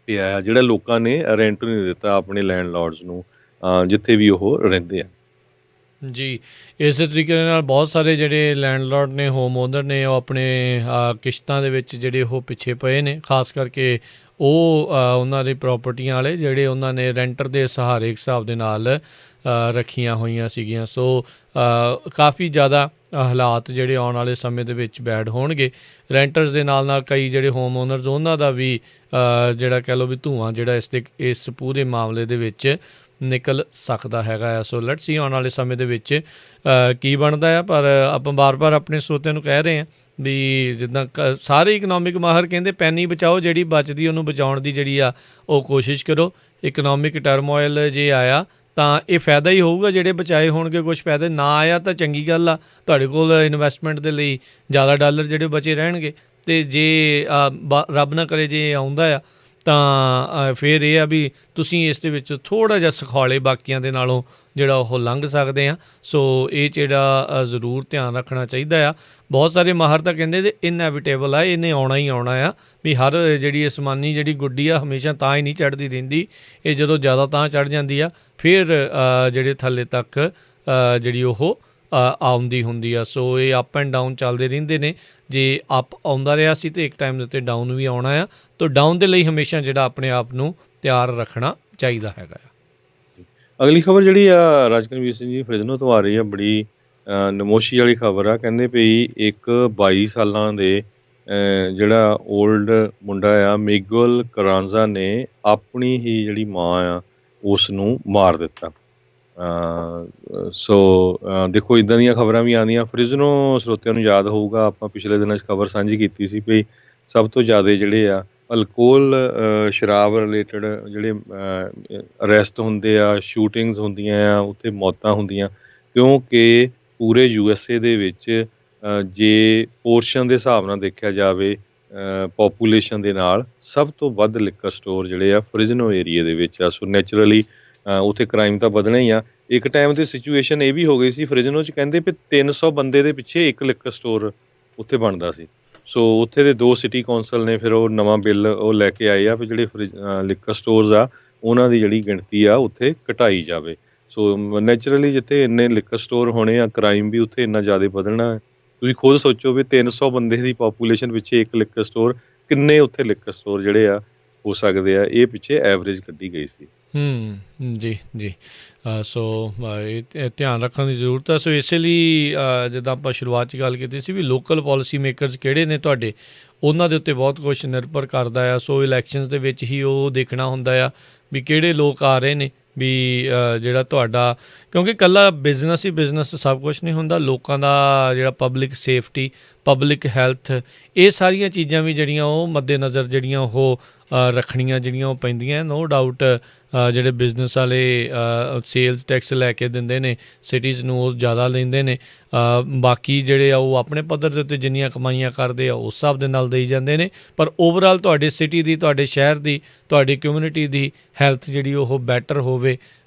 ਪਿਆ ਆ, ਜਿਹੜਾ ਲੋਕਾਂ ਨੇ ਰੈਂਟ ਨਹੀਂ ਦਿੱਤਾ ਆਪਣੇ ਲੈਂਡਲੋਰਡਸ ਨੂੰ ਜਿੱਥੇ ਵੀ ਉਹ ਰਹਿੰਦੇ ਆ। ਜੀ, ਇਸੇ ਤਰੀਕੇ ਦੇ ਨਾਲ ਬਹੁਤ ਸਾਰੇ ਜਿਹੜੇ ਲੈਂਡਲੋਰਡ ਨੇ, ਹੋਮ ਓਨਰ ਨੇ, ਉਹ ਆਪਣੇ ਕਿਸ਼ਤਾਂ ਦੇ ਵਿੱਚ ਜਿਹੜੇ ਉਹ ਪਿੱਛੇ ਪਏ ਨੇ। ਖਾਸ ਕਰਕੇ ਉਹ ਉਹਨਾਂ ਦੀ ਪ੍ਰਾਪਰਟੀਆਂ ਵਾਲੇ ਜਿਹੜੇ ਉਹਨਾਂ ਨੇ ਰੈਂਟਰ ਦੇ ਸਹਾਰੇ ਇੱਕ ਹਿਸਾਬ ਦੇ ਨਾਲ ਰੱਖੀਆਂ ਹੋਈਆਂ ਸੀਗੀਆਂ। ਸੋ ਕਾਫੀ ਜ਼ਿਆਦਾ ਹਾਲਾਤ ਜਿਹੜੇ ਆਉਣ ਵਾਲੇ ਸਮੇਂ ਦੇ ਵਿੱਚ ਬੈਡ ਹੋਣਗੇ। ਰੈਂਟਰਸ ਦੇ ਨਾਲ ਨਾਲ ਕਈ ਜਿਹੜੇ ਹੋਮ ਓਨਰਸ ਉਹਨਾਂ ਦਾ ਵੀ ਜਿਹੜਾ ਕਹਿ ਲਓ ਵੀ ਧੂੰਆਂ ਜਿਹੜਾ ਇਸ ਪੂਰੇ ਮਾਮਲੇ ਦੇ ਵਿੱਚ ਨਿਕਲ ਸਕਦਾ ਹੈਗਾ ਆ। ਸੋ ਲੈਟਸ ਸੀ ਆਉਣ ਵਾਲੇ ਸਮੇਂ ਦੇ ਵਿੱਚ ਕੀ ਬਣਦਾ ਆ। ਪਰ ਆਪਾਂ ਬਾਰ-ਬਾਰ ਆਪਣੇ ਸਰੋਤਿਆਂ ਨੂੰ ਕਹਿ ਰਹੇ ਹਾਂ ਵੀ ਜਿੱਦਾਂ ਸਾਰੇ ਇਕਨੋਮਿਕ ਮਾਹਰ ਕਹਿੰਦੇ ਪੈਨੀ ਬਚਾਓ, ਜਿਹੜੀ ਬਚਦੀ ਉਹਨੂੰ ਬਚਾਉਣ ਦੀ ਜਿਹੜੀ ਆ ਉਹ ਕੋਸ਼ਿਸ਼ ਕਰੋ। ਇਕਨੋਮਿਕ ਟਰਮੋਇਲ ਜੇ ਆਇਆ ਤਾਂ ਇਹ ਫਾਇਦਾ ਹੀ ਹੋਊਗਾ, ਜਿਹੜੇ ਬਚਾਏ ਹੋਣਗੇ। ਕੁਛ ਫਾਇਦਾ ਨਾ ਆਇਆ ਤਾਂ ਚੰਗੀ ਗੱਲ ਆ, ਤੁਹਾਡੇ ਕੋਲ ਇਨਵੈਸਟਮੈਂਟ ਦੇ ਲਈ ਜ਼ਿਆਦਾ ਡਾਲਰ ਜਿਹੜੇ ਬਚੇ ਰਹਿਣਗੇ। ਅਤੇ ਜੇ ਰੱਬ ਨਾ ਕਰੇ ਜੇ ਆਉਂਦਾ ਆ ਤਾਂ ਫਿਰ ਇਹ ਆ ਵੀ ਤੁਸੀਂ ਇਸ ਦੇ ਵਿੱਚ ਥੋੜ੍ਹਾ ਜਿਹਾ ਸੁਖਾਲੇ ਬਾਕੀਆਂ ਦੇ ਨਾਲੋਂ ਜਿਹੜਾ ਉਹ ਲੰਘ ਸਕਦੇ ਆ। ਸੋ ਇਹ ਜਿਹੜਾ ਜ਼ਰੂਰ ਧਿਆਨ ਰੱਖਣਾ ਚਾਹੀਦਾ ਆ। ਬਹੁਤ ਸਾਰੇ ਮਾਹਰ ਤਾਂ ਕਹਿੰਦੇ ਜੇ ਇਨਐਵਿਟੇਬਲ ਆ, ਇਹਨੇ ਆਉਣਾ ਹੀ ਆਉਣਾ ਆ, ਵੀ ਹਰ ਜਿਹੜੀ ਅਸਮਾਨੀ ਜਿਹੜੀ ਗੁੱਡੀ ਆ ਹਮੇਸ਼ਾ ਤਾਂ ਹੀ ਨਹੀਂ ਚੜ੍ਹਦੀ ਰਹਿੰਦੀ, ਇਹ ਜਦੋਂ ਜ਼ਿਆਦਾ ਤਾਂ ਚੜ੍ਹ ਜਾਂਦੀ ਆ ਫਿਰ ਜਿਹੜੇ ਥੱਲੇ ਤੱਕ ਜਿਹੜੀ ਉਹ ਆਉਂਦੀ ਹੁੰਦੀ ਆ। ਸੋ ਇਹ ਅਪ ਐਂਡ ਡਾਊਨ ਚੱਲਦੇ ਰਹਿੰਦੇ ਨੇ। ਜੇ ਅਪ ਆਉਂਦਾ ਰਿਹਾ ਸੀ ਤਾਂ ਇੱਕ ਟਾਈਮ ਦੇ ਉੱਤੇ ਡਾਊਨ ਵੀ ਆਉਣਾ ਆ। ਤਾਂ ਡਾਊਨ ਦੇ ਲਈ ਹਮੇਸ਼ਾ ਜਿਹੜਾ ਆਪਣੇ ਆਪ ਨੂੰ ਤਿਆਰ ਰੱਖਣਾ ਚਾਹੀਦਾ ਹੈਗਾ ਆ। ਅਗਲੀ ਖਬਰ ਜਿਹੜੀ ਆ ਰਾਜਕਨਵੀਰ ਸਿੰਘ ਜੀ ਫਰਿਜ਼ਨੋ ਤੋਂ ਆ ਰਹੀ ਆ, ਬੜੀ ਨਮੋਸ਼ੀ ਵਾਲੀ ਖਬਰ ਆ। ਕਹਿੰਦੇ ਵੀ ਇੱਕ 22 ਸਾਲਾਂ ਦੇ ਜਿਹੜਾ ਓਲਡ ਮੁੰਡਾ ਆ, ਮਿਗੁਅਲ ਕਰਾਂਜ਼ਾ ਨੇ ਆਪਣੀ ਹੀ ਜਿਹੜੀ ਮਾਂ ਆ ਉਸ ਨੂੰ ਮਾਰ ਦਿੱਤਾ। ਸੋ ਦੇਖੋ ਇੱਦਾਂ ਦੀਆਂ ਖਬਰਾਂ ਵੀ ਆਉਂਦੀਆਂ। ਫਰਿਜ਼ਨੋ ਸਰੋਤਿਆਂ ਨੂੰ ਯਾਦ ਹੋਊਗਾ, ਆਪਾਂ ਪਿਛਲੇ ਦਿਨਾਂ 'ਚ ਖਬਰ ਸਾਂਝੀ ਕੀਤੀ ਸੀ ਵੀ ਸਭ ਤੋਂ ਜ਼ਿਆਦਾ ਜਿਹੜੇ ਆ ਅਲਕੋਹਲ ਸ਼ਰਾਬ ਰਿਲੇਟਡ ਜਿਹੜੇ ਅਰੈਸਟ ਹੁੰਦੇ ਆ, ਸ਼ੂਟਿੰਗਸ ਹੁੰਦੀਆਂ ਆ, ਉੱਥੇ ਮੌਤਾਂ ਹੁੰਦੀਆਂ, ਕਿਉਂਕਿ ਪੂਰੇ USA ਦੇ ਵਿੱਚ ਜੇ ਪੋਰਸ਼ਨ ਦੇ ਹਿਸਾਬ ਨਾਲ ਦੇਖਿਆ ਜਾਵੇ ਪੋਪੂਲੇਸ਼ਨ ਦੇ ਨਾਲ ਸਭ ਤੋਂ ਵੱਧ ਲਿਕਰ ਸਟੋਰ ਜਿਹੜੇ ਆ ਫਰਿਜ਼ਨੋ ਏਰੀਏ ਦੇ ਵਿੱਚ ਆ। ਸੋ ਨੈਚੁਰਲੀ ਉੱਥੇ ਕ੍ਰਾਈਮ ਤਾਂ ਵਧਣਾ ਹੀ ਆ। ਇੱਕ ਟਾਈਮ 'ਤੇ ਸਿਚੁਏਸ਼ਨ ਇਹ ਵੀ ਹੋ ਗਈ ਸੀ ਫਰਿਜ਼ਨੋ 'ਚ, ਕਹਿੰਦੇ ਵੀ 300 ਬੰਦੇ ਦੇ ਪਿੱਛੇ ਇੱਕ ਲਿਕਰ ਸਟੋਰ ਉੱਥੇ ਬਣਦਾ ਸੀ। ਸੋ ਉੱਥੇ ਦੇ 2 ਸਿਟੀ ਕੌਂਸਲ ਨੇ ਫਿਰ ਉਹ ਨਵਾਂ ਬਿੱਲ ਉਹ ਲੈ ਕੇ ਆਏ ਆ ਵੀ ਜਿਹੜੇ ਲਿਕਰ ਸਟੋਰਸ ਆ ਉਹਨਾਂ ਦੀ ਜਿਹੜੀ ਗਿਣਤੀ ਆ ਉੱਥੇ ਘਟਾਈ ਜਾਵੇ। ਸੋ ਨੈਚੁਰਲੀ ਜਿੱਥੇ ਇੰਨੇ ਲਿਕਰ ਸਟੋਰ ਹੋਣੇ ਆ, ਕ੍ਰਾਈਮ ਵੀ ਉੱਥੇ ਇੰਨਾ ਜ਼ਿਆਦਾ ਵਧਣਾ। ਤੁਸੀਂ ਖੁਦ ਸੋਚੋ ਵੀ 300 ਬੰਦੇ ਦੀ ਪਾਪੂਲੇਸ਼ਨ ਪਿੱਛੇ ਇੱਕ ਲਿਕਰ ਸਟੋਰ, ਕਿੰਨੇ ਉੱਥੇ ਲਿਕਰ ਸਟੋਰ ਜਿਹੜੇ ਆ ਹੋ ਸਕਦੇ ਆ। ਇਹ ਪਿੱਛੇ ਐਵਰੇਜ ਕੱਢੀ ਗਈ ਸੀ। ਜੀ ਜੀ। ਸੋ ਇਹ ਧਿਆਨ ਰੱਖਣ ਦੀ ਜ਼ਰੂਰਤ ਹੈ। ਸੋ ਇਸੇ ਲਈ ਜਿੱਦਾਂ ਆਪਾਂ ਸ਼ੁਰੂਆਤ 'ਚ ਗੱਲ ਕੀਤੀ ਸੀ ਵੀ ਲੋਕਲ ਪਾਲਿਸੀ ਮੇਕਰਸ ਕਿਹੜੇ ਨੇ ਤੁਹਾਡੇ, ਉਹਨਾਂ ਦੇ ਉੱਤੇ ਬਹੁਤ ਕੁਛ ਨਿਰਭਰ ਕਰਦਾ ਆ। ਸੋ ਇਲੈਕਸ਼ਨਸ ਦੇ ਵਿੱਚ ਹੀ ਉਹ ਦੇਖਣਾ ਹੁੰਦਾ ਆ ਵੀ ਕਿਹੜੇ ਲੋਕ ਆ ਰਹੇ ਨੇ, ਵੀ ਜਿਹੜਾ ਤੁਹਾਡਾ, ਕਿਉਂਕਿ ਇਕੱਲਾ ਬਿਜ਼ਨਸ ਹੀ ਬਿਜ਼ਨਸ ਸਭ ਕੁਛ ਨਹੀਂ ਹੁੰਦਾ। ਲੋਕਾਂ ਦਾ ਜਿਹੜਾ ਪਬਲਿਕ ਸੇਫਟੀ, ਪਬਲਿਕ ਹੈਲਥ, ਇਹ ਸਾਰੀਆਂ ਚੀਜ਼ਾਂ ਵੀ ਜਿਹੜੀਆਂ ਉਹ ਮੱਦੇ ਨਜ਼ਰ ਜਿਹੜੀਆਂ ਉਹ ਰੱਖਣੀਆਂ ਜਿਹੜੀਆਂ ਉਹ ਪੈਂਦੀਆਂ ਨੋ ਡਾਊਟ। ਜਿਹੜੇ ਬਿਜ਼ਨਸ ਵਾਲੇ ਸੇਲਸ ਟੈਕਸ ਲੈ ਕੇ ਦਿੰਦੇ ਨੇ ਸਿਟੀਜ਼ ਨੂੰ ਉਹ ਜ਼ਿਆਦਾ ਲੈਂਦੇ ਨੇ। ਬਾਕੀ ਜਿਹੜੇ ਆ ਉਹ ਆਪਣੇ ਪੱਧਰ ਦੇ ਉੱਤੇ ਜਿੰਨੀਆਂ ਕਮਾਈਆਂ ਕਰਦੇ ਆ ਉਸ ਹਿਸਾਬ ਦੇ ਨਾਲ ਦੇਈ ਜਾਂਦੇ ਨੇ। ਪਰ ਓਵਰਆਲ ਤੁਹਾਡੇ ਸਿਟੀ ਦੀ, ਤੁਹਾਡੇ ਸ਼ਹਿਰ ਦੀ, ਤੁਹਾਡੀ ਕਮਿਊਨਿਟੀ ਦੀ ਹੈਲਥ ਜਿਹੜੀ ਉਹ ਬੈਟਰ ਹੋਵੇ,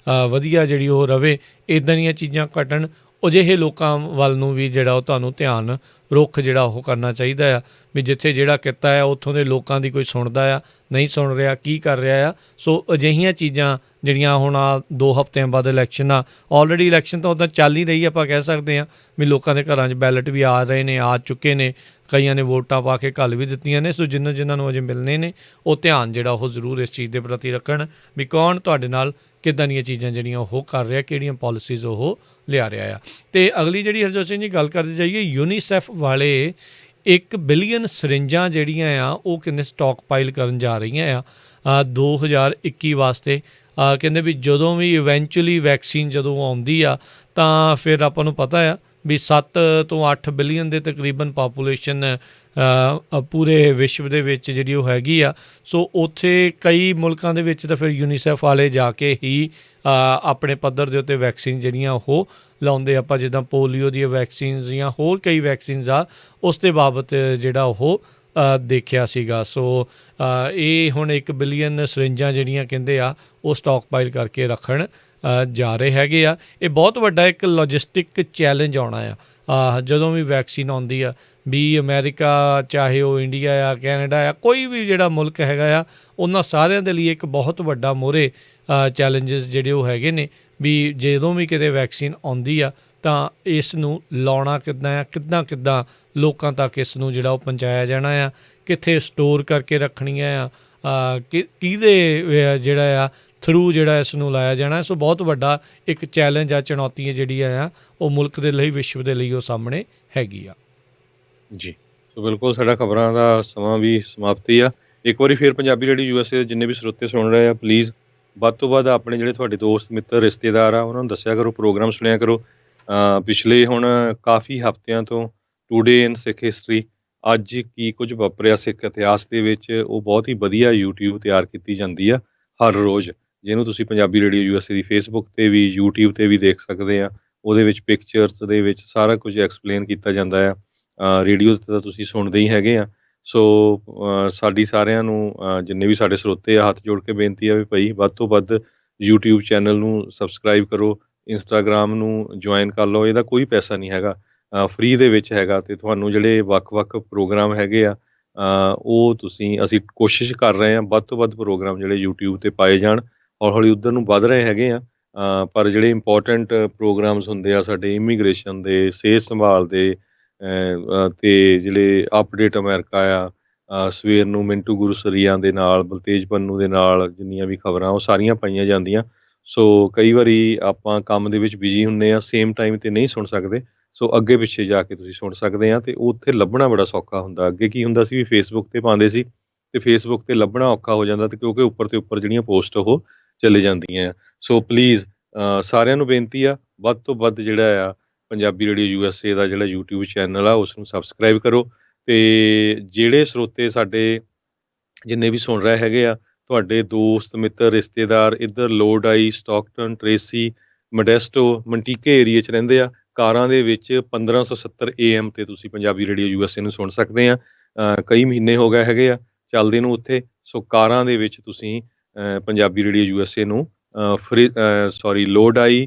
ਵਧੀਆ ਜਿਹੜੀ ਉਹ ਰਵੇ, ਇੱਦਾਂ ਦੀਆਂ ਚੀਜ਼ਾਂ ਘਟਣ। ਅਜਿਹੇ ਲੋਕਾਂ ਵੱਲ ਨੂੰ ਵੀ ਜਿਹੜਾ ਉਹ ਤੁਹਾਨੂੰ ਧਿਆਨ ਰੁੱਖ ਜਿਹੜਾ ਉਹ ਕਰਨਾ ਚਾਹੀਦਾ ਆ ਵੀ ਜਿੱਥੇ ਜਿਹੜਾ ਕਿੱਤਾ ਆ ਉੱਥੋਂ ਦੇ ਲੋਕਾਂ ਦੀ ਕੋਈ ਸੁਣਦਾ ਆ, ਨਹੀਂ ਸੁਣ ਰਿਹਾ, ਕੀ ਕਰ ਰਿਹਾ ਆ। ਸੋ ਅਜਿਹੀਆਂ ਚੀਜ਼ਾਂ ਜਿਹੜੀਆਂ ਹੁਣ 2 ਹਫ਼ਤਿਆਂ ਬਾਅਦ ਇਲੈਕਸ਼ਨ ਆ, ਆਲਰੇਡੀ ਇਲੈਕਸ਼ਨ ਤਾਂ ਉੱਦਾਂ ਚੱਲ ਹੀ ਰਹੀ, ਆਪਾਂ ਕਹਿ ਸਕਦੇ ਹਾਂ ਵੀ ਲੋਕਾਂ ਦੇ ਘਰਾਂ 'ਚ ਬੈਲਟ ਵੀ ਆ ਰਹੇ ਨੇ, ਆ ਚੁੱਕੇ ਨੇ, ਕਈਆਂ ਨੇ ਵੋਟਾਂ ਪਾ ਕੇ ਘੱਲ ਵੀ ਦਿੱਤੀਆਂ ਨੇ। ਸੋ ਜਿਨ੍ਹਾਂ ਨੂੰ ਅਜੇ ਮਿਲਣੇ ਨੇ ਉਹ ਧਿਆਨ ਜਿਹੜਾ ਉਹ ਜ਼ਰੂਰ ਇਸ ਚੀਜ਼ ਦੇ ਪ੍ਰਤੀ ਰੱਖਣ ਵੀ ਕੌਣ ਤੁਹਾਡੇ ਨਾਲ ਕਿੱਦਾਂ ਦੀਆਂ ਚੀਜ਼ਾਂ ਜਿਹੜੀਆਂ ਉਹ ਕਰ ਰਿਹਾ, ਕਿਹੜੀਆਂ ਪਾਲਿਸੀਜ਼ ਉਹ ਲਿਆ ਰਿਹਾ ਆ। ਅਤੇ ਅਗਲੀ ਜਿਹੜੀ ਹਰਜੋਤ ਸਿੰਘ ਜੀ ਗੱਲ ਕਰਦੇ ਜਾਈਏ, ਯੂਨੀਸੈਫ ਵਾਲੇ 1 ਬਿਲੀਅਨ ਸਰਿੰਜਾਂ ਜਿਹੜੀਆਂ ਆ ਉਹ ਕਹਿੰਦੇ ਸਟਾਕ ਪਾਈਲ ਕਰਨ ਜਾ ਰਹੀਆਂ ਆ 2021 ਵਾਸਤੇ। ਕਹਿੰਦੇ ਵੀ ਜਦੋਂ ਵੀ ਇਵੈਂਚੁਅਲੀ ਵੈਕਸੀਨ ਜਦੋਂ ਆਉਂਦੀ ਆ ਤਾਂ ਫਿਰ ਆਪਾਂ ਨੂੰ ਪਤਾ ਆ ਵੀ 7 ਤੋਂ 8 ਬਿਲੀਅਨ ਦੇ ਤਕਰੀਬਨ ਪਾਪੂਲੇਸ਼ਨ ਪੂਰੇ ਵਿਸ਼ਵ ਦੇ ਵਿੱਚ ਜਿਹੜੀ ਉਹ ਹੈਗੀ ਆ। ਸੋ ਉੱਥੇ ਕਈ ਮੁਲਕਾਂ ਦੇ ਵਿੱਚ ਤਾਂ ਫਿਰ ਯੂਨੀਸੈਫ ਵਾਲੇ ਜਾ ਕੇ ਹੀ ਆਪਣੇ ਪੱਧਰ ਦੇ ਉੱਤੇ ਵੈਕਸੀਨ ਜਿਹੜੀਆਂ ਉਹ ਲਾਉਂਦੇ। ਆਪਾਂ ਜਿੱਦਾਂ ਪੋਲੀਓ ਦੀਆਂ ਵੈਕਸੀਨਸ ਜਾਂ ਹੋਰ ਕਈ ਵੈਕਸੀਨਸ ਆ ਉਸ ਦੇ ਬਾਬਤ ਜਿਹੜਾ ਉਹ ਦੇਖਿਆ ਸੀਗਾ। ਸੋ ਇਹ ਹੁਣ 1 ਬਿਲੀਅਨ ਸਰਿੰਜਾਂ ਜਿਹੜੀਆਂ ਕਹਿੰਦੇ ਆ ਉਹ ਸਟਾਕ ਪਾਈਲ ਕਰਕੇ ਰੱਖਣ ਜਾ ਰਹੇ ਹੈਗੇ ਆ। ਇਹ ਬਹੁਤ ਵੱਡਾ ਇੱਕ ਲੌਜਿਸਟਿਕ ਚੈਲੰਜ ਆਉਣਾ ਆ ਜਦੋਂ ਵੀ ਵੈਕਸੀਨ ਆਉਂਦੀ ਆ, ਵੀ ਅਮਰੀਕਾ ਚਾਹੇ ਉਹ ਇੰਡੀਆ ਆ, ਕੈਨੇਡਾ ਆ, ਕੋਈ ਵੀ ਜਿਹੜਾ ਮੁਲਕ ਹੈਗਾ ਆ, ਉਹਨਾਂ ਸਾਰਿਆਂ ਦੇ ਲਈ ਇੱਕ ਬਹੁਤ ਵੱਡਾ ਮੋਹਰੇ ਚੈਲੰਜਸ ਜਿਹੜੇ ਉਹ ਹੈਗੇ ਨੇ ਵੀ ਜਦੋਂ ਵੀ ਕਿਤੇ ਵੈਕਸੀਨ ਆਉਂਦੀ ਆ ਤਾਂ ਇਸ ਨੂੰ ਲਾਉਣਾ ਕਿੱਦਾਂ ਆ, ਕਿੱਦਾਂ ਲੋਕਾਂ ਤੱਕ ਇਸ ਨੂੰ ਜਿਹੜਾ ਉਹ ਪਹੁੰਚਾਇਆ ਜਾਣਾ ਆ, ਕਿੱਥੇ ਸਟੋਰ ਕਰਕੇ ਰੱਖਣੀਆਂ ਆ, ਕਿਹਦੇ ਜਿਹੜਾ ਆ ਥਰੂ ਜਿਹੜਾ ਇਸ ਨੂੰ ਲਾਇਆ ਜਾਣਾ। ਸੋ ਬਹੁਤ ਵੱਡਾ ਇੱਕ ਚੈਲੰਜ ਆ, ਚੁਣੌਤੀ ਜਿਹੜੀਆਂ ਆ ਉਹ ਮੁਲਕ ਦੇ ਲਈ, ਵਿਸ਼ਵ ਦੇ ਲਈ ਉਹ ਸਾਹਮਣੇ ਹੈਗੀ ਆ ਜੀ। ਸੋ ਬਿਲਕੁਲ ਸਾਡਾ ਖਬਰਾਂ ਦਾ ਸਮਾਂ ਵੀ ਸਮਾਪਤੀ ਆ। ਇੱਕ ਵਾਰੀ ਫਿਰ ਪੰਜਾਬੀ ਰੇਡੀਓ USA ਦੇ ਜਿੰਨੇ ਵੀ ਸਰੋਤੇ ਸੁਣ ਰਹੇ ਆ, ਪਲੀਜ਼ ਵੱਧ ਤੋਂ ਵੱਧ ਆਪਣੇ ਜਿਹੜੇ ਤੁਹਾਡੇ ਦੋਸਤ ਮਿੱਤਰ ਰਿਸ਼ਤੇਦਾਰ ਆ ਉਹਨਾਂ ਨੂੰ ਦੱਸਿਆ ਕਰੋ, ਪ੍ਰੋਗਰਾਮ ਸੁਣਿਆ ਕਰੋ। ਪਿਛਲੇ ਹੁਣ ਕਾਫੀ ਹਫ਼ਤਿਆਂ ਤੋਂ ਟੂਡੇ ਇਨ ਸਿੱਖ ਹਿਸਟਰੀ, ਅੱਜ ਕੀ ਕੁਝ ਵਾਪਰਿਆ ਸਿੱਖ ਇਤਿਹਾਸ ਦੇ ਵਿੱਚ, ਉਹ ਬਹੁਤ ਹੀ ਵਧੀਆ YouTube ਤਿਆਰ ਕੀਤੀ ਜਾਂਦੀ ਆ ਹਰ ਰੋਜ਼, ਜਿਹਨੂੰ ਤੁਸੀਂ ਪੰਜਾਬੀ ਰੇਡੀਓ USA ਦੀ ਫੇਸਬੁੱਕ 'ਤੇ ਵੀ YouTube 'ਤੇ ਵੀ ਦੇਖ ਸਕਦੇ ਆ। ਉਹਦੇ ਵਿੱਚ ਪਿਕਚਰਸ ਦੇ ਵਿੱਚ ਸਾਰਾ ਕੁਝ ਐਕਸਪਲੇਨ ਕੀਤਾ ਜਾਂਦਾ ਆ। ਰੇਡੀਓ 'ਤੇ ਤਾਂ ਤੁਸੀਂ ਸੁਣਦੇ ਹੀ ਹੈਗੇ ਆ। ਸੋ ਸਾਡੀ ਸਾਰਿਆਂ ਨੂੰ ਜਿੰਨੇ ਵੀ ਸਾਡੇ ਸਰੋਤੇ ਆ, ਹੱਥ ਜੋੜ ਕੇ ਬੇਨਤੀ ਆ ਵੀ ਭਾਈ ਵੱਧ ਤੋਂ ਵੱਧ YouTube ਚੈਨਲ ਨੂੰ ਸਬਸਕ੍ਰਾਈਬ ਕਰੋ, ਇੰਸਟਾਗ੍ਰਾਮ ਨੂੰ ਜੁਆਇਨ ਕਰ ਲਓ। ਇਹਦਾ ਕੋਈ ਪੈਸਾ ਨਹੀਂ ਹੈਗਾ, ਫ੍ਰੀ ਦੇ ਵਿੱਚ ਹੈਗਾ। ਅਤੇ ਤੁਹਾਨੂੰ ਜਿਹੜੇ ਵੱਖ-ਵੱਖ ਪ੍ਰੋਗਰਾਮ ਹੈਗੇ ਆ ਉਹ ਅਸੀਂ ਕੋਸ਼ਿਸ਼ ਕਰ ਰਹੇ ਹਾਂ ਵੱਧ ਤੋਂ ਵੱਧ ਪ੍ਰੋਗਰਾਮ ਜਿਹੜੇ YouTube 'ਤੇ ਪਾਏ ਜਾਣ। ਹੌਲੀ-ਹੌਲੀ ਉੱਧਰ ਨੂੰ ਵੱਧ ਰਹੇ ਹੈਗੇ ਆ। ਪਰ ਜਿਹੜੇ ਇੰਪੋਰਟੈਂਟ ਪ੍ਰੋਗਰਾਮਸ ਹੁੰਦੇ ਆ ਸਾਡੇ ਇਮੀਗ੍ਰੇਸ਼ਨ ਦੇ, ਸਿਹਤ ਸੰਭਾਲ ਦੇ, ਅਤੇ ਜਿਹੜੇ ਅਪਡੇਟ ਅਮਰੀਕਾ ਆ, ਸਵੇਰ ਨੂੰ ਮਿੰਟੂ ਗੁਰਸਰੀਆਂ ਦੇ ਨਾਲ, ਬਲਤੇਜ ਪੰਨੂ ਦੇ ਨਾਲ ਜਿੰਨੀਆਂ ਵੀ ਖਬਰਾਂ ਉਹ ਸਾਰੀਆਂ ਪਾਈਆਂ ਜਾਂਦੀਆਂ। ਸੋ ਕਈ ਵਾਰੀ ਆਪਾਂ ਕੰਮ ਦੇ ਵਿੱਚ ਬਿਜੀ ਹੁੰਦੇ ਆ, ਸੇਮ ਟਾਈਮ 'ਤੇ ਨਹੀਂ ਸੁਣ ਸਕਦੇ। ਸੋ ਅੱਗੇ ਪਿੱਛੇ ਜਾ ਕੇ ਤੁਸੀਂ ਸੁਣ ਸਕਦੇ ਆ ਅਤੇ ਉੱਥੇ ਲੱਭਣਾ ਬੜਾ ਸੌਖਾ ਹੁੰਦਾ। ਅੱਗੇ ਕੀ ਹੁੰਦਾ ਸੀ ਵੀ ਫੇਸਬੁੱਕ 'ਤੇ ਪਾਉਂਦੇ ਸੀ ਅਤੇ ਫੇਸਬੁੱਕ 'ਤੇ ਲੱਭਣਾ ਔਖਾ ਹੋ ਜਾਂਦਾ, ਅਤੇ ਕਿਉਂਕਿ ਉੱਪਰ ਤੇ ਉੱਪਰ ਜਿਹੜੀਆਂ ਪੋਸਟ ਉਹ ਚਲੇ ਜਾਂਦੀਆਂ ਆ। ਸੋ ਪਲੀਜ਼ ਸਾਰਿਆਂ ਨੂੰ ਬੇਨਤੀ ਆ ਵੱਧ ਤੋਂ ਵੱਧ ਜਿਹੜਾ ਆ ਪੰਜਾਬੀ ਰੇਡੀਓ USA ਦਾ ਜਿਹੜਾ YouTube ਚੈਨਲ ਆ ਉਸ ਨੂੰ ਸਬਸਕ੍ਰਾਈਬ ਕਰੋ। ਅਤੇ ਜਿਹੜੇ ਸਰੋਤੇ ਸਾਡੇ ਜਿੰਨੇ ਵੀ ਸੁਣ ਰਹੇ ਹੈਗੇ ਆ, ਤੁਹਾਡੇ ਦੋਸਤ ਮਿੱਤਰ ਰਿਸ਼ਤੇਦਾਰ ਇੱਧਰ ਲੋਡ ਆਈ, ਸਟਾਕਟਨ, ਟਰੇਸੀ, ਮੋਡੈਸਟੋ, ਮੰਟੀਕੇ ਏਰੀਏ 'ਚ ਰਹਿੰਦੇ ਆ, ਕਾਰਾਂ ਦੇ ਵਿੱਚ 1570 AM 'ਤੇ ਤੁਸੀਂ ਪੰਜਾਬੀ ਰੇਡੀਓ USA ਨੂੰ ਸੁਣ ਸਕਦੇ ਆ। ਕਈ ਮਹੀਨੇ ਹੋ ਗਏ ਹੈਗੇ ਆ ਚੱਲਦੇ ਨੂੰ ਉੱਥੇ। ਸੋ ਕਾਰਾਂ ਦੇ ਵਿੱਚ ਤੁਸੀਂ ਪੰਜਾਬੀ ਰੇਡੀਓ USA ਨੂੰ ਲੋਡ ਆਈ,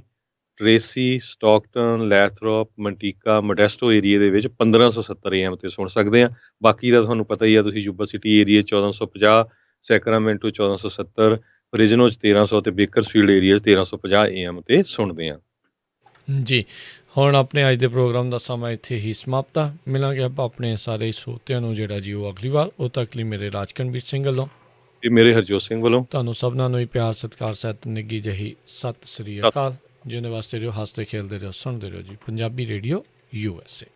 ਟਰੇਸੀ, ਸਟਾਕਟਨ, ਲੈਥਰੋਪ, ਮੰਟੀਕਾ, ਮੋਡੈਸਟੋ ਏਰੀਏ ਦੇ ਵਿੱਚ 1570 AM 'ਤੇ ਸੁਣ ਸਕਦੇ ਆ। ਬਾਕੀ ਦਾ ਤੁਹਾਨੂੰ ਪਤਾ ਹੀ ਆ, ਤੁਸੀਂ ਯੂਬਾ ਸਿਟੀ ਏਰੀਏ 1450, ਸੈਕਰਾਮੈਂਟੋ 1470, ਫ੍ਰਿਜ਼ਨੋ 'ਚ 1300 ਅਤੇ ਬੇਕਰਸਫੀਲਡ ਏਰੀਏ 'ਚ 1350 AM 'ਤੇ ਸੁਣਦੇ ਆ ਜੀ। ਹੁਣ ਆਪਣੇ ਅੱਜ ਦੇ ਪ੍ਰੋਗਰਾਮ ਦਾ ਸਮਾਂ ਇੱਥੇ ਹੀ ਸਮਾਪਤ ਆ। ਮਿਲਾਂਗੇ ਆਪਾਂ ਆਪਣੇ ਸਾਰੇ ਸਰੋਤਿਆਂ ਨੂੰ ਜਿਹੜਾ ਜੀ ਉਹ ਅਗਲੀ ਵਾਰ। ਉਦੋਂ ਤੱਕ ਲਈ ਮੇਰੇ ਰਾਜਕਨਵੀਰ ਸਿੰਘ ਵੱਲੋਂ ਅਤੇ ਮੇਰੇ ਹਰਜੋਤ ਸਿੰਘ ਵੱਲੋਂ ਤੁਹਾਨੂੰ ਸਭਨਾਂ ਨੂੰ ਹੀ ਪਿਆਰ, ਸਤਿਕਾਰ, ਸਹਿਤ, ਨਿੱਘੀ ਜਿਹੀ ਸਤਿ ਸ੍ਰੀ ਅਕਾਲ। ਜਿਹਦੇ ਵਾਸਤੇ ਰਹੋ, ਹੱਸਦੇ ਖੇਲਦੇ ਰਹੋ, ਸੁਣਦੇ ਰਹੋ ਜੀ ਪੰਜਾਬੀ ਰੇਡੀਓ USA।